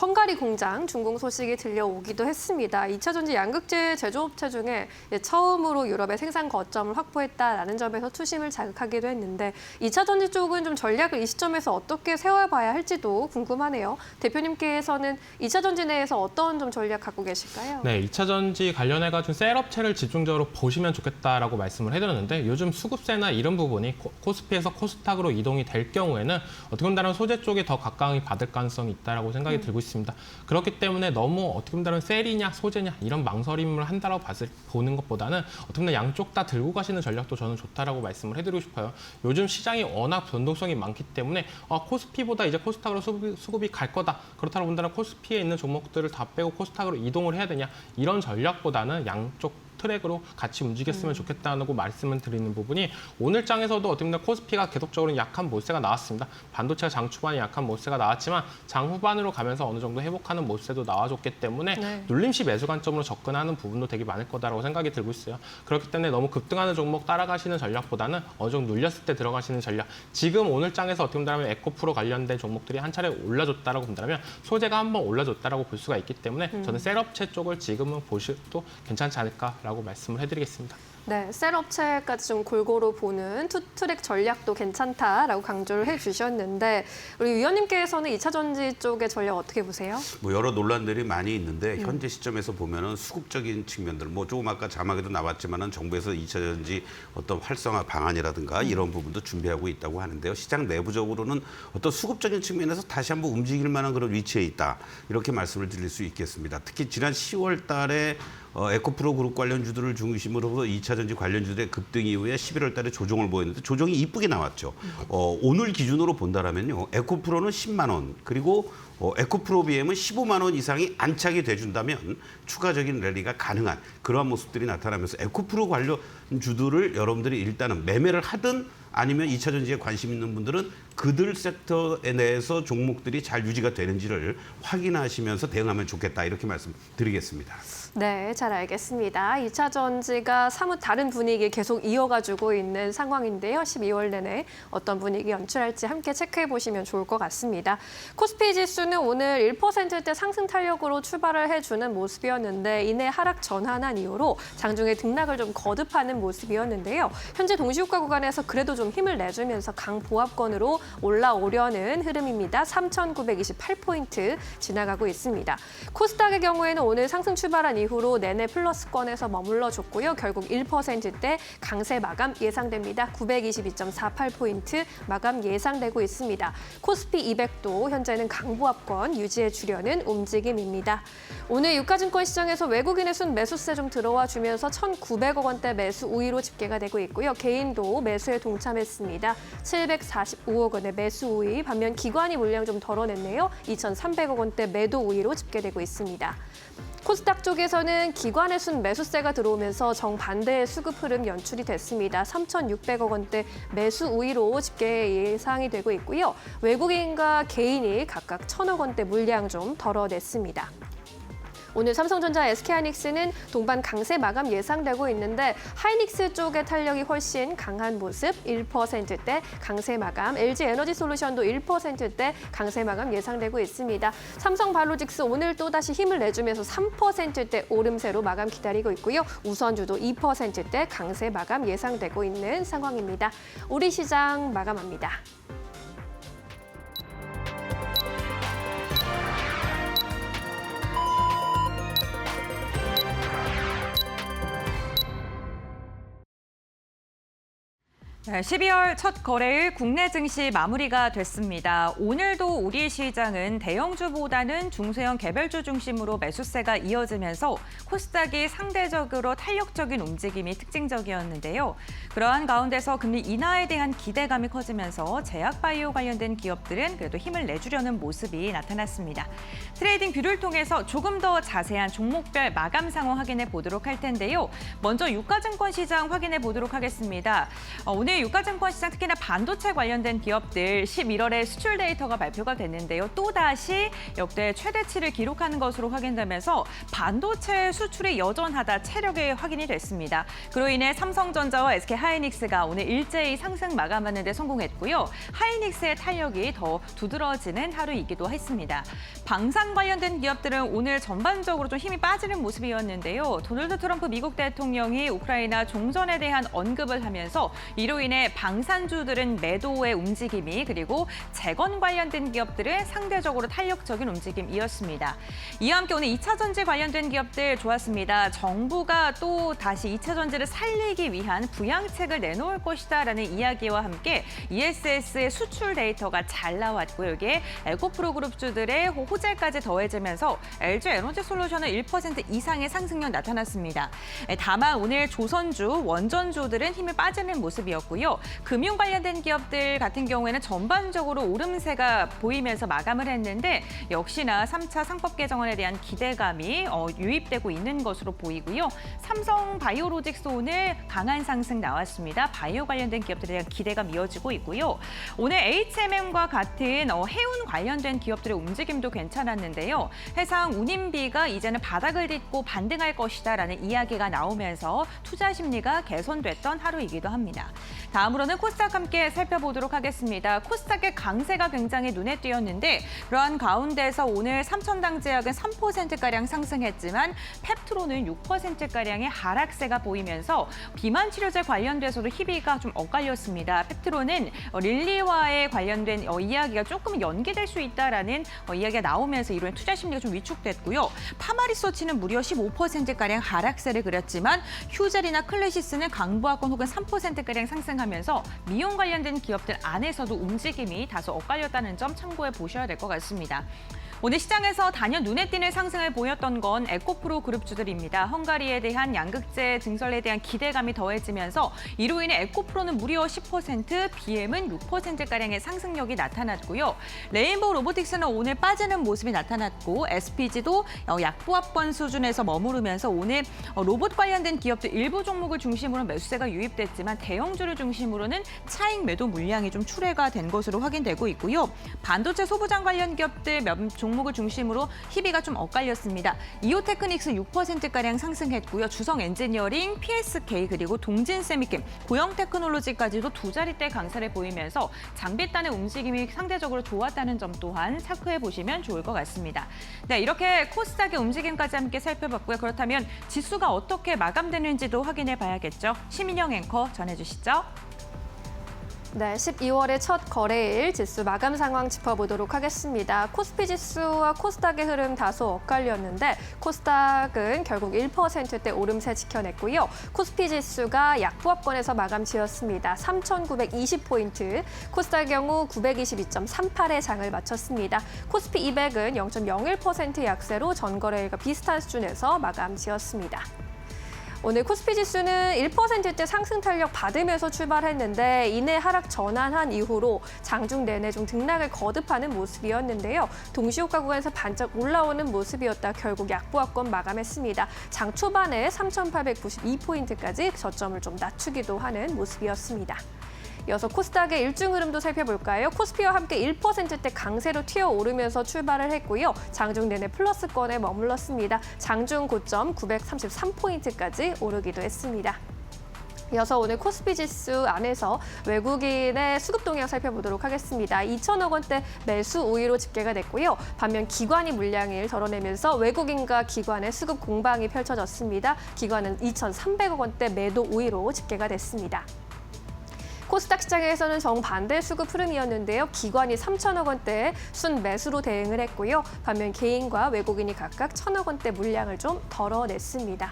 헝가리 공장 준공 소식이 들려오기도 했습니다. 2차 전지 양극재 제조업체 중에 처음으로 유럽의 생산 거점을 확보했다라는 점에서 투심을 자극하기도 했는데 2차 전지 쪽은 좀 전략을 이 시점에서 어떻게 세워봐야 할지도 궁금하네요. 대표님께서는 2차 전지 내에서 어떤 좀 전략 갖고 계실까요? 네, 2차 전지 관련해가지고 셀업체를 집중적으로 보시면 좋겠다라고 말씀을 해드렸는데 요즘 수급세나 이런 부분이 코스피에서 코스닥으로 이동이 될 경우에는 어떻게 보면 소재 쪽에 더 각광이 받을 가능성이 있다라고 생각이 들고 있습니다. 그렇기 때문에 너무 어떻게 보면 셀이냐 소재냐 이런 망설임을 한다라고 보는 것보다는 어떻게 보면 양쪽 다 들고 가시는 전략도 저는 좋다라고 말씀을 해드리고 싶어요. 요즘 시장이 워낙 변동성이 많기 때문에 코스피보다 이제 코스닥으로 수급이 갈 거다. 그렇다고 본다면 코스피에 있는 종목들을 다 빼고 코스닥으로 이동을 해야 되냐 이런 전략보다는 양쪽 트랙으로 같이 움직였으면 좋겠다고 말씀을 드리는 부분이 오늘 장에서도 어떻게 보면 코스피가 계속적으로 약한 모세가 나왔습니다. 반도체가 장 초반에 약한 모세가 나왔지만 장 후반으로 가면서 어느 정도 회복하는 모세도 나와줬기 때문에 네. 눌림시 매수 관점으로 접근하는 부분도 되게 많을 거다라고 생각이 들고 있어요. 그렇기 때문에 너무 급등하는 종목 따라가시는 전략보다는 어느 정도 눌렸을 때 들어가시는 전략. 지금 오늘 장에서 어떻게 본다면 에코프로 관련된 종목들이 한 차례 올라줬다라고 본다면 소재가 한번 올라줬다라고 볼 수가 있기 때문에 저는 셀업체 쪽을 지금은 보셔도 괜찮지 않을까라고 말씀을 해드리겠습니다. 네, 셀업체까지 좀 골고루 보는 투트랙 전략도 괜찮다라고 강조를 해주셨는데 우리 위원님께서는 2차 전지 쪽의 전략 어떻게 보세요? 뭐 여러 논란들이 많이 있는데 현재 시점에서 보면은 수급적인 측면들, 뭐 조금 아까 자막에도 나왔지만은 정부에서 2차 전지 어떤 활성화 방안이라든가 이런 부분도 준비하고 있다고 하는데요. 시장 내부적으로는 어떤 수급적인 측면에서 다시 한번 움직일 만한 그런 위치에 있다. 이렇게 말씀을 드릴 수 있겠습니다. 특히 지난 10월 달에 에코프로 그룹 관련주들을 중심으로 2차 전지 관련주들의 급등 이후에 11월 달에 조정을 보였는데 조정이 이쁘게 나왔죠. 오늘 기준으로 본다라면요. 에코프로는 10만 원, 그리고 에코프로 BM은 15만 원 이상이 안착이 돼준다면 추가적인 랠리가 가능한 그러한 모습들이 나타나면서 에코프로 관련주들을 여러분들이 일단은 매매를 하든 아니면 2차 전지에 관심 있는 분들은 그들 섹터에 대해서 종목들이 잘 유지가 되는지를 확인하시면서 대응하면 좋겠다 이렇게 말씀드리겠습니다. 네, 잘 알겠습니다. 2차 전지가 사뭇 다른 분위기 계속 이어가지고 있는 상황인데요. 12월 내내 어떤 분위기 연출할지 함께 체크해 보시면 좋을 것 같습니다. 코스피 지수는 오늘 1%대 상승 탄력으로 출발을 해주는 모습이었는데 이내 하락 전환한 이후로 장중에 등락을 좀 거듭하는 모습이었는데요. 현재 동시효과 구간에서 그래도 좀 힘을 내주면서 강보합권으로 올라오려는 흐름입니다. 3,928포인트 지나가고 있습니다. 코스닥의 경우에는 오늘 상승 출발한 이후로 내내 플러스권에서 머물러줬고요. 결국 1%대 강세 마감 예상됩니다. 922.48포인트 마감 예상되고 있습니다. 코스피 200도 현재는 강보합권 유지해 주려는 움직임입니다. 오늘 유가증권 시장에서 외국인의 순 매수세 좀 들어와 주면서 1,900억 원대 매수 우위로 집계가 되고 있고요. 개인도 매수에 동참했습니다. 745억 원의 매수 우위, 반면 기관이 물량 좀 덜어냈네요. 2,300억 원대 매도 우위로 집계되고 있습니다. 코스닥 쪽에서는 기관의 순 매수세가 들어오면서 정반대의 수급 흐름 연출이 됐습니다. 3,600억 원대 매수 우위로 집계 예상이 되고 있고요. 외국인과 개인이 각각 1,000억 원대 물량 좀 덜어냈습니다. 오늘 삼성전자, SK하이닉스는 동반 강세 마감 예상되고 있는데 하이닉스 쪽의 탄력이 훨씬 강한 모습 1%대 강세 마감, LG에너지솔루션도 1%대 강세 마감 예상되고 있습니다. 삼성바이오로직스 오늘 또다시 힘을 내주면서 3%대 오름세로 마감 기다리고 있고요. 우선주도 2%대 강세 마감 예상되고 있는 상황입니다. 우리 시장 마감합니다. 네, 12월 첫 거래일 국내 증시 마무리가 됐습니다. 오늘도 우리 시장은 대형주보다는 중소형 개별주 중심으로 매수세가 이어지면서 코스닥이 상대적으로 탄력적인 움직임이 특징적이었는데요. 그러한 가운데서 금리 인하에 대한 기대감이 커지면서 제약바이오 관련된 기업들은 그래도 힘을 내주려는 모습이 나타났습니다. 트레이딩 뷰를 통해서 조금 더 자세한 종목별 마감 상황 확인해 보도록 할 텐데요. 먼저 유가증권 시장 확인해 보도록 하겠습니다. 오늘 유가증권 시장 특히나 반도체 관련된 기업들 11월에 수출 데이터가 발표가 됐는데요. 또다시 역대 최대치를 기록하는 것으로 확인되면서 반도체 수출이 여전하다 체력이 확인이 됐습니다. 그로 인해 삼성전자와 SK하이닉스가 오늘 일제히 상승 마감하는 데 성공했고요. 하이닉스의 탄력이 더 두드러지는 하루이기도 했습니다. 방산 관련된 기업들은 오늘 전반적으로 좀 힘이 빠지는 모습이었는데요. 도널드 트럼프 미국 대통령이 우크라이나 종전에 대한 언급을 하면서 이로 인해 방산주들은 매도의 움직임이, 그리고 재건 관련된 기업들은 상대적으로 탄력적인 움직임이었습니다. 이와 함께 오늘 2차 전지 관련된 기업들 좋았습니다. 정부가 또 다시 2차 전지를 살리기 위한 부양책을 내놓을 것이다라는 이야기와 함께 ESS의 수출 데이터가 잘 나왔고요. 여기에 에코프로 그룹주들의 호재까지 더해지면서 LG에너지솔루션은 1% 이상의 상승률 나타났습니다. 다만 오늘 조선주, 원전주들은 힘이 빠지는 모습이었고 나왔고요. 금융 관련된 기업들 같은 경우에는 전반적으로 오름세가 보이면서 마감을 했는데 역시나 3차 상법 개정안에 대한 기대감이 유입되고 있는 것으로 보이고요. 삼성 바이오로직스 오늘 강한 상승 나왔습니다. 바이오 관련된 기업들에 대한 기대감 이어지고 있고요. 오늘 HMM과 같은 해운 관련된 기업들의 움직임도 괜찮았는데요. 해상 운임비가 이제는 바닥을 딛고 반등할 것이다라는 이야기가 나오면서 투자 심리가 개선됐던 하루이기도 합니다. 다음으로는 코스닥 함께 살펴보도록 하겠습니다. 코스닥의 강세가 굉장히 눈에 띄었는데 그러한 가운데서 오늘 삼천당 제약은 3%가량 상승했지만 펩트로는 6%가량의 하락세가 보이면서 비만 치료제 관련돼서도 희비가 좀 엇갈렸습니다. 펩트로는 릴리와의 관련된 이야기가 조금 연기될 수 있다라는 이야기가 나오면서 이런 투자 심리가 좀 위축됐고요. 파마리서치는 무려 15%가량 하락세를 그렸지만 휴젤이나 클래시스는 강보합권 혹은 3%가량 상승하면서 미용 관련된 기업들 안에서도 움직임이 다소 엇갈렸다는 점 참고해 보셔야 될 것 같습니다. 오늘 시장에서 단연 눈에 띄는 상승을 보였던 건 에코프로 그룹주들입니다. 헝가리에 대한 양극재 증설에 대한 기대감이 더해지면서 이로 인해 에코프로는 무려 10%, BM은 6%가량의 상승력이 나타났고요. 레인보우 로보틱스는 오늘 빠지는 모습이 나타났고 SPG도 약보합권 수준에서 머무르면서 오늘 로봇 관련된 기업들 일부 종목을 중심으로 매수세가 유입됐지만 대형주를 중심으로는 차익 매도 물량이 좀 출회가 된 것으로 확인되고 있고요. 반도체 소부장 관련 기업들 몇 종목을 중심으로 희비가 좀 엇갈렸습니다. 이오테크닉스 6%가량 상승했고요. 주성 엔지니어링, PSK 그리고 동진 세미캠, 고영 테크놀로지까지도 두 자릿대 강세를 보이면서 장비단의 움직임이 상대적으로 좋았다는 점 또한 체크해 보시면 좋을 것 같습니다. 네, 이렇게 코스닥의 움직임까지 함께 살펴봤고요. 그렇다면 지수가 어떻게 마감되는지도 확인해 봐야겠죠. 심인영 앵커 전해주시죠. 네, 12월의 첫 거래일 지수 마감 상황 짚어보도록 하겠습니다. 코스피 지수와 코스닥의 흐름 다소 엇갈렸는데 코스닥은 결국 1%대 오름세 지켜냈고요. 코스피 지수가 약보합권에서 마감 지었습니다. 3,920포인트, 코스닥의 경우 922.38의 장을 마쳤습니다. 코스피 200은 0.01% 약세로 전거래일과 비슷한 수준에서 마감 지었습니다. 오늘 코스피 지수는 1%대 상승 탄력 받으면서 출발했는데 이내 하락 전환한 이후로 장중 내내 좀 등락을 거듭하는 모습이었는데요. 동시효과 구간에서 반짝 올라오는 모습이었다 결국 약보합권 마감했습니다. 장 초반에 3,892포인트까지 저점을 좀 낮추기도 하는 모습이었습니다. 이어서 코스닥의 일중 흐름도 살펴볼까요? 코스피와 함께 1%대 강세로 튀어오르면서 출발을 했고요. 장중 내내 플러스권에 머물렀습니다. 장중 고점 933포인트까지 오르기도 했습니다. 이어서 오늘 코스피 지수 안에서 외국인의 수급 동향 살펴보도록 하겠습니다. 2천억 원대 매수 우위로 집계가 됐고요. 반면 기관이 물량을 덜어내면서 외국인과 기관의 수급 공방이 펼쳐졌습니다. 기관은 2,300억 원대 매도 우위로 집계가 됐습니다. 코스닥 시장에서는 정반대 수급 흐름이었는데요. 기관이 3천억 원대의 순매수로 대응을 했고요. 반면 개인과 외국인이 각각 1,000억 원대 물량을 좀 덜어냈습니다.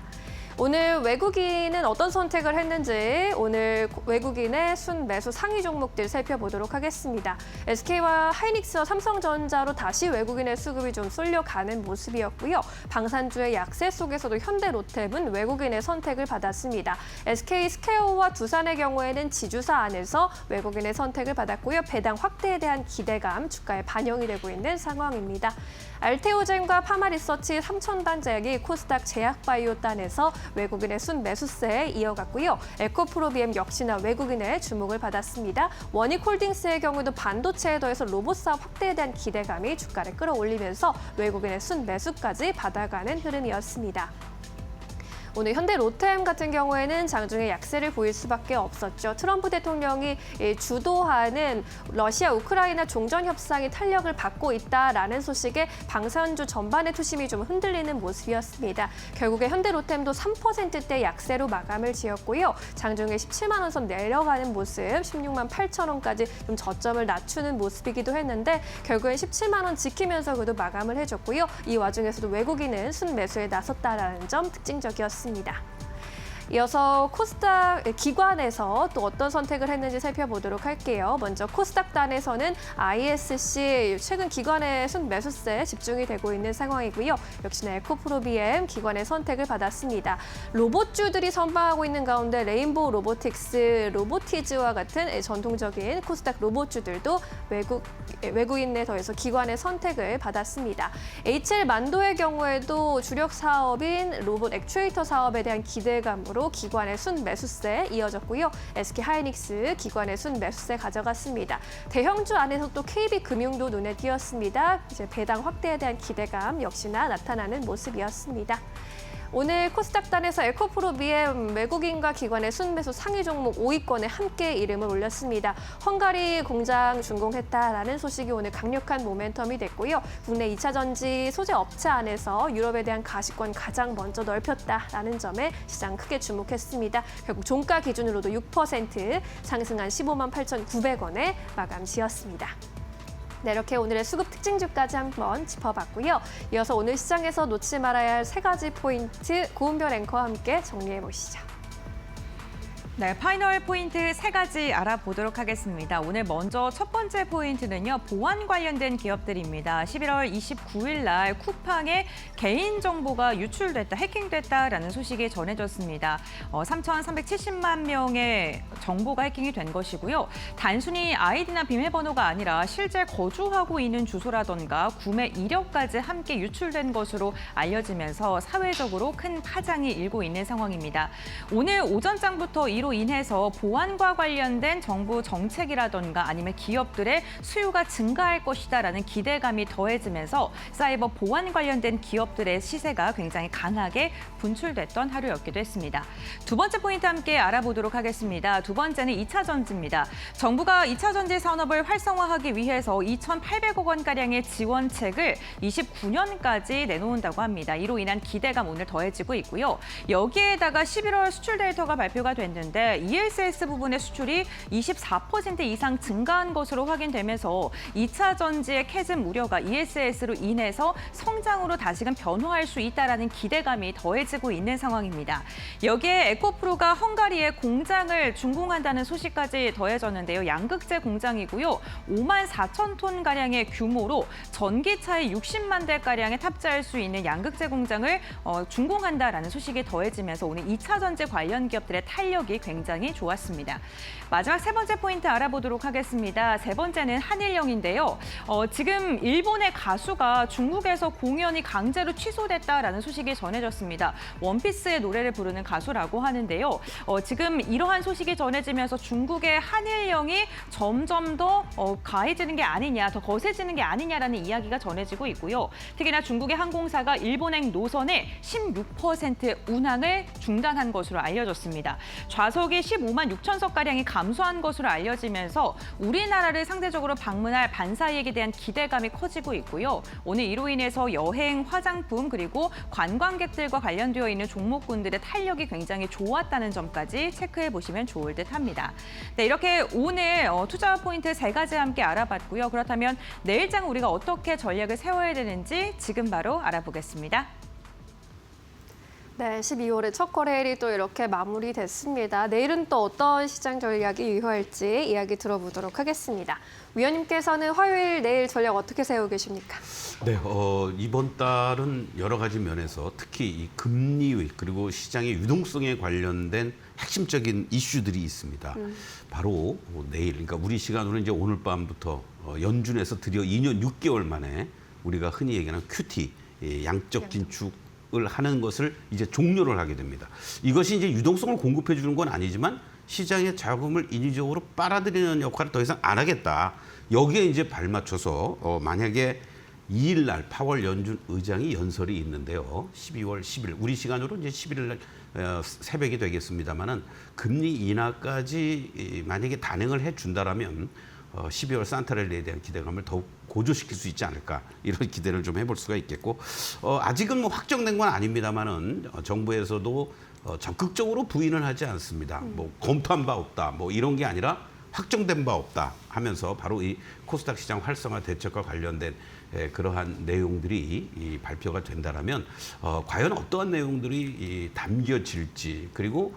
오늘 외국인은 어떤 선택을 했는지 오늘 외국인의 순매수 상위 종목들 살펴보도록 하겠습니다. SK와 하이닉스와 삼성전자로 다시 외국인의 수급이 좀 쏠려가는 모습이었고요. 방산주의 약세 속에서도 현대로템은 외국인의 선택을 받았습니다. SK 스퀘어와 두산의 경우에는 지주사 안에서 외국인의 선택을 받았고요. 배당 확대에 대한 기대감 주가에 반영이 되고 있는 상황입니다. 알테오젠과 파마리서치, 삼천단제약이 코스닥 제약바이오단에서 외국인의 순매수세에 이어갔고요. 에코프로비엠 역시나 외국인의 주목을 받았습니다. 원익홀딩스의 경우도 반도체에 더해서 로봇 사업 확대에 대한 기대감이 주가를 끌어올리면서 외국인의 순매수까지 받아가는 흐름이었습니다. 오늘 현대로템 같은 경우에는 장중에 약세를 보일 수밖에 없었죠. 트럼프 대통령이 주도하는 러시아 우크라이나 종전 협상이 탄력을 받고 있다라는 소식에 방산주 전반의 투심이 좀 흔들리는 모습이었습니다. 결국에 현대로템도 3%대 약세로 마감을 지었고요. 장중에 17만 원 선 내려가는 모습, 16만 8천 원까지 좀 저점을 낮추는 모습이기도 했는데 결국엔 17만 원 지키면서 그래도 마감을 해줬고요. 이 와중에서도 외국인은 순매수에 나섰다라는 점 특징적이었습니다. 이어서 코스닥 기관에서 또 어떤 선택을 했는지 살펴보도록 할게요. 먼저 코스닥단에서는 ISC 최근 기관의 순매수세 집중이 되고 있는 상황이고요. 역시나 에코프로비엠 기관의 선택을 받았습니다. 로봇주들이 선방하고 있는 가운데 레인보우 로보틱스, 로보티즈와 같은 전통적인 코스닥 로봇주들도 외국인에 더해서 기관의 선택을 받았습니다. HL만도의 경우에도 주력 사업인 로봇 액추에이터 사업에 대한 기대감으로 기관의 순매수세 이어졌고요. SK하이닉스 기관의 순매수세 가져갔습니다. 대형주 안에서 또 KB금융도 눈에 띄었습니다. 이제 배당 확대에 대한 기대감 역시나 나타나는 모습이었습니다. 오늘 코스닥단에서 에코프로비엠 외국인과 기관의 순매수 상위 종목 5위권에 함께 이름을 올렸습니다. 헝가리 공장 준공했다라는 소식이 오늘 강력한 모멘텀이 됐고요. 국내 2차 전지 소재 업체 안에서 유럽에 대한 가시권 가장 먼저 넓혔다라는 점에 시장 크게 주목했습니다. 결국 종가 기준으로도 6% 상승한 15만 8,900원에 마감 지었습니다. 네, 이렇게 오늘의 수급 특징주까지 한번 짚어봤고요. 이어서 오늘 시장에서 놓지 말아야 할 3가지 포인트 고은별 앵커와 함께 정리해 보시죠. 네, 파이널 포인트 3가지 알아보도록 하겠습니다. 오늘 먼저 첫 번째 포인트는요, 보안 관련된 기업들입니다. 11월 29일 날 쿠팡의 개인정보가 유출됐다, 해킹됐다라는 소식이 전해졌습니다. 3,370만 명의 정보가 해킹이 된 것이고요. 단순히 아이디나 비밀번호가 아니라 실제 거주하고 있는 주소라던가 구매 이력까지 함께 유출된 것으로 알려지면서 사회적으로 큰 파장이 일고 있는 상황입니다. 오늘 오전장부터 이로 인해서 보안과 관련된 정부 정책이라던가 아니면 기업들의 수요가 증가할 것이다라는 기대감이 더해지면서 사이버 보안 관련된 기업들의 시세가 굉장히 강하게 분출됐던 하루였기도 했습니다. 두 번째 포인트 함께 알아보도록 하겠습니다. 두 번째는 2차 전지입니다. 정부가 2차 전지 산업을 활성화하기 위해서 2,800억 원가량의 지원책을 29년까지 내놓는다고 합니다. 이로 인한 기대감 오늘 더해지고 있고요. 여기에다가 11월 수출 데이터가 발표가 됐는데 ESS 부분의 수출이 24% 이상 증가한 것으로 확인되면서 2차 전지의 캐즘 우려가 ESS로 인해서 성장으로 다시금 변화할 수 있다는 기대감이 더해지고 있는 상황입니다. 여기에 에코프로가 헝가리에 공장을 준공한다는 소식까지 더해졌는데요. 양극재 공장이고요. 5만 4천 톤가량의 규모로 전기차에 60만 대가량에 탑재할 수 있는 양극재 공장을 준공한다라는 소식이 더해지면서 오늘 2차 전지 관련 기업들의 탄력이 굉장히 좋았습니다. 마지막 세 번째 포인트 알아보도록 하겠습니다. 세 번째는 한일영인데요. 지금 일본의 가수가 중국에서 공연이 강제로 취소됐다라는 소식이 전해졌습니다. 원피스의 노래를 부르는 가수라고 하는데요. 지금 이러한 소식이 전해지면서 중국의 한일영이 점점 더 가해지는 게 아니냐, 더 거세지는 게 아니냐라는 이야기가 전해지고 있고요. 특히나 중국의 항공사가 일본행 노선의 16% 운항을 중단한 것으로 알려졌습니다. 좌석이 15만 6천석가량이 감소한 것으로 알려지면서 우리나라를 상대적으로 방문할 반사이익에 대한 기대감이 커지고 있고요. 오늘 이로 인해서 여행, 화장품 그리고 관광객들과 관련되어 있는 종목군들의 탄력이 굉장히 좋았다는 점까지 체크해 보시면 좋을 듯합니다. 네, 이렇게 오늘 투자 포인트 3가지 함께 알아봤고요. 그렇다면 내일장 우리가 어떻게 전략을 세워야 되는지 지금 바로 알아보겠습니다. 네, 12월의 첫 거래일이 또 이렇게 마무리됐습니다. 내일은 또 어떤 시장 전략이 유효할지 이야기 들어보도록 하겠습니다. 위원님께서는 화요일, 내일 전략 어떻게 세우고 계십니까? 네, 이번 달은 여러 가지 면에서 특히 이 금리 그리고 시장의 유동성에 관련된 핵심적인 이슈들이 있습니다. 바로 내일, 그러니까 우리 시간으로 이제 오늘 밤부터 연준에서 드디어 2년 6개월 만에 우리가 흔히 얘기하는 QT, 양적 진축 을 하는 것을 이제 종료를 하게 됩니다. 이것이 이제 유동성을 공급해 주는 건 아니지만 시장의 자금을 인위적으로 빨아들이는 역할을 더 이상 안 하겠다. 여기에 이제 발맞춰서 만약에 2일 날 파월 연준 의장이 연설이 있는데요. 12월 10일 우리 시간으로 이제 11일 날 새벽이 되겠습니다만은 금리 인하까지 만약에 단행을 해 준다라면 12월 산타랠리에 대한 기대감을 더욱 고조시킬 수 있지 않을까 이런 기대를 좀 해볼 수가 있겠고 아직은 뭐 확정된 건 아닙니다만은 정부에서도 적극적으로 부인을 하지 않습니다. 뭐 검토한 바 없다 뭐 이런 게 아니라 확정된 바 없다 하면서 바로 이 코스닥 시장 활성화 대책과 관련된 그러한 내용들이 발표가 된다라면 과연 어떠한 내용들이 담겨질지 그리고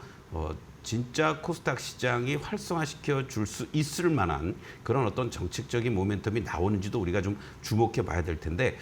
진짜 코스닥 시장이 활성화시켜 줄 수 있을 만한 그런 어떤 정책적인 모멘텀이 나오는지도 우리가 좀 주목해 봐야 될 텐데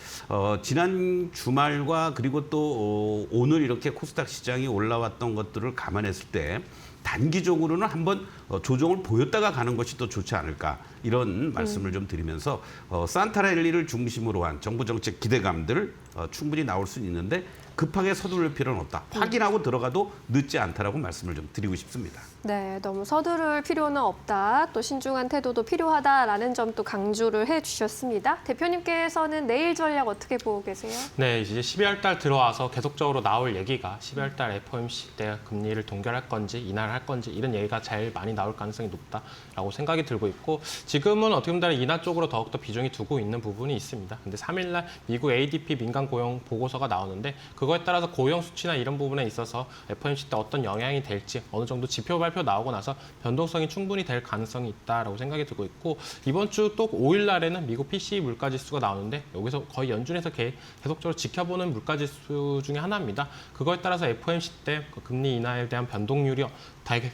지난 주말과 그리고 또 오늘 이렇게 코스닥 시장이 올라왔던 것들을 감안했을 때 단기적으로는 한번 조정을 보였다가 가는 것이 더 좋지 않을까 이런 말씀을 좀 드리면서 산타랠리를 중심으로 한 정부 정책 기대감들 충분히 나올 수는 있는데 급하게 서두를 필요는 없다. 확인하고 들어가도 늦지 않다라고 말씀을 좀 드리고 싶습니다. 네, 너무 서두를 필요는 없다. 또 신중한 태도도 필요하다라는 점도 강조를 해주셨습니다. 대표님께서는 내일 전략 어떻게 보고 계세요? 네, 이제 12월 달 들어와서 계속적으로 나올 얘기가 12월 달 FOMC 때 금리를 동결할 건지 인하를 할 건지 이런 얘기가 제일 많이 나올 가능성이 높다라고 생각이 들고 있고 지금은 어떻게 보면 인하 쪽으로 더욱더 비중이 두고 있는 부분이 있습니다. 근데 3일 날 미국 ADP 민간 고용 보고서가 나오는데 그거에 따라서 고용 수치나 이런 부분에 있어서 FOMC 때 어떤 영향이 될지 어느 정도 지표 발표 나오고 나서 변동성이 충분히 될 가능성이 있다라고 생각이 들고 있고 이번 주 또 5일 날에는 미국 PCE 물가지수가 나오는데 여기서 거의 연준에서 계속적으로 지켜보는 물가지수 중에 하나입니다. 그거에 따라서 FOMC 때 금리 인하에 대한 변동률이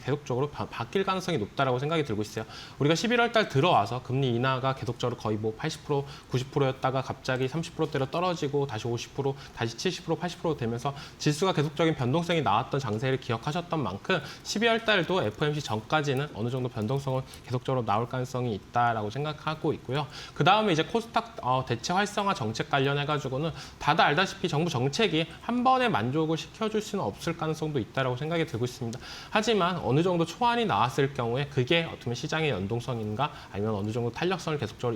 계속적으로 바뀔 가능성이 높다라고 생각이 들고 있어요. 우리가 11월 달 들어와서 금리 인하가 계속적으로 거의 뭐 80%, 90%였다가 갑자기 30%대로 떨어지고 다시 50%, 다시 70%, 80% 되면서 지수가 계속적인 변동성이 나왔던 장세를 기억하셨던 만큼 12월 달도 FOMC 전까지는 어느 정도 변동성은 계속적으로 나올 가능성이 있다라고 생각하고 있고요. 그 다음에 이제 코스닥 대체 활성화 정책 관련해가지고는 다들 알다시피 정부 정책이 한 번에 만족을 시켜줄 수는 없을 가능성도 있다라고 생각이 들고 있습니다. 하지만 어느 정도 초안이 나왔을 경우에 그게 어떻게 보면 시장의 연동성인가 아니면 어느 정도 탄력성을 계속적으로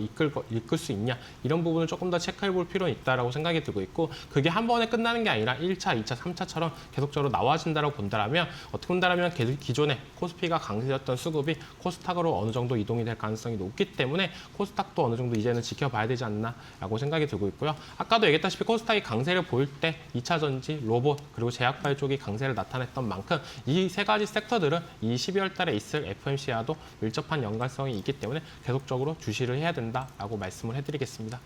이끌 수 있냐 이런 부분을 조금 더 체크해 볼 필요는 있다라고 생각이 들고 있고 그게 한 번에 끝나는 게 아니라 1차, 2차, 3차처럼 계속적으로 나와진다라고 본다라면 어떻게 본다라면 기존에 코스피가 강세였던 수급이 코스닥으로 어느 정도 이동이 될 가능성이 높기 때문에 코스닥도 어느 정도 이제는 지켜봐야 되지 않나라고 생각이 들고 있고요. 아까도 얘기했다시피 코스닥이 강세를 보일 때 2차 전지, 로봇 그리고 제약발 쪽이 강세를 나타냈던 만큼 이 세 가지 섹터들은 이 12월 달에 있을 FOMC와도 밀접한 연관성이 있기 때문에 계속적으로 주시를 해야 된다라고 말씀을 해드리겠습니다.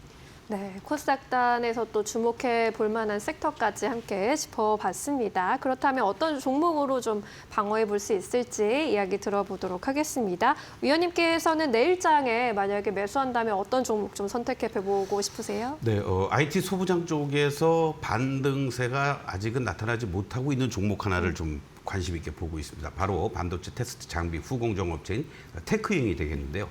네, 코스닥단에서 또 주목해 볼 만한 섹터까지 함께 짚어봤습니다. 그렇다면 어떤 종목으로 좀 방어해 볼 수 있을지 이야기 들어보도록 하겠습니다. 위원님께서는 내일장에 만약에 매수한다면 어떤 종목 좀 선택해 보고 싶으세요? 네, IT 소부장 쪽에서 반등세가 아직은 나타나지 못하고 있는 종목 하나를 좀 관심 있게 보고 있습니다. 바로 반도체 테스트 장비 후공정업체인 테크잉이 되겠는데요.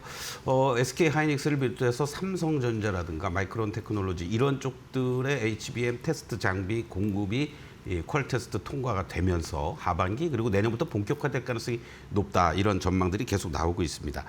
SK 하이닉스를 비롯해서 삼성전자라든가 마이크론 테크놀로지 이런 쪽들의 HBM 테스트 장비 공급이 퀄 테스트 통과가 되면서 하반기 그리고 내년부터 본격화될 가능성이 높다 이런 전망들이 계속 나오고 있습니다.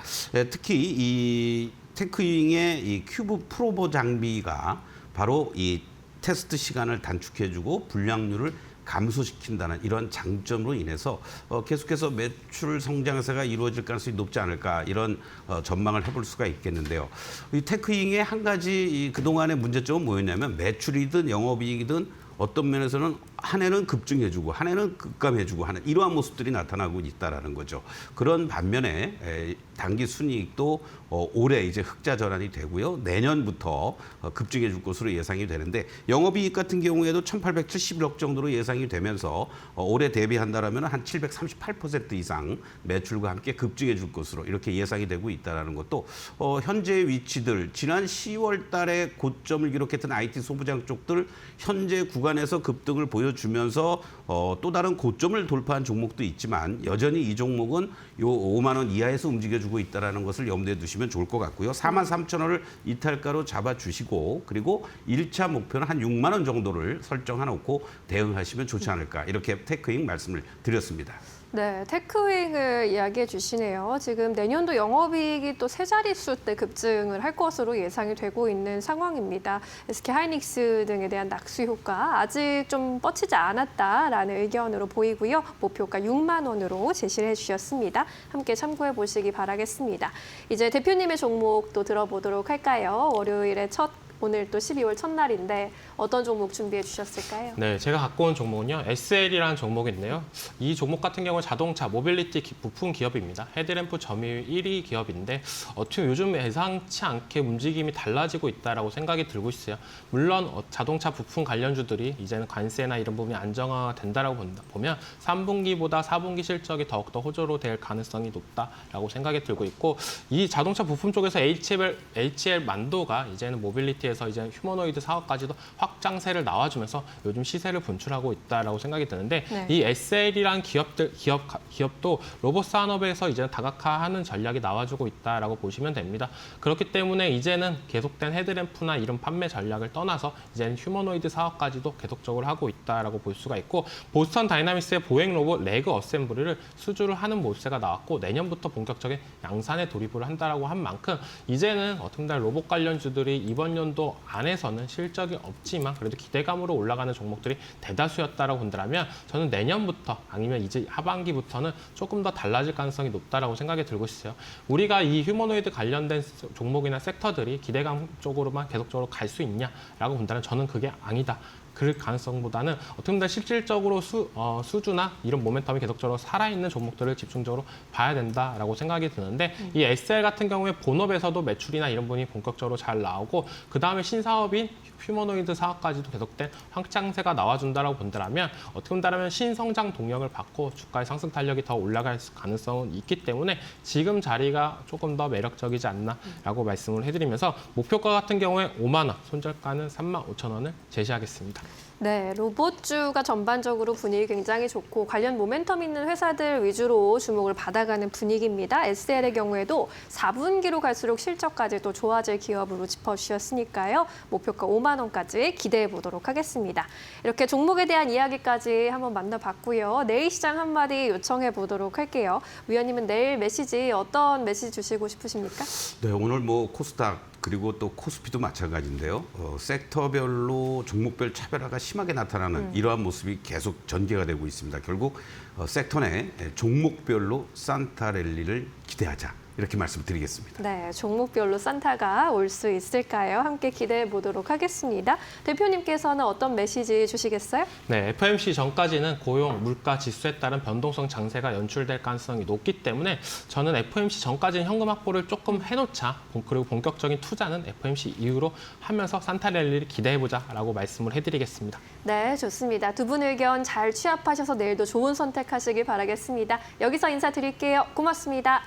특히 이 테크잉의 이 큐브 프로보 장비가 바로 이 테스트 시간을 단축해주고 불량률을 감소시킨다는 이런 장점으로 인해서 계속해서 매출 성장세가 이루어질 가능성이 높지 않을까 이런 전망을 해볼 수가 있겠는데요. 이 테크잉의 한 가지 그동안의 문제점은 뭐였냐면 매출이든 영업이익이든 어떤 면에서는 한 해는 급증해주고 한 해는 급감해주고 하는 이러한 모습들이 나타나고 있다라는 거죠. 그런 반면에 단기 순이익도 올해 이제 흑자 전환이 되고요. 내년부터 급증해줄 것으로 예상이 되는데 영업이익 같은 경우에도 1,871억 정도로 예상이 되면서 올해 대비한다라면 한 738% 이상 매출과 함께 급증해줄 것으로 이렇게 예상이 되고 있다라는 것도 현재 위치들 지난 10월 달에 고점을 기록했던 IT 소부장 쪽들 현재 구간에서 급등을 보여주면서 또 다른 고점을 돌파한 종목도 있지만 여전히 이 종목은 요 5만 원 이하에서 움직여주고 있다는 것을 염두에 두시면 좋을 것 같고요. 43,000원을 이탈가로 잡아주시고 그리고 1차 목표는 한 6만 원 정도를 설정해놓고 대응하시면 좋지 않을까 이렇게 테크잉 말씀을 드렸습니다. 네, 테크윙을 이야기해 주시네요. 지금 내년도 영업이익이 또 세 자릿수대 급증을 할 것으로 예상이 되고 있는 상황입니다. SK 하이닉스 등에 대한 낙수 효과 아직 좀 뻗치지 않았다라는 의견으로 보이고요. 목표가 6만 원으로 제시를 해주셨습니다. 함께 참고해 보시기 바라겠습니다. 이제 대표님의 종목도 들어보도록 할까요? 월요일에 첫 오늘 또 12월 첫날인데 어떤 종목 준비해 주셨을까요? 네, 제가 갖고 온 종목은요. SL이라는 종목인데요. 이 종목 같은 경우는 자동차, 모빌리티 부품 기업입니다. 헤드램프 점유율 1위 기업인데 어떻게 요즘 예상치 않게 움직임이 달라지고 있다라고 생각이 들고 있어요. 물론 자동차 부품 관련주들이 이제는 관세나 이런 부분이 안정화된다라고 보면 3분기보다 4분기 실적이 더욱더 호조로 될 가능성이 높다라고 생각이 들고 있고 이 자동차 부품 쪽에서 HL 만도가 이제는 모빌리티에서 이제 휴머노이드 사업까지도 확장세를 나와주면서 요즘 시세를 분출하고 있다라고 생각이 드는데 네. 이 SL이란 기업도 로봇 산업에서 이제 다각화하는 전략이 나와주고 있다라고 보시면 됩니다. 그렇기 때문에 이제는 계속된 헤드램프나 이런 판매 전략을 떠나서 이제는 휴머노이드 사업까지도 계속적으로 하고 있다라고 볼 수가 있고 보스턴 다이나믹스의 보행 로봇 레그 어셈블리를 수주를 하는 모습세가 나왔고 내년부터 본격적인 양산에 돌입을 한다라고 한 만큼 이제는 어떤 날 로봇 관련주들이 이번 연도 안에서는 실적이 없지만 그래도 기대감으로 올라가는 종목들이 대다수였다라고 본다면 저는 내년부터 아니면 이제 하반기부터는 조금 더 달라질 가능성이 높다라고 생각이 들고 있어요. 우리가 이 휴머노이드 관련된 종목이나 섹터들이 기대감 쪽으로만 계속적으로 갈 수 있냐라고 본다면 저는 그게 아니다. 그럴 가능성보다는 어떻게 보면 실질적으로 수주나 이런 모멘텀이 계속적으로 살아있는 종목들을 집중적으로 봐야 된다라고 생각이 드는데 이 SL 같은 경우에 본업에서도 매출이나 이런 부분이 본격적으로 잘 나오고 그다음에 신사업인 휴머노이드 사업까지도 계속된 확장세가 나와준다라고 본다면 어떻게 본다면 신성장 동력을 받고 주가의 상승 탄력이 더 올라갈 가능성은 있기 때문에 지금 자리가 조금 더 매력적이지 않나라고 말씀을 해드리면서 목표가 같은 경우에 5만 원, 손절가는 35,000원을 제시하겠습니다. 네, 로봇주가 전반적으로 분위기 굉장히 좋고 관련 모멘텀 있는 회사들 위주로 주목을 받아가는 분위기입니다. SL의 경우에도 4분기로 갈수록 실적까지 또 좋아질 기업으로 짚어주셨으니까요. 목표가 5만 원까지 기대해 보도록 하겠습니다. 이렇게 종목에 대한 이야기까지 한번 만나봤고요. 내일 시장 한마디 요청해 보도록 할게요. 위원님은 내일 메시지 어떤 메시지 주시고 싶으십니까? 네, 오늘 뭐 코스닥 그리고 또 코스피도 마찬가지인데요. 섹터별로 종목별 차별화가 심하게 나타나는 이러한 모습이 계속 전개가 되고 있습니다. 결국 섹터 내 종목별로 산타 랠리를 기대하자. 이렇게 말씀드리겠습니다. 네, 종목별로 산타가 올 수 있을까요? 함께 기대해 보도록 하겠습니다. 대표님께서는 어떤 메시지 주시겠어요? 네, FOMC 전까지는 고용, 물가 지수에 따른 변동성 장세가 연출될 가능성이 높기 때문에 저는 FOMC 전까지는 현금 확보를 조금 해놓자. 그리고 본격적인 투자는 FOMC 이후로 하면서 산타 랠리를 기대해보자라고 말씀을 해드리겠습니다. 네, 좋습니다. 두 분 의견 잘 취합하셔서 내일도 좋은 선택하시길 바라겠습니다. 여기서 인사드릴게요. 고맙습니다.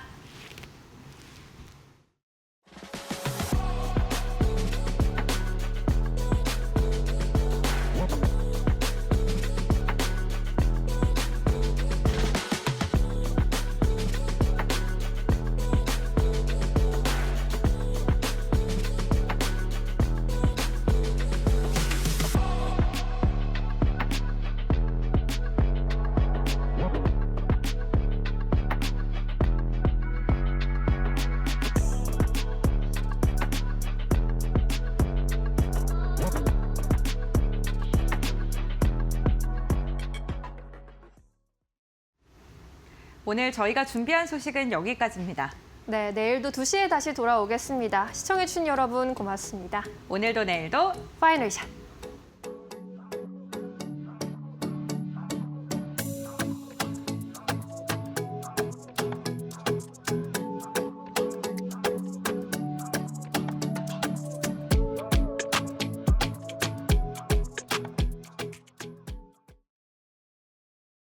오늘 저희가 준비한 소식은 여기까지입니다. 네, 내일도 2시에 다시 돌아오겠습니다. 시청해주신 여러분 고맙습니다. 오늘도 내일도 파이널 샷!